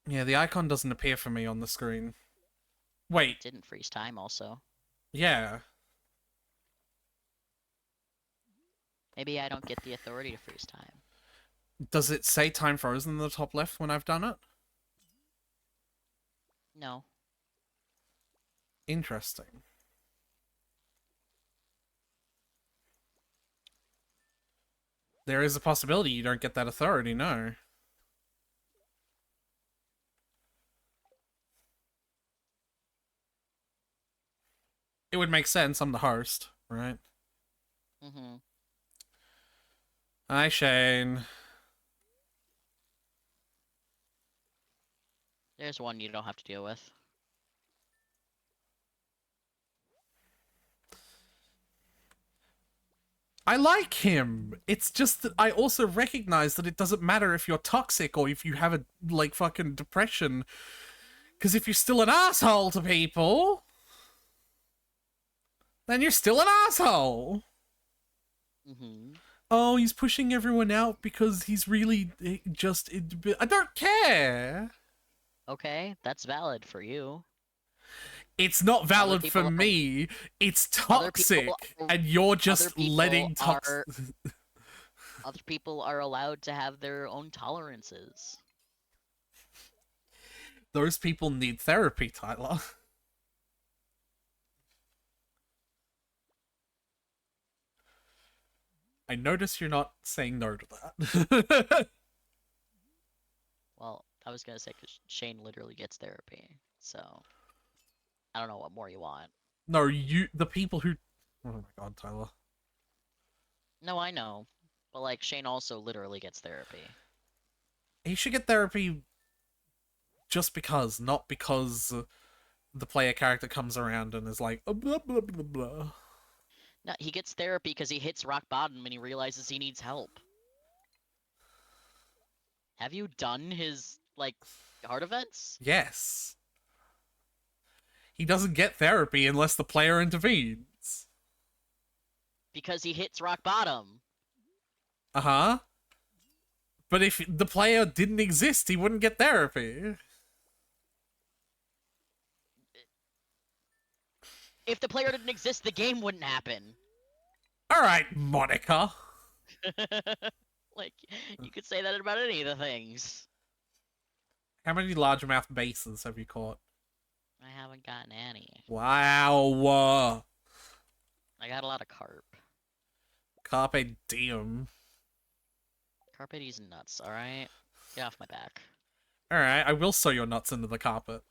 Yeah, the icon doesn't appear for me on the screen. Wait. Didn't freeze time also. Yeah. Maybe I don't get the authority to freeze time. Does it say time frozen in the top left when I've done it? No. Interesting. There is a possibility you don't get that authority, no. It would make sense, I'm the host, right? Mm-hmm. Hi, Shane. There's one you don't have to deal with. I like him. It's just that I also recognize that it doesn't matter if you're toxic or if you have a, like, fucking depression. Because if you're still an asshole to people, then you're still an asshole. Mm-hmm. Oh, he's pushing everyone out because he's really just. I don't care. Okay, that's valid for you. It's not Other valid for people are me. It's other people toxic, are and you're other just people letting toxic. are other people are allowed to have their own tolerances. Those people need therapy, Tyler. I notice you're not saying no to that. Well, I was gonna say because Shane literally gets therapy, so I don't know what more you want. No, the people who. Oh my god, Tyler. No, I know, but like Shane also literally gets therapy. He should get therapy just because, not because the player character comes around and is like, blah, blah, blah, blah. No, he gets therapy because he hits rock bottom and he realizes he needs help. Have you done his like heart events? Yes. He doesn't get therapy unless the player intervenes. Because he hits rock bottom. Uh huh. But if the player didn't exist, he wouldn't get therapy. If the player didn't exist, the game wouldn't happen. Alright, Monica. Like, you could say that about any of the things. How many largemouth bases have you caught? I haven't gotten any. Wow. I got a lot of carp. Carpe diem. Carpe die's nuts, alright? Get off my back. Alright, I will sew your nuts into the carpet.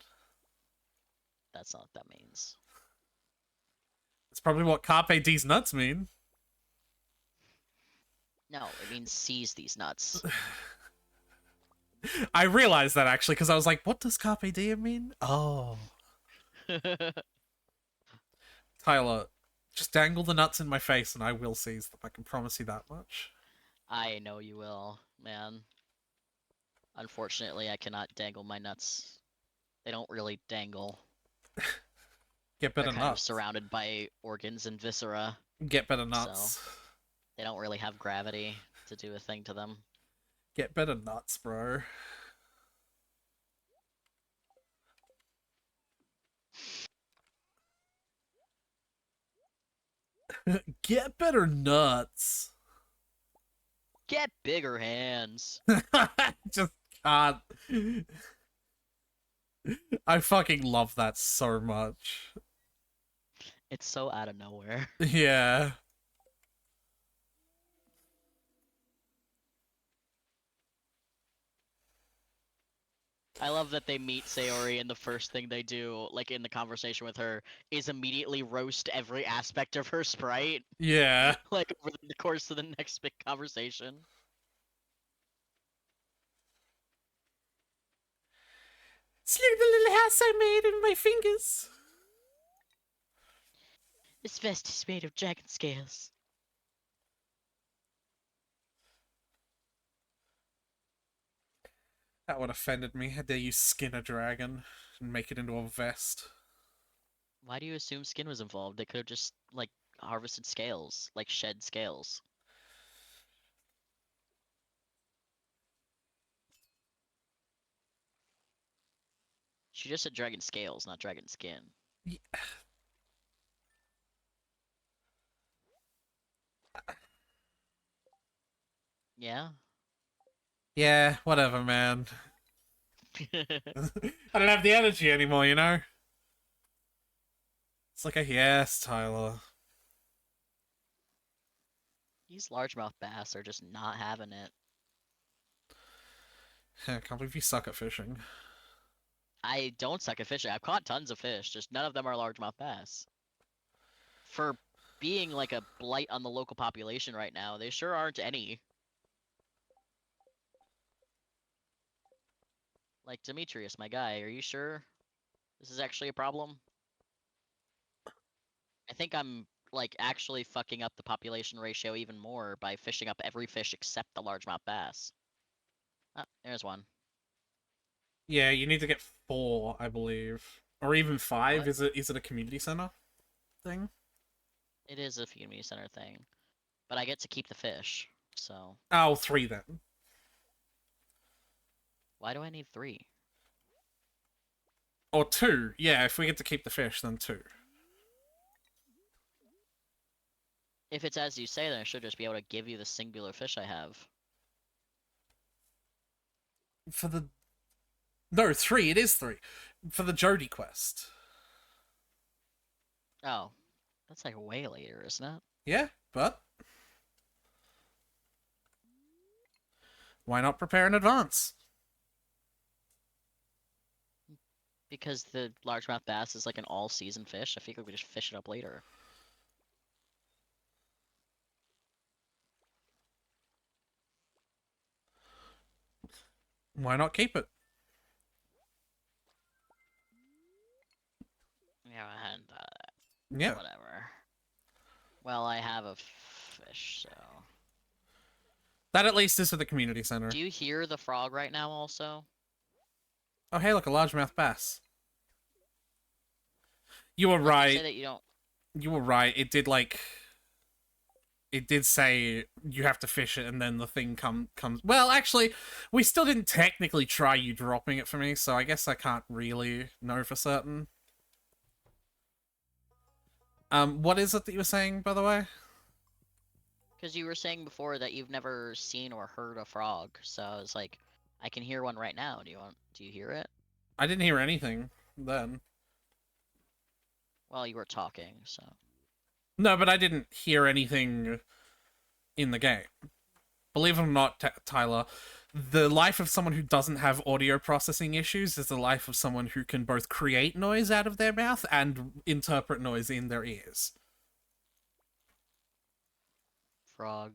That's not what that means. It's probably what Carpe D's nuts mean. No, it means seize these nuts. I realized that actually because I was like, what does Carpe Diem mean? Oh. Tyler, just dangle the nuts in my face and I will seize them. I can promise you that much. I know you will, man. Unfortunately, I cannot dangle my nuts. They don't really dangle. Get They're better kind of nuts. surrounded by organs and viscera, Get better so nuts. they don't really have gravity to do a thing to them. Get better nuts, bro. Get better nuts. Get bigger hands. Just can't. I fucking love that so much. It's so out of nowhere. Yeah. I love that they meet Sayori and the first thing they do, like in the conversation with her, is immediately roast every aspect of her sprite, Yeah. like over the course of the next big conversation. It's like the little house I made with my fingers. This vest is made of dragon scales. That one offended me. How dare you skin a dragon and make it into a vest? Why do you assume skin was involved? They could have just, like, harvested scales, like shed scales. She just said dragon scales, not dragon skin. Yeah? Yeah, whatever, man. I don't have the energy anymore, you know? It's like a yes, Tyler. These largemouth bass are just not having it. I can't believe you suck at fishing. I don't suck at fishing. I've caught tons of fish, just none of them are largemouth bass. For being like a blight on the local population right now, they sure aren't any. Like Demetrius, my guy, are you sure this is actually a problem? I think I'm like actually fucking up the population ratio even more by fishing up every fish except the largemouth bass. Ah, there's one. Yeah, you need to get 4, I believe. Or even 5. What? Is it a community center thing? It is a community center thing, but I get to keep the fish. So Oh, 3 then. why do I need 3? Or 2. Yeah, if we get to keep the fish, then 2. If it's as you say, then I should just be able to give you the singular fish I have. For the. No, 3. It is 3. For the Jody quest. Oh, that's like way later, isn't it? Yeah, but. Why not prepare in advance? Because the largemouth bass is like an all-season fish. I figured we just fish it up later. Why not keep it? Yeah, I hadn't thought of that. Yeah. Whatever. Well, I have a fish, so. That at least is for the community center. Do you hear the frog right now also? Oh, hey, look, a largemouth bass. You were Like, you say right. that you don't. You were right. It did, like. It did say you have to fish it and then the thing comes. Well, actually, we still didn't technically try you dropping it for me, so I guess I can't really know for certain. What is it that you were saying, by the way? Because you were saying before that you've never seen or heard a frog, so I was like, I can hear one right now. Do you hear it? I didn't hear anything then. Well, you were talking, so. No, but I didn't hear anything in the game. Believe it or not, Tyler, the life of someone who doesn't have audio processing issues is the life of someone who can both create noise out of their mouth and interpret noise in their ears. Frog.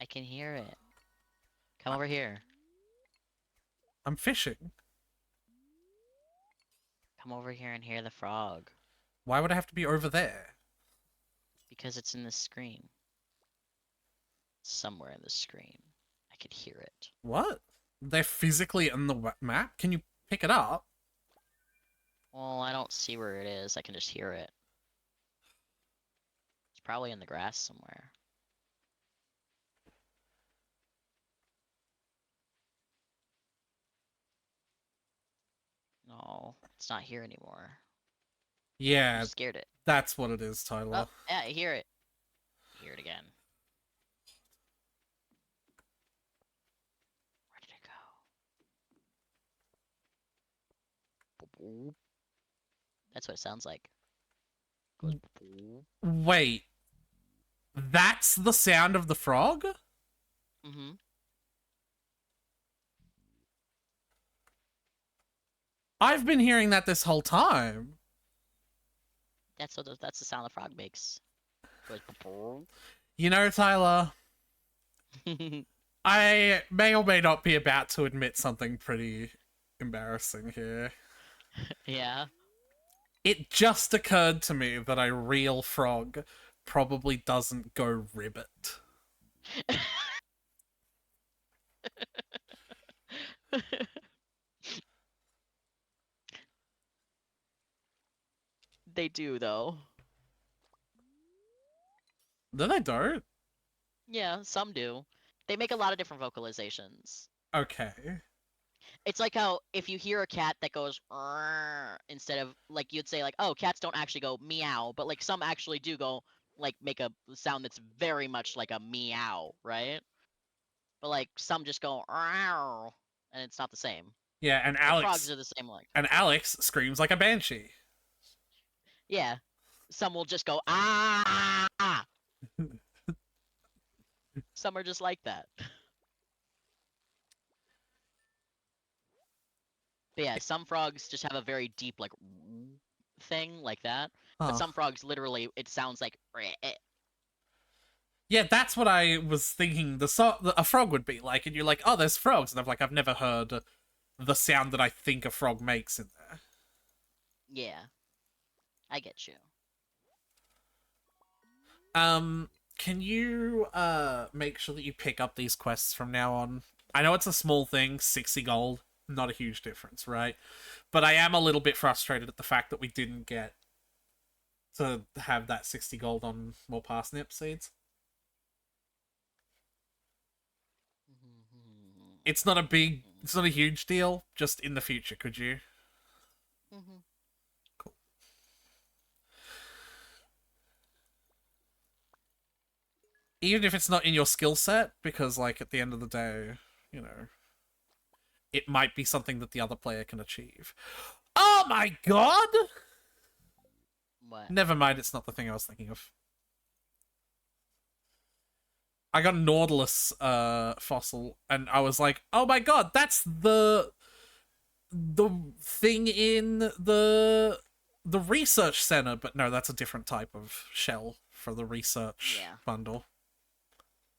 I can hear it. Come over here. I'm fishing. Come over here and hear the frog. Why would I have to be over there? Because it's in the screen. Somewhere in the screen. I could hear it. What? They're physically in the map? Can you pick it up? Well, I don't see where it is. I can just hear it. It's probably in the grass somewhere. No, it's not here anymore. You Yeah, scared it. that's what it is, Oh, Tyler. yeah, I hear it. Hear it again. Where did it go? That's what it sounds like. It goes. Wait, that's the sound of the frog? Mm-hmm. I've been hearing that this whole time. That's the sound the frog makes. It goes. You know, Tyler, I may or may not be about to admit something pretty embarrassing here. Yeah. It just occurred to me that a real frog probably doesn't go ribbit. They do though. No, they don't. Yeah, some do. They make a lot of different vocalizations. Okay. It's like how if you hear a cat that goes "Rrrr," instead of like you'd say like, oh, cats don't actually go meow, but like some actually do go like make a sound that's very much like a meow, right? but like some just go "Ow," and it's not the same. Yeah, Like frogs are the same like and Alex screams like a banshee. yeah. Some will just go ah. Some are just like that. But yeah, some frogs just have a very deep like thing like that. But Huh. some frogs literally it sounds like Yeah, that's what I was thinking. A frog would be like, and you're like, oh, there's frogs, and I'm like, I've never heard the sound that I think a frog makes in there. yeah, I get you. Um, can you make sure that you pick up these quests from now on? I know it's a small thing, 60 gold, not a huge difference, right? But I am a little bit frustrated at the fact that we didn't get to have that 60 gold on more parsnip seeds. It's not a huge deal, just in the future, could you? Cool. Even if it's not in your skill set, because like at the end of the day, you know, it might be something that the other player can achieve. Oh my god! What? Never mind, it's not the thing I was thinking of. I got a Nautilus fossil, and I was like, oh my god, that's the thing in the research center, but no, that's a different type of shell for the research Yeah. bundle.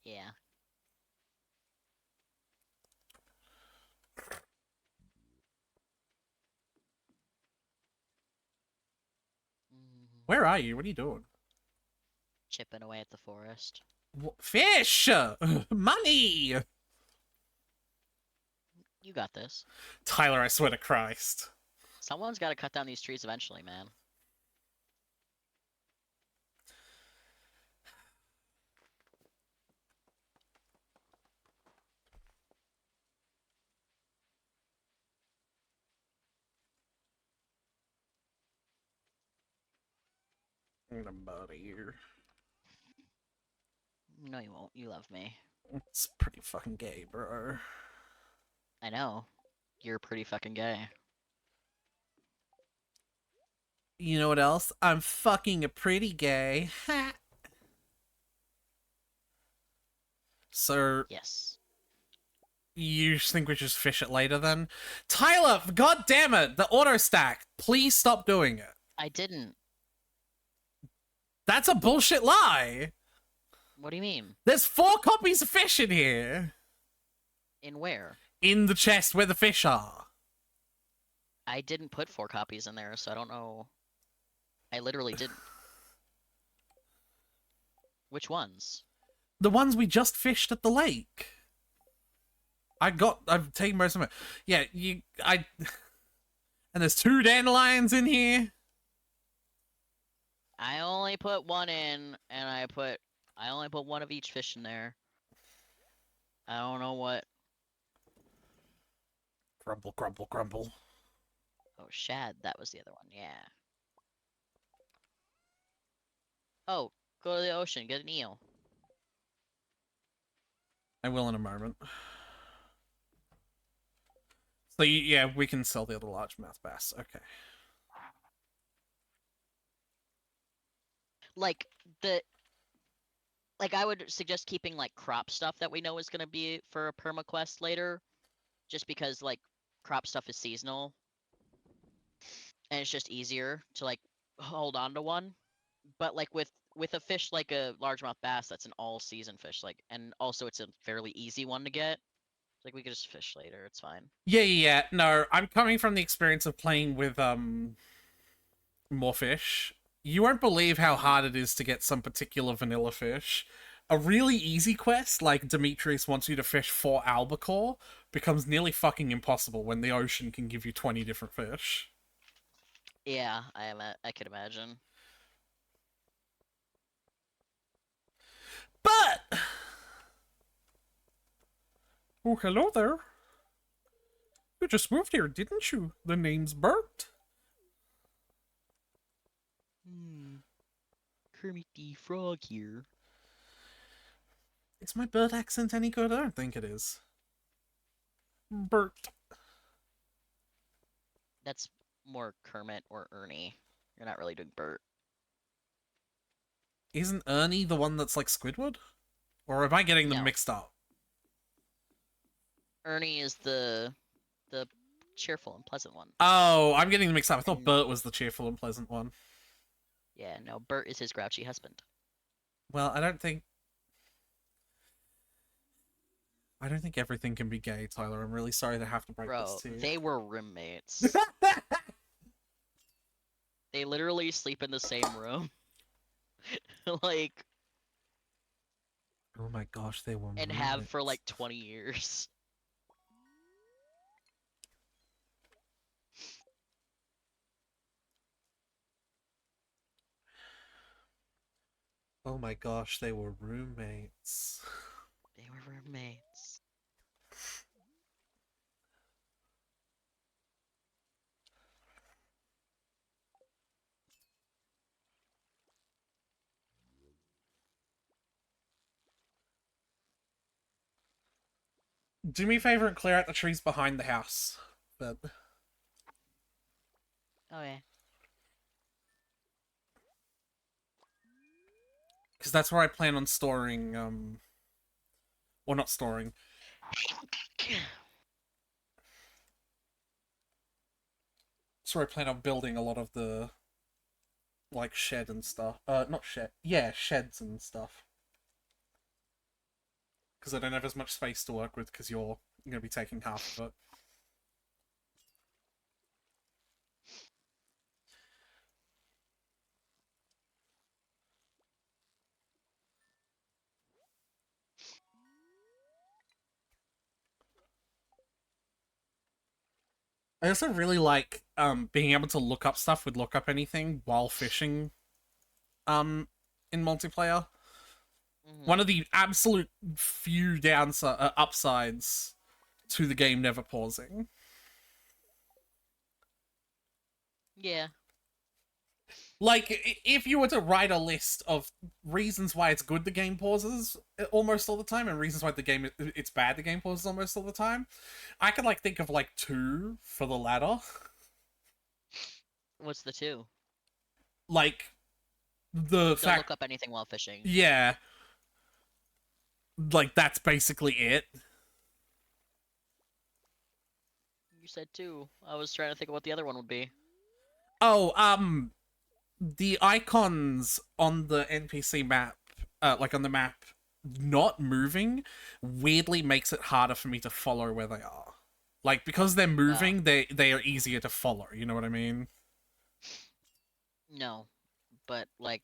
Yeah. Where are you? What are you doing? Chipping away at the forest. Fish! Money! You got this. Tyler, I swear to Christ. Someone's got to cut down these trees eventually, man. Get him out of here. No, you won't. You love me. It's pretty fucking gay, bro. I know. You're pretty fucking gay. You know what else? I'm fucking a pretty gay. Ha! So, Yes. you think we just fish it later then? Tyler, god damn it! The auto stack. Please stop doing it. I didn't. That's a bullshit lie. What do you mean? There's 4 copies of fish in here. In where? In the chest where the fish are. I didn't put 4 copies in there, so I don't know. I literally didn't. Which ones? The ones we just fished at the lake. I've taken most of it. Yeah, and there's 2 dandelions in here. I only put 1 in, and I only put 1 of each fish in there. I don't know what. Grumble, grumble, grumble. Oh, shad. That was the other one. Yeah. Oh, go to the ocean. Get an eel. I will in a moment. So, yeah, we can sell the other largemouth bass. Okay. Like, I would suggest keeping, like, crop stuff that we know is gonna be for a permaquest later. Just because, like, crop stuff is seasonal. And it's just easier to, like, hold on to one. But, like, with a fish like a largemouth bass, that's an all-season fish. Like, and also it's a fairly easy one to get. Like, we could just fish later. It's fine. Yeah. No, I'm coming from the experience of playing with, more fish. You won't believe how hard it is to get some particular vanilla fish. A really easy quest, like Demetrius wants you to fish 4 albacore, becomes nearly fucking impossible when the ocean can give you 20 different fish. Yeah, I could imagine. But... Oh, hello there. You just moved here, didn't you? The name's Bert. Kermit the Frog here. Is my bird accent any good? I don't think it is. Bert. That's more Kermit or Ernie. You're not really doing Bert. Isn't Ernie the one that's like Squidward? Or am I getting them No, mixed up? Ernie is the cheerful and pleasant one. Oh, I'm getting them mixed up. I thought And Bert was the cheerful and pleasant one. yeah, no, Bert is his grouchy husband. Well, I don't think everything can be gay, Tyler. I'm really sorry to have to break this Bro, to you. they were roommates. They literally sleep in the same room. Like, Oh my gosh, they were and have for roommates. like 20 years. Oh my gosh, they were roommates. They were roommates. Do me a favor and clear out the trees behind the house. But Oh yeah. because that's where I plan on storing or not storing. That's where I plan on building a lot of the like shed and stuff. Not shed. Yeah, sheds and stuff. Because I don't have as much space to work with because you're going to be taking half of it. I also really like being able to look up stuff with look up anything while fishing um in multiplayer. One Hmm. of the absolute few upsides to the game never pausing. Yeah. Like, if you were to write a list of reasons why it's good the game pauses almost all the time, and reasons why it's bad the game pauses almost all the time, I could like think of like two for the latter. What's the two? Like the Don't fact, look up anything while fishing. yeah, like that's basically it. You said two. I was trying to think of what the other one would be. Oh, the icons on the NPC map, like on the map, not moving, weirdly makes it harder for me to follow where they are. Like because they're Oh, moving, they are easier to follow. You know what I mean? no. But like,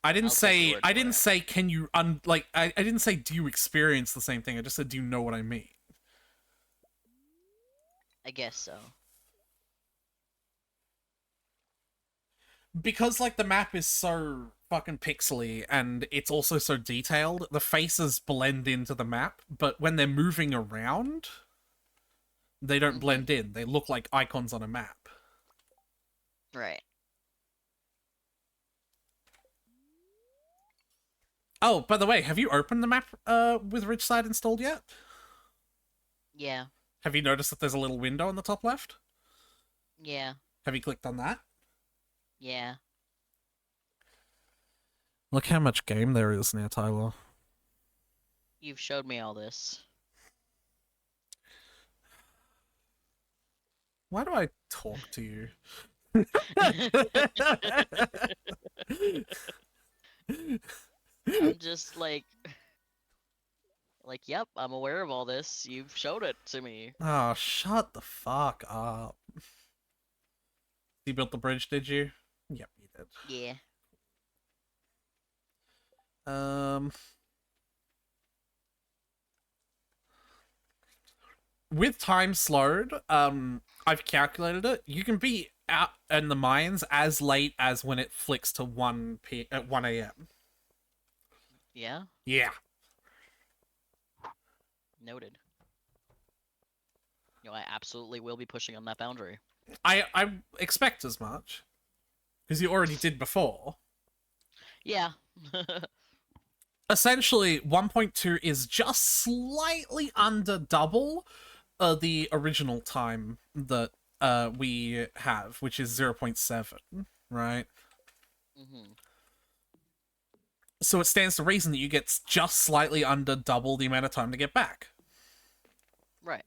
I didn't I'll take your say word I for didn't it. say can you I didn't say do you experience the same thing. I just said do you know what I mean? I guess so. Because like the map is so fucking pixely and it's also so detailed, the faces blend into the map, but when they're moving around, they don't Hmm. blend in. They look like icons on a map. Right. Oh, by the way, have you opened the map with Ridgeside installed yet? Yeah. Have you noticed that there's a little window in the top left? Yeah. Have you clicked on that? Yeah. Look how much game there is now, Tyler. You've showed me all this. Why do I talk to you? I'm just like, yep, I'm aware of all this. You've showed it to me. Oh, shut the fuck up. You built the bridge, did you? Yep, you did. Yeah. Um, with time slowed, I've calculated it. You can be out in the mines as late as when it flicks to 1 a.m. Yeah. Yeah. Noted. I absolutely will be pushing on that boundary. I expect as much. Because you already did before. Yeah. essentially 1.2 is just slightly under double the original time that we have, which is 0.7, right? Mm-hmm. So it stands to reason that you get just slightly under double the amount of time to get back. Right.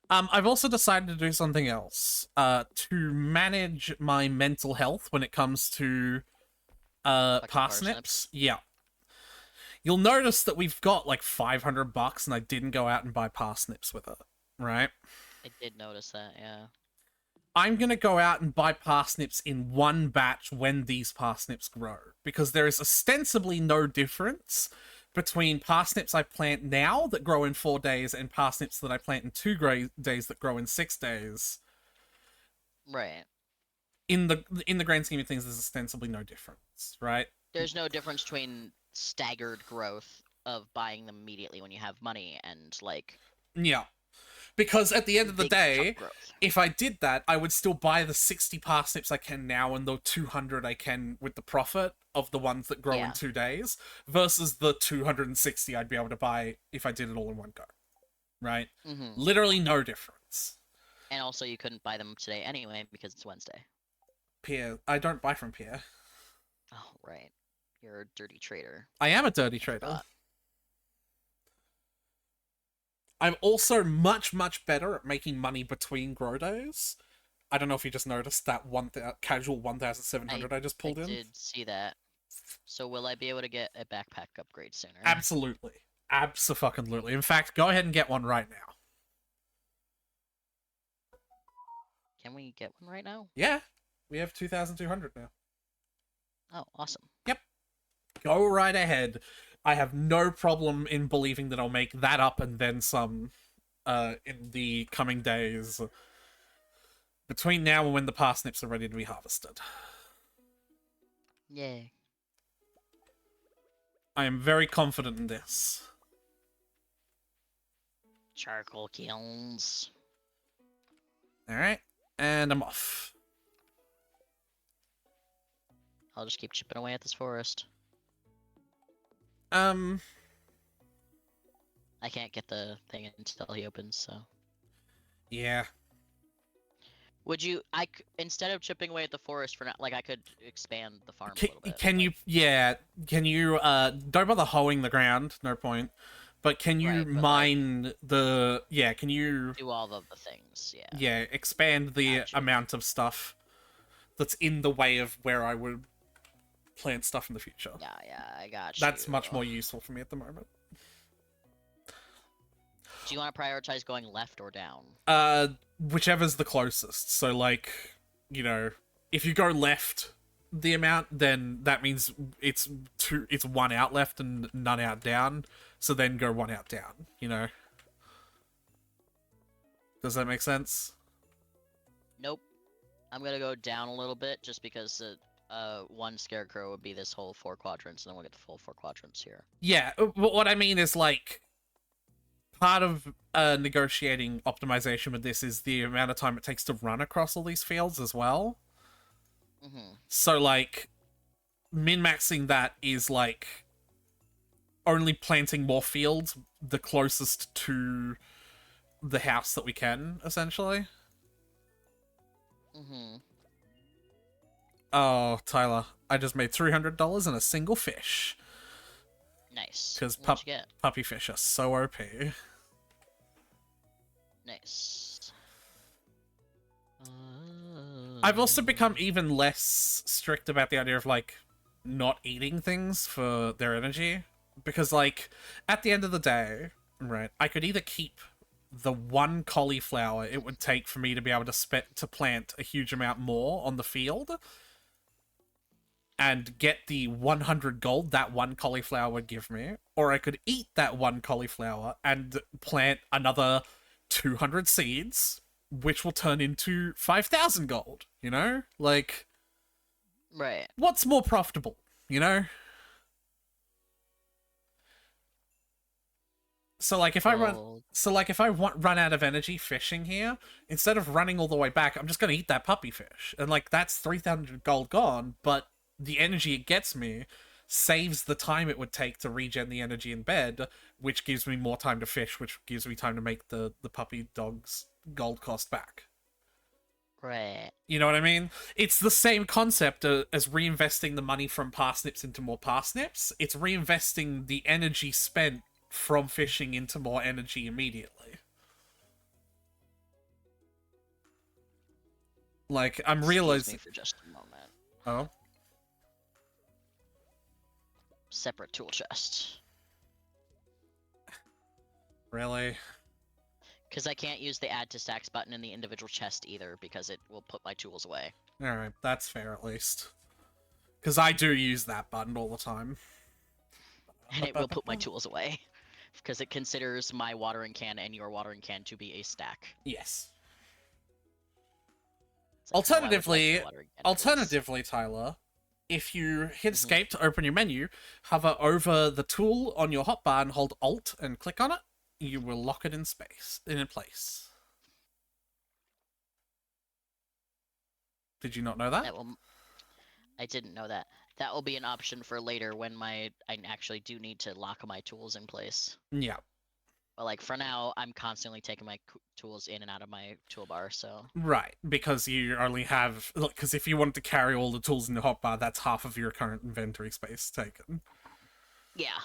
I've also decided to do something else to manage my mental health when it comes to Fucking parsnips. parsnips. Yeah, you'll notice that we've got like $500, and I didn't go out and buy parsnips with it. Right? I did notice that, yeah. I'm gonna go out and buy parsnips in one batch when these parsnips grow, because there is ostensibly no difference between parsnips I plant now that grow in 4 days and parsnips that I plant in 2 days that grow in 6 days. Right. In the grand scheme of things, there's ostensibly no difference, right? There's no difference between staggered growth of buying them immediately when you have money and like Yeah, because at the end of the big chunk day, growth. if I did that, I would still buy the 60 parsnips I can now and the 200 I can with the profit of the ones that grow in Yeah. 2 days versus the 260 I'd be able to buy if I did it all in one go, right? Mm-hmm. Literally no difference. And also you couldn't buy them today anyway because it's Wednesday. Pierre, I don't buy from Pierre. Oh, right. You're a dirty trader. I am a dirty I trader. forgot. I'm also much, much better at making money between grow days. I don't know if you just noticed that casual 1,700 I just I pulled in. did see that. So will I be able to get a backpack upgrade sooner? Absolutely. Absolutely. In fact, go ahead and get one right now. Can we get one right now? Yeah, we have 2,200 now. Oh, awesome. Yep. Go right ahead. I have no problem in believing that I'll make that up and then some in the coming days between now and when the parsnips are ready to be harvested. Yay. I am very confident in this. Charcoal kilns. Alright, and I'm off. I'll just keep chipping away at this forest. Um, I can't get the thing until he opens, so. yeah. Would you, instead of chipping away at the forest for now, like, I could expand the farm a Can, little bit. can you, Like, yeah, can you, don't bother hoeing the ground, no point. But can you right, but, like, mine the, yeah, can you, do all of the things, yeah. yeah, expand the Gotcha. amount of stuff that's in the way of where I would plant stuff in the future. Yeah, I got That's you. much more useful for me at the moment. Do you want to prioritize going left or down? Whichever's the closest. So, like, you know, if you go left the amount, then that means it's one out left and none out down. So then go one out down, you know? Does that make sense? Nope. I'm gonna go down a little bit just because one scarecrow would be this whole 4 quadrants, and then we'll get the full 4 quadrants here. Yeah, but what I mean is, like, part of negotiating optimization with this is the amount of time it takes to run across all these fields as well. Mm-hmm. So, like, min-maxing that is, like, only planting more fields the closest to the house that we can, essentially. Mm-hmm. Oh, Tyler, I just made $300 in a single fish. Nice. Because What'd you get? puppy fish are so OP. Nice. I've also become even less strict about the idea of, like, not eating things for their energy. Because, like, at the end of the day, right, I could either keep the one cauliflower it would take for me to be able to plant a huge amount more on the field and get the 100 gold that one cauliflower would give me, or I could eat that one cauliflower and plant another 200 seeds, which will turn into 5,000 gold, you know? Like, Right. what's more profitable, you know? So like if I run Gold. so like if I want run out of energy fishing here, instead of running all the way back, I'm just gonna eat that puppy fish. And like that's 3,000 gold gone, but the energy it gets me saves the time it would take to regen the energy in bed, which gives me more time to fish, which gives me time to make the puppy dog's gold cost back. Right. You know what I mean? It's the same concept as reinvesting the money from parsnips into more parsnips. It's reinvesting the energy spent from fishing into more energy immediately. Like, I'm Excuse me realizing. for just a moment. Oh, Separate tool chest. really? Because I can't use the add to stacks button in the individual chest either, because it will put my tools away. Alright, that's fair at least. Because I do use that button all the time. And it will put my tools away. Because it considers my watering can and your watering can to be a stack. Yes. It's like, no, I would like Alternatively, your watering can, please. alternatively, Tyler, if you hit Mhm. escape to open your menu, hover over the tool on your hotbar and hold Alt and click on it, you will lock it in space in place. Did you not know that? That will. I didn't know that. That will be an option for later when I actually do need to lock my tools in place. Yeah. But like for now, I'm constantly taking my tools in and out of my toolbar, so Right, because you only have because if you wanted to carry all the tools in the hotbar, that's half of your current inventory space taken. yeah.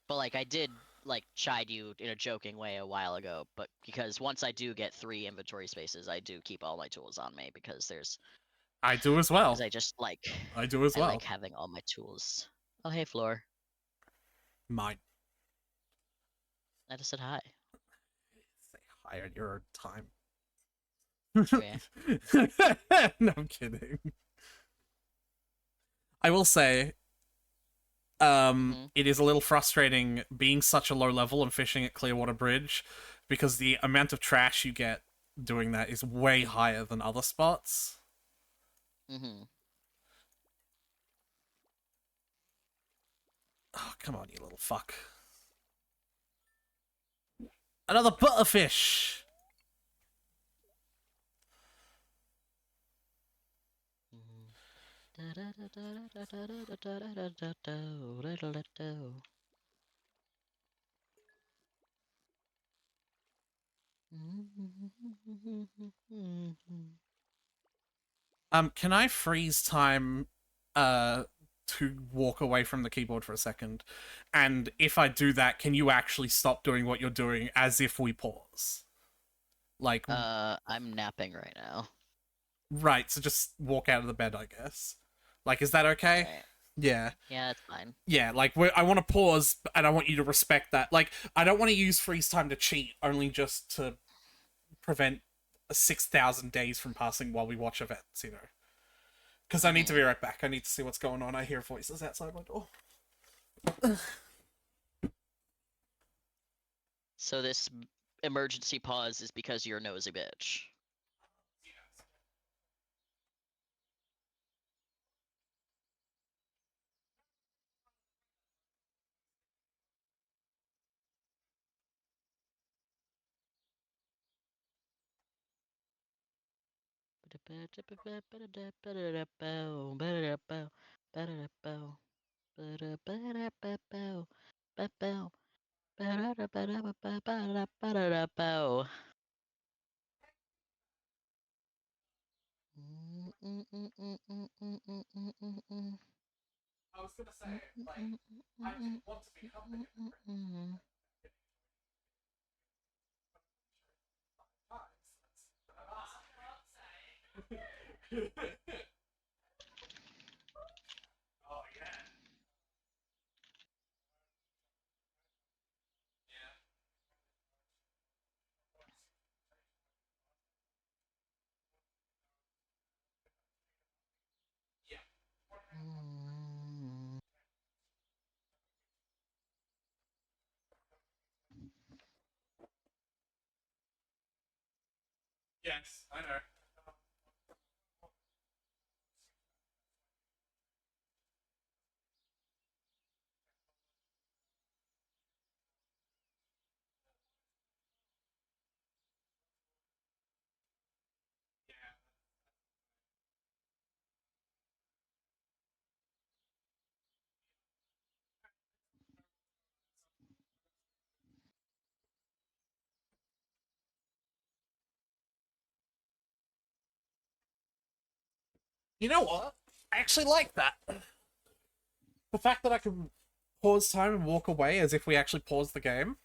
But like I did like chide you in a joking way a while ago, but because once I do get 3 inventory spaces, I do keep all my tools on me I do as well. because I just like I do as I like well. having all my tools. Oh hey Floor, Mine. I just said hi. Say hi on your own time. Okay. No, I'm kidding. I will say, Mhm. it is a little frustrating being such a low level and fishing at Clearwater Bridge because the amount of trash you get doing that is way higher than other spots. Mhm. Oh, come on, you little fuck. Another butterfish! Can I freeze time to walk away from the keyboard for a second? And if I do that, can you actually stop doing what you're doing as if we pause? Like, I'm napping right now. right, so just walk out of the bed, I guess. Like, is that okay? Alright. Yeah. Yeah, that's fine. Yeah, like, I want to pause, and I want you to respect that. Like, I don't want to use freeze time to cheat, only just to prevent 6,000 days from passing while we watch events, you know? Because I need to Mhm. be right back. I need to see what's going on. I hear voices outside my door. So this emergency pause is because you're a nosy bitch. I was gonna say, like, I didn't want to become the Oh, yeah. Yeah. Yes, I know. You know what? I actually like that. The fact that I can pause time and walk away as if we actually paused the game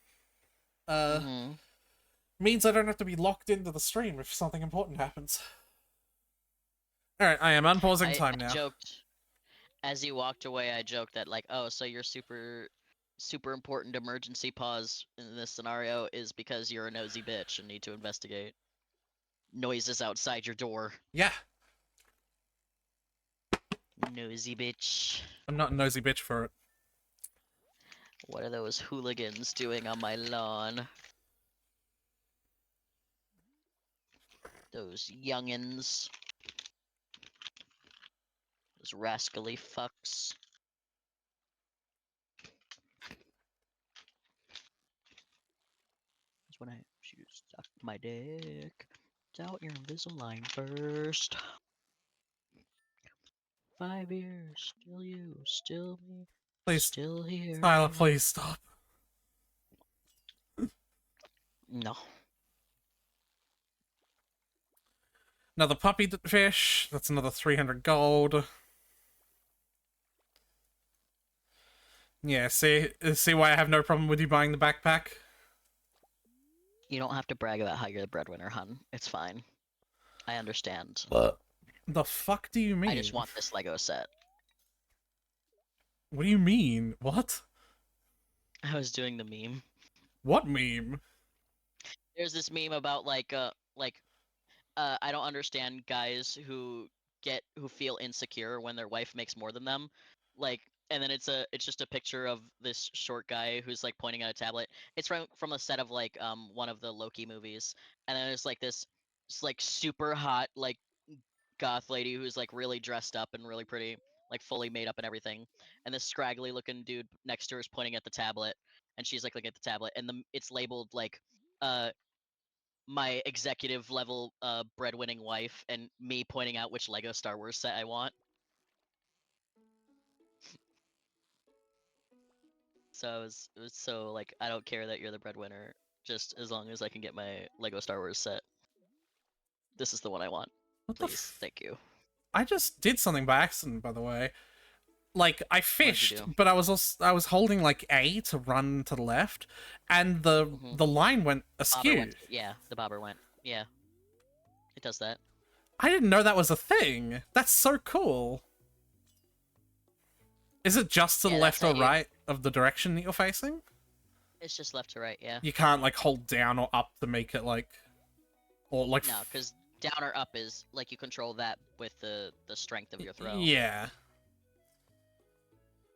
uh, Mm-hmm. means I don't have to be locked into the stream if something important happens. Alright, I am unpausing time I now. joked as you walked away. I joked that like, oh, so your super important emergency pause in this scenario is because you're a nosy bitch and need to investigate noises outside your door. Yeah, Nosy bitch. I'm not a nosy bitch for it. What are those hooligans doing on my lawn? Those youngins. Those rascally fucks. That's when I should suck my dick. It's out your Invisalign first. 5 years, still you, still me, Please, still Tyler, here. please stop. No. Another puppy fish. That's another 300 gold. Yeah, see why I have no problem with you buying the backpack? You don't have to brag about how you're the breadwinner, hun. It's fine. I understand. What the fuck do you I just mean? want this Lego set. What do you mean? What? I was doing the meme. What meme? There's this meme about I don't understand guys who feel insecure when their wife makes more than them. Like, and then it's just a picture of this short guy who's like pointing at a tablet. It's from a set of like one of the Loki movies. And then there's like this like super hot like goth lady who's like really dressed up and really pretty, like fully made up and everything. And this scraggly looking dude next to her is pointing at the tablet, and she's like looking at the tablet, and it's labeled like uh my executive level breadwinning wife, and me pointing out which Lego Star Wars set I want. So it was so like, I don't care that you're the breadwinner, just as long as I can get my Lego Star Wars set. This is the one I want. What the Please, thank you. I just did something by accident, by the way. Like I What did you fished, do? but I was holding like A to run to the left, and Mm-hmm. the line went Bobber askew. went. Yeah, the bobber went. Yeah, it does that. I didn't know that was a thing. That's so cool. Is it just to the Yeah, that's left how or you. right of the direction that you're facing? It's just left to right. Yeah. You can't like hold down or up to make it like, or like No, because down or up is like you control that with the strength of your throw. yeah.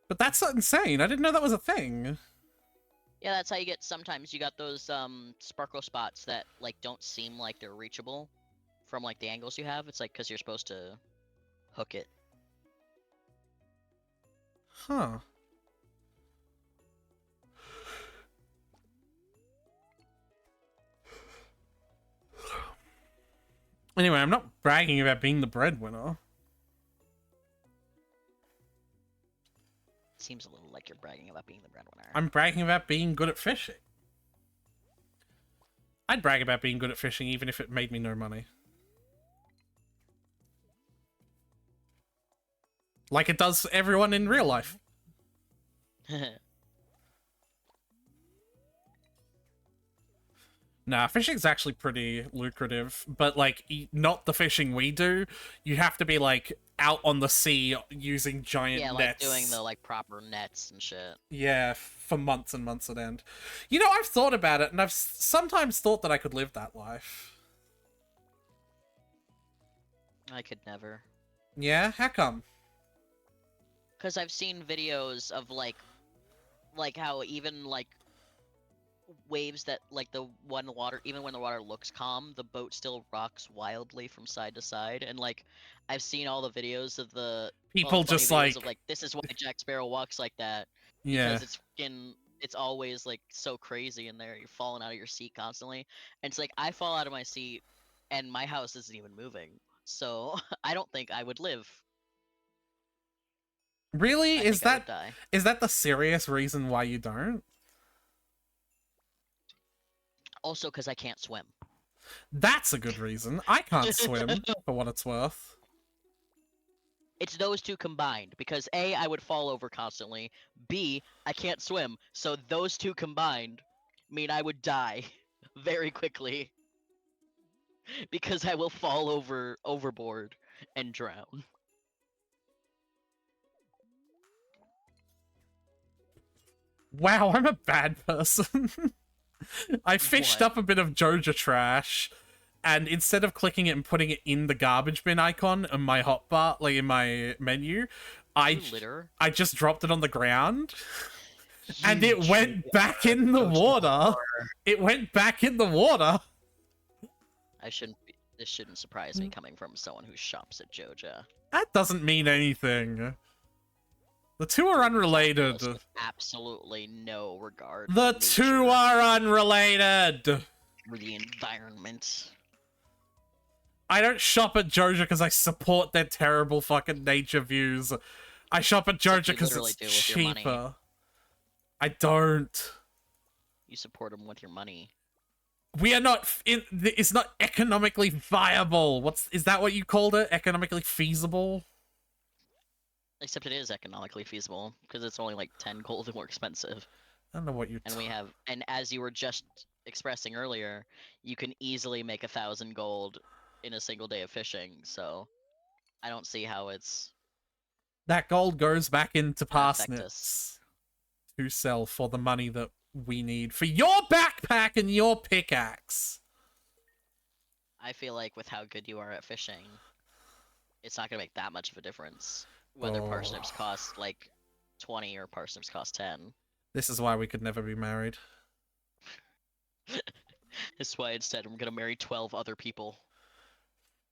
But that's insane. I didn't know that was a thing. Yeah, that's how you get. Sometimes you got those sparkle spots that like don't seem like they're reachable from like the angles you have. It's like because you're supposed to hook it. Huh. Anyway, I'm not bragging about being the breadwinner. Seems a little like you're bragging about being the breadwinner. I'm bragging about being good at fishing. I'd brag about being good at fishing even if it made me no money. Like it does everyone in real life. Nah, fishing's actually pretty lucrative, but like not the fishing we do. You have to be like out on the sea using giant Yeah, like doing nets. the like proper nets and shit. Yeah, for months and months at end. You know, I've thought about it, and I've sometimes thought that I could live that life. I could never. Yeah, how come? Cause I've seen videos of like how even like waves that like the when the water even when the water looks calm, the boat still rocks wildly from side to side. And like I've seen all the videos of all the People funny just videos of like, like, this is why Jack Sparrow walks like that, yeah. because it's always like so crazy in there. You're falling out of your seat constantly. And it's like I fall out of my seat and my house isn't even moving. So I don't think I would live. Really? I think I would die. Is that the serious reason why you don't? Also because I can't swim. That's a good reason. I can't swim, for what it's worth. It's those two combined because A, I would fall over constantly. B, I can't swim. So those two combined mean I would die very quickly because I will fall overboard and drown. Wow, I'm a bad person. I fished What? up a bit of Joja trash, and instead of clicking it and putting it in the garbage bin icon in my hotbar, like in my menu, Did I you litter? I just dropped it on the ground, and You it went back in the Joja water. whore. It went back in the water. I shouldn't be, this shouldn't surprise me coming from someone who shops at Joja. That doesn't mean anything. The two are You're unrelated. capitalist with absolutely no regard for The two nature, are unrelated. for the environment. I don't shop at Joja because I support their terrible fucking nature views. I shop at Except Joja you because literally it's do with your money. cheaper. I don't. You support them with your money. We are not. It's not economically viable. Is that what you called it? Economically feasible? Except it is economically feasible because it's only like 10 gold more expensive. I don't know what you. And we have, and as you were just expressing earlier, you can easily make 1,000 gold in a single day of fishing. So I don't see how it's That gold goes back into gonna affect us. parsnips to sell for the money that we need for your backpack and your pickaxe. I feel like with how good you are at fishing, it's not gonna make that much of a difference whether Oh. parsnips cost like 20 or parsnips cost 10. This is why we could never be married. That's why instead I'm gonna marry 12 other people.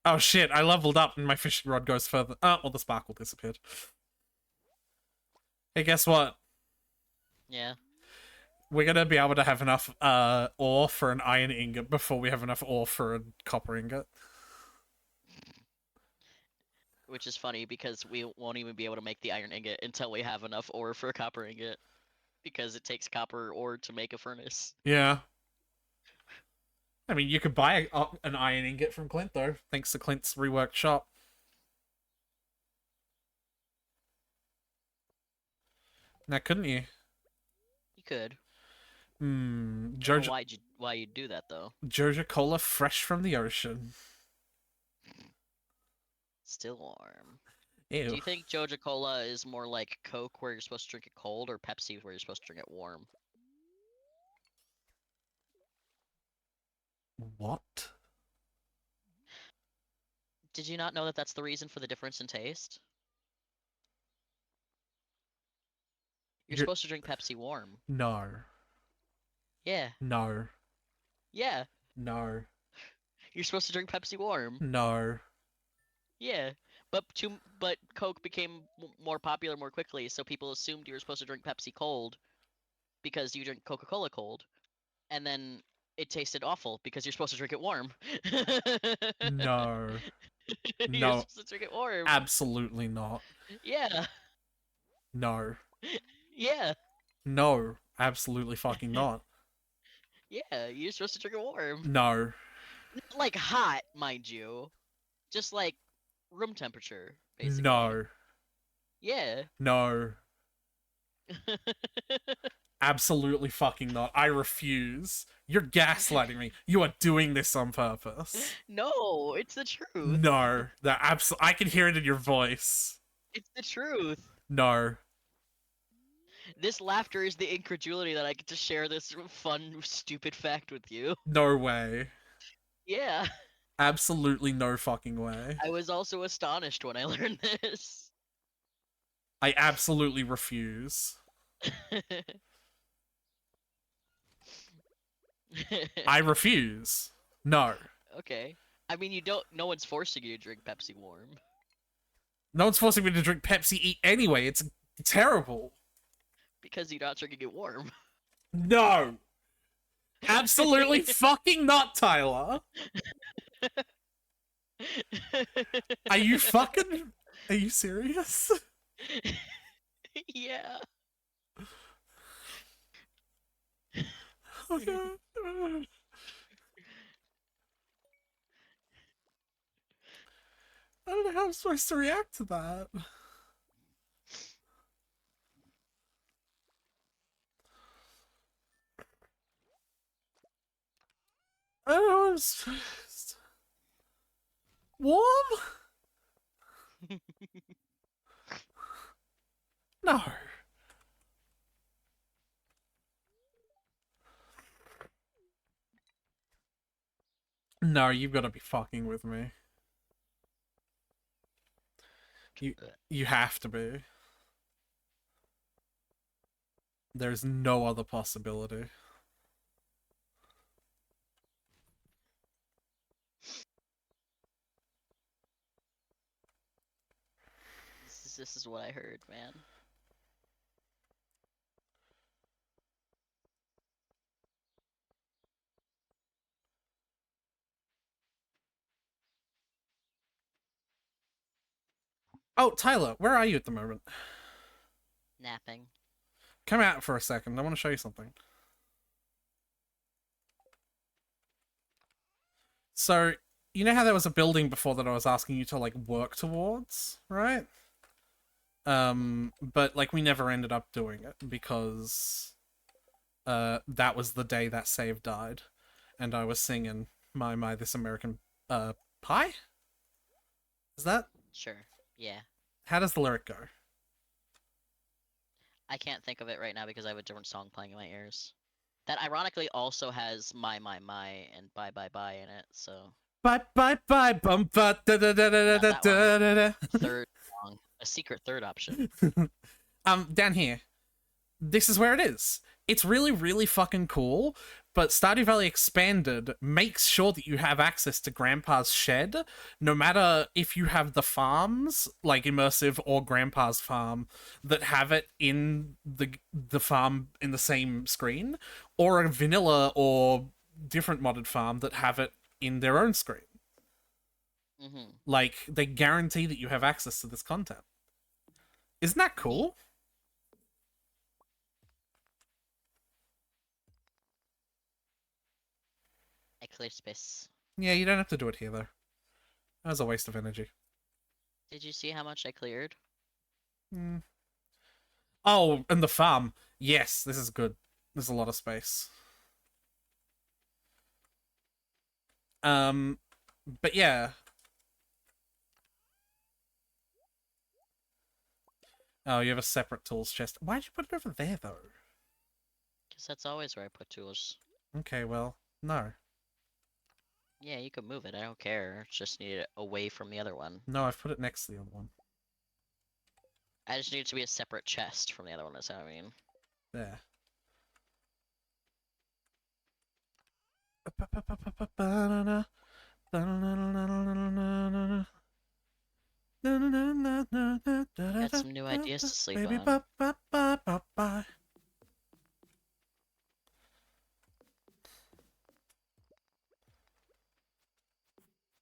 Oh shit, I leveled up and my fishing rod goes further. Oh, well, the sparkle disappeared. Hey, guess what? Yeah. We're gonna be able to have enough ore for an iron ingot before we have enough ore for a copper ingot. Which is funny because we won't even be able to make the iron ingot until we have enough ore for a copper ingot. Because it takes copper ore to make a furnace. Yeah. I mean, you could buy an iron ingot from Clint, though, thanks to Clint's reworked shop. Now, couldn't you? You could. Georgia, Why you'd do that though? Georgia Cola fresh from the ocean. Still warm. Ew. Do you think Joja Cola is more like Coke where you're supposed to drink it cold or Pepsi where you're supposed to drink it warm? What? Did you not know that that's the reason for the difference in taste? You're supposed to drink Pepsi warm. No. Yeah. No. Yeah. No. You're supposed to drink Pepsi warm. No. Yeah. But Coke became more popular more quickly, so people assumed you were supposed to drink Pepsi cold because you drink Coca-Cola cold. And then it tasted awful because you're supposed to drink it warm. No. You're No. supposed to drink it warm. Absolutely not. Yeah. No. Yeah. No. Absolutely fucking not. Yeah, you're supposed to drink it warm. No. Not like hot, mind you. Just like room temperature, basically. No. Yeah. No. Absolutely fucking not. I refuse. You're gaslighting me. You are doing this on purpose. No, it's the truth. No. I can hear it in your voice. It's the truth. No. This laughter is the incredulity that I get to share this fun, stupid fact with you. No way. Yeah. Absolutely no fucking way. I was also astonished when I learned this. I absolutely refuse. I refuse. No. Okay. I mean, no one's forcing you to drink Pepsi warm. No one's forcing me to drink Pepsi anyway. It's terrible. Because you're not drinking it warm. No. Absolutely fucking not, Tyler. Are you serious? Yeah. Okay. I don't know how I'm supposed to react to that. I don't know. I'm supposed... Warm? No. No, you've got to be fucking with me. You you have to be. There's no other possibility. This is what I heard, man. Oh, Tyler, where are you at the moment? Napping. Come out for a second. I want to show you something. So, you know how there was a building before that I was asking you to like work towards, right? Mm-hmm. But like we never ended up doing it because that was the day that save died, and I was singing my this American pie. Is that Sure. Yeah. how does the lyric go? I can't think of it right now because I have a different song playing in my ears. That ironically also has my and bye bye bye in it, so Bye bye bye bum ba da da da da not da that one. da da Third song. A secret third option. da. Down here, this is where it is. It's really, really fucking cool. But Stardew Valley Expanded makes sure that you have access to Grandpa's shed, no matter if you have the farms, like Immersive or Grandpa's farm, that have it in the farm in the same screen, or a vanilla or different modded farm that have it in their own screen. Mm-hmm. Like, they guarantee that you have access to this content. Isn't that Neat. cool? Eclipse. Yeah, you don't have to do it here, though. That was a waste of energy. Did you see how much I cleared? Hmm. Oh, and the farm. Yes, this is good. There's a lot of space. Um, but yeah. Oh, you have a separate tools chest. Why'd you put it over there, though? Because that's always where I put tools. Okay, well, no. Yeah, you can move it. I don't care. Just need it away from the other one. No, I've put it next to the other one. I just need it to be a separate chest from the other one, is what I mean. There. Got some new ideas to sleep Baby, on.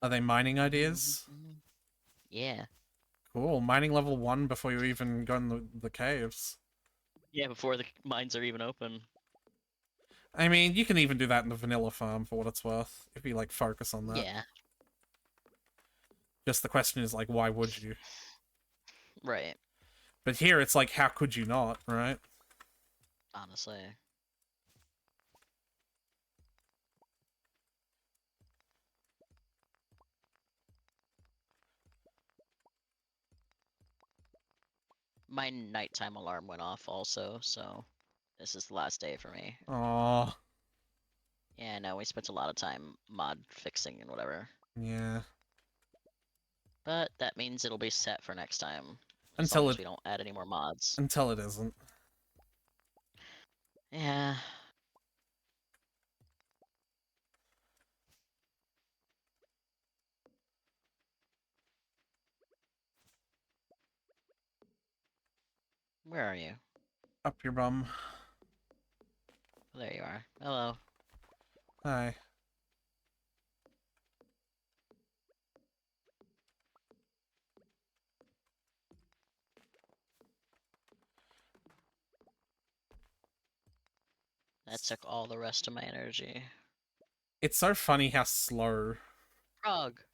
Are they mining ideas? Yeah. Cool. Mining level 1 before you even go in the caves. Yeah, before the mines are even open. I mean, you can even do that in the vanilla farm for what it's worth, if you, like, focus on that. Yeah. Just the question is, like, why would you? Right. But here, it's like, how could you not, right? Honestly. My nighttime alarm went off also, so this is the last day for me. Oh, Yeah, no, we spent a lot of time mod fixing and whatever. yeah. But that means it'll be set for next time. As long Until as it we don't add any more mods. until it isn't. Yeah. Where are you? Up your bum. Oh, there you are. Hello. Hi. That took all the rest of my energy. It's so funny how slow. Frog!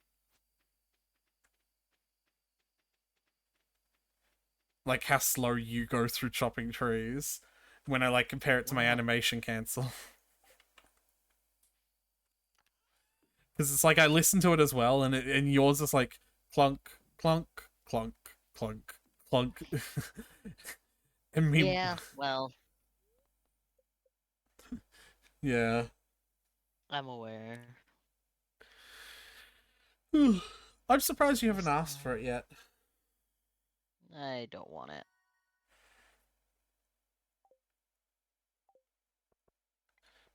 like how slow you go through chopping trees when I like compare it to my Wow. animation cancel. Because it's like I listen to it as well, and yours is like clunk, clunk, clunk, clunk, clunk. And me, Yeah, well, yeah. I'm aware. I'm surprised you haven't Just, asked for it yet. I don't want it.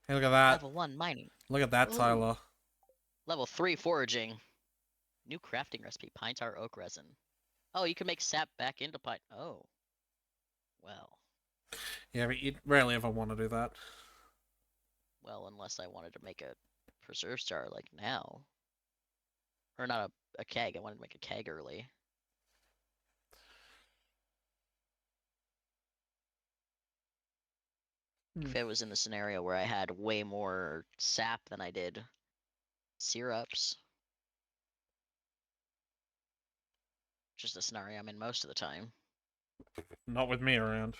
Hey, look at that. Level 1 mining. Look at that, Ooh. Tyler. Level 3 foraging. New crafting recipe, pine tar oak resin. Oh, you can make sap back into pine. Oh, well. Yeah, but you rarely ever want to do that. Well, unless I wanted to make a preserve jar like now. Or not a keg, I wanted to make a keg early. Hmm. If it was in the scenario where I had way more sap than I did syrups, which is the scenario I'm in most of the time. Not with me around.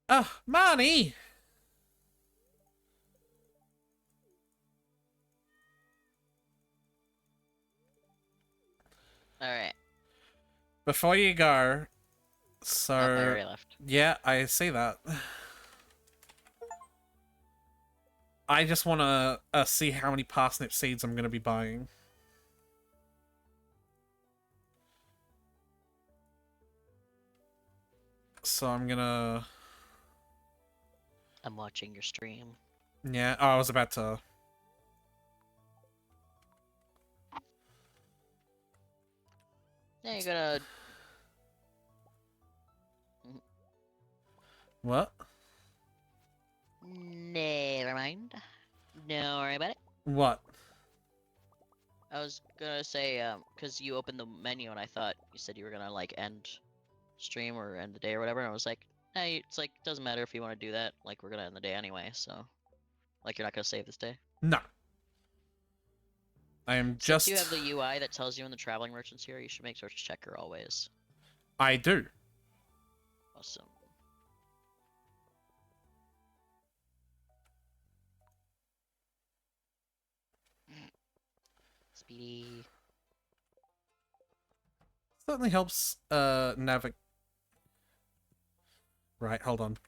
Ah, Marnie! Alright. Before you go, Oh, I so already left. yeah, I see that. I just want to see how many parsnip seeds I'm going to be buying. So I'm gonna. I'm watching your stream. Yeah, oh, I was about to. Yeah, you're gonna. What? Never mind. Don't worry about it. What? I was gonna say, because you opened the menu and I thought you said you were gonna like end stream or end the day or whatever, and I was like, hey, it's like doesn't matter if you want to do that. Like we're gonna end the day anyway, so like you're not gonna save this day. No. I am Since you just. have the UI that tells you when the traveling merchant's here, you should make search checker always. I do. Awesome. Speedy. Certainly helps, navigate. Right, hold on.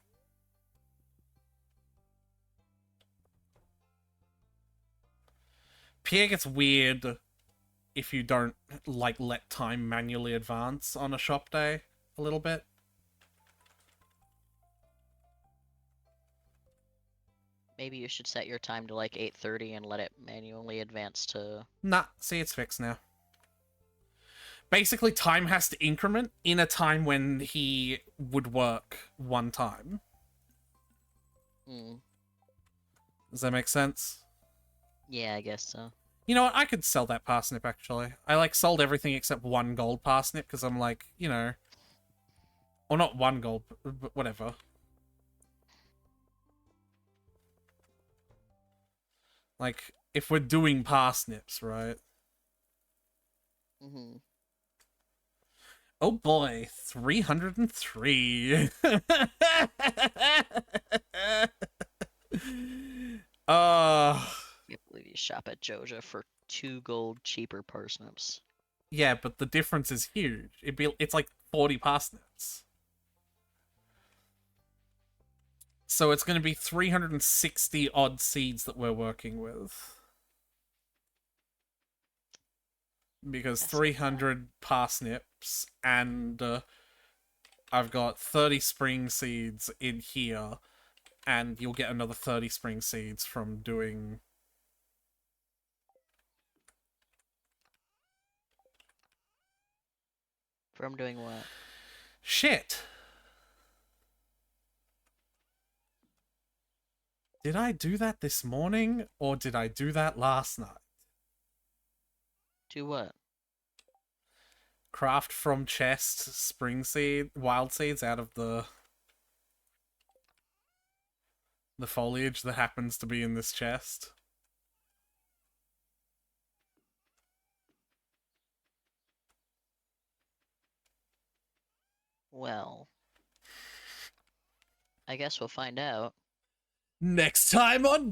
Pierre gets weird if you don't, like, let time manually advance on a shop day a little bit. Maybe you should set your time to like 8:30 and let it manually advance to. Nah, see, it's fixed now. Basically, time has to increment in a time when he would work one time. Hmm. Does that make sense? Yeah, I guess so. You know what? I could sell that parsnip, actually. I, like, sold everything except one gold parsnip, because I'm like, you know... Or not one gold, but whatever. Like, if we're doing parsnips, right? Hmm. Oh boy, 303. uh Can't believe you shop at Joja for 2 gold cheaper parsnips. yeah, but the difference is huge. It's like 40 parsnips. So it's going to be 360 odd seeds that we're working with. Because That's a lot. 300 parsnips and I've got 30 spring seeds in here, and you'll get another 30 spring seeds from doing. From doing what? Shit! Did I do that this morning, or did I do that last night? Do what? Craft from chest spring seed, wild seeds out of the foliage that happens to be in this chest. Well, I guess we'll find out. Next time on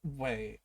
Wait.